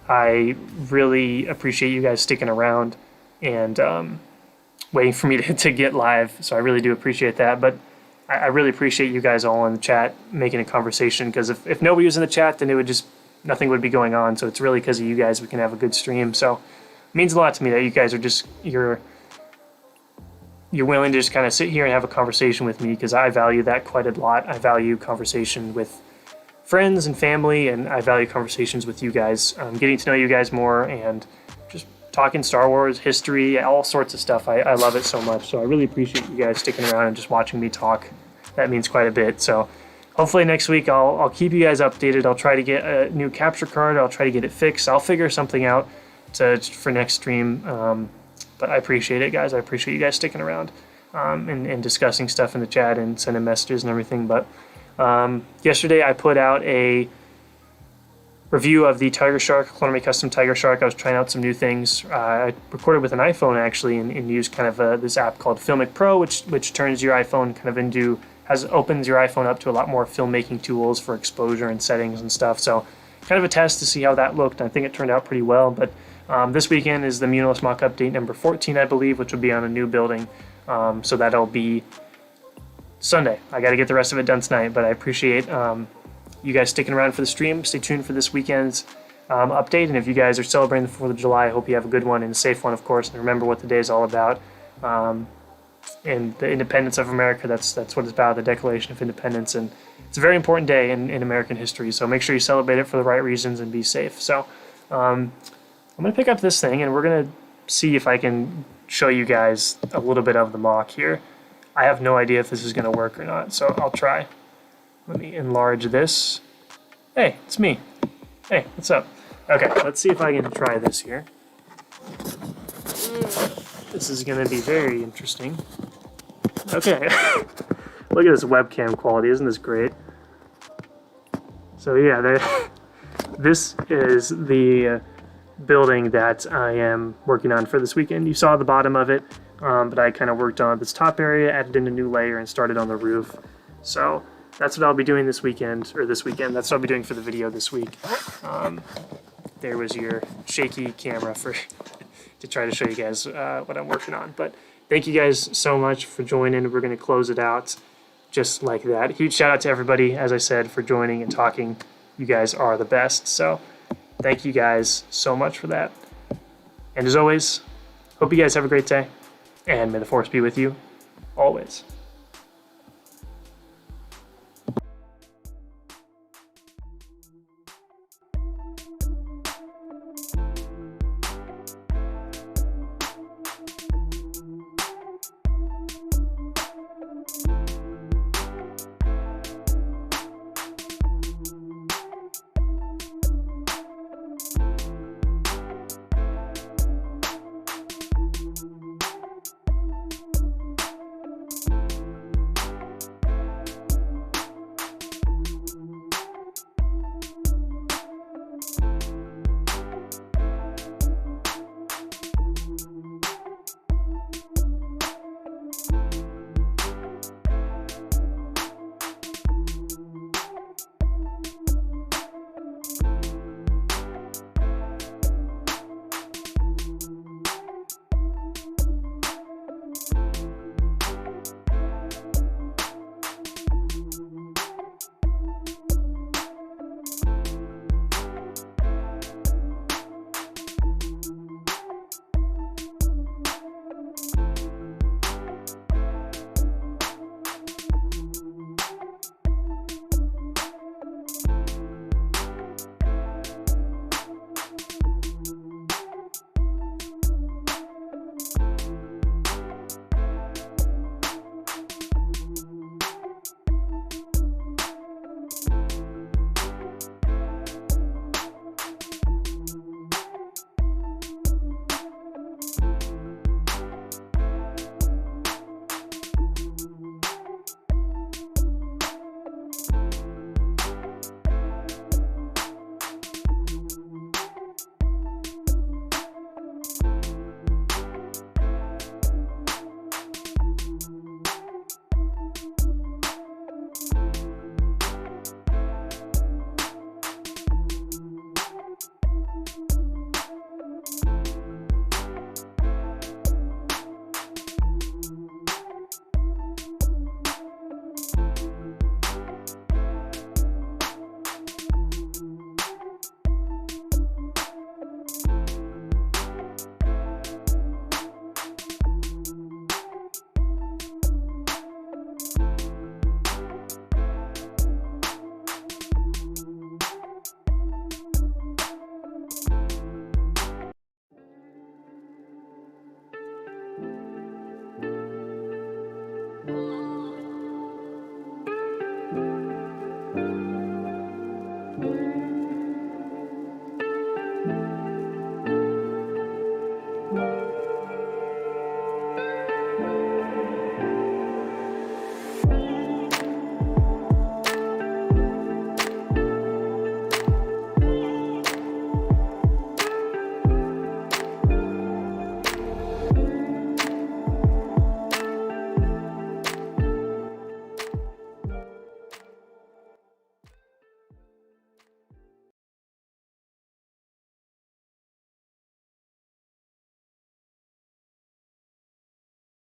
I really appreciate you guys sticking around and waiting for me to get live, so I really do appreciate that. But I really appreciate you guys all in the chat making a conversation, because if nobody was in the chat, then nothing would be going on. So it's really because of you guys we can have a good stream. So it means a lot to me that you guys are you're willing to just kind of sit here and have a conversation with me, because I value that quite a lot. I value conversation with friends and family, and I value conversations with you guys, getting to know you guys more and just talking Star Wars, history, all sorts of stuff. I love it so much. So I really appreciate you guys sticking around and just watching me talk. That means quite a bit. So hopefully next week I'll keep you guys updated. I'll try to get a new capture card. I'll try to get it fixed. I'll figure something out for next stream. But I appreciate it, guys. I appreciate you guys sticking around and discussing stuff in the chat and sending messages and everything. But yesterday I put out a review of the Tiger Shark, Clone Custom Tiger Shark. I was trying out some new things. I recorded with an iPhone actually, and used kind of this app called Filmic Pro, which turns your iPhone kind of into, opens your iPhone up to a lot more filmmaking tools for exposure and settings and stuff. So kind of a test to see how that looked. I think it turned out pretty well. But this weekend is the Muunilinst mock update number 14, I believe, which will be on a new building. So that'll be Sunday. I got to get the rest of it done tonight, but I appreciate you guys sticking around for the stream. Stay tuned for this weekend's update, and if you guys are celebrating the 4th of July, I hope you have a good one and a safe one, of course, and remember what the day is all about. And the independence of America, that's what it's about, the Declaration of Independence, and it's a very important day in American history, so make sure you celebrate it for the right reasons and be safe. So I'm going to pick up this thing, and we're going to see if I can show you guys a little bit of the mock here. I have no idea if this is going to work or not, so I'll try. Let me enlarge this. Hey, it's me. Hey, what's up? Okay, let's see if I can try this here. This is going to be very interesting. Okay. Look at this webcam quality. Isn't this great? So yeah, this is the building that I am working on for this weekend. You saw the bottom of it, but I kind of worked on this top area, added in a new layer, and started on the roof. So that's what I'll be doing this weekend, or this weekend. That's what I'll be doing for the video this week. There was your shaky camera for to try to show you guys what I'm working on. But thank you guys so much for joining. We're going to close it out just like that. Huge shout out to everybody, as I said, for joining and talking. You guys are the best. So thank you guys so much for that. And as always, hope you guys have a great day, and may the force be with you always.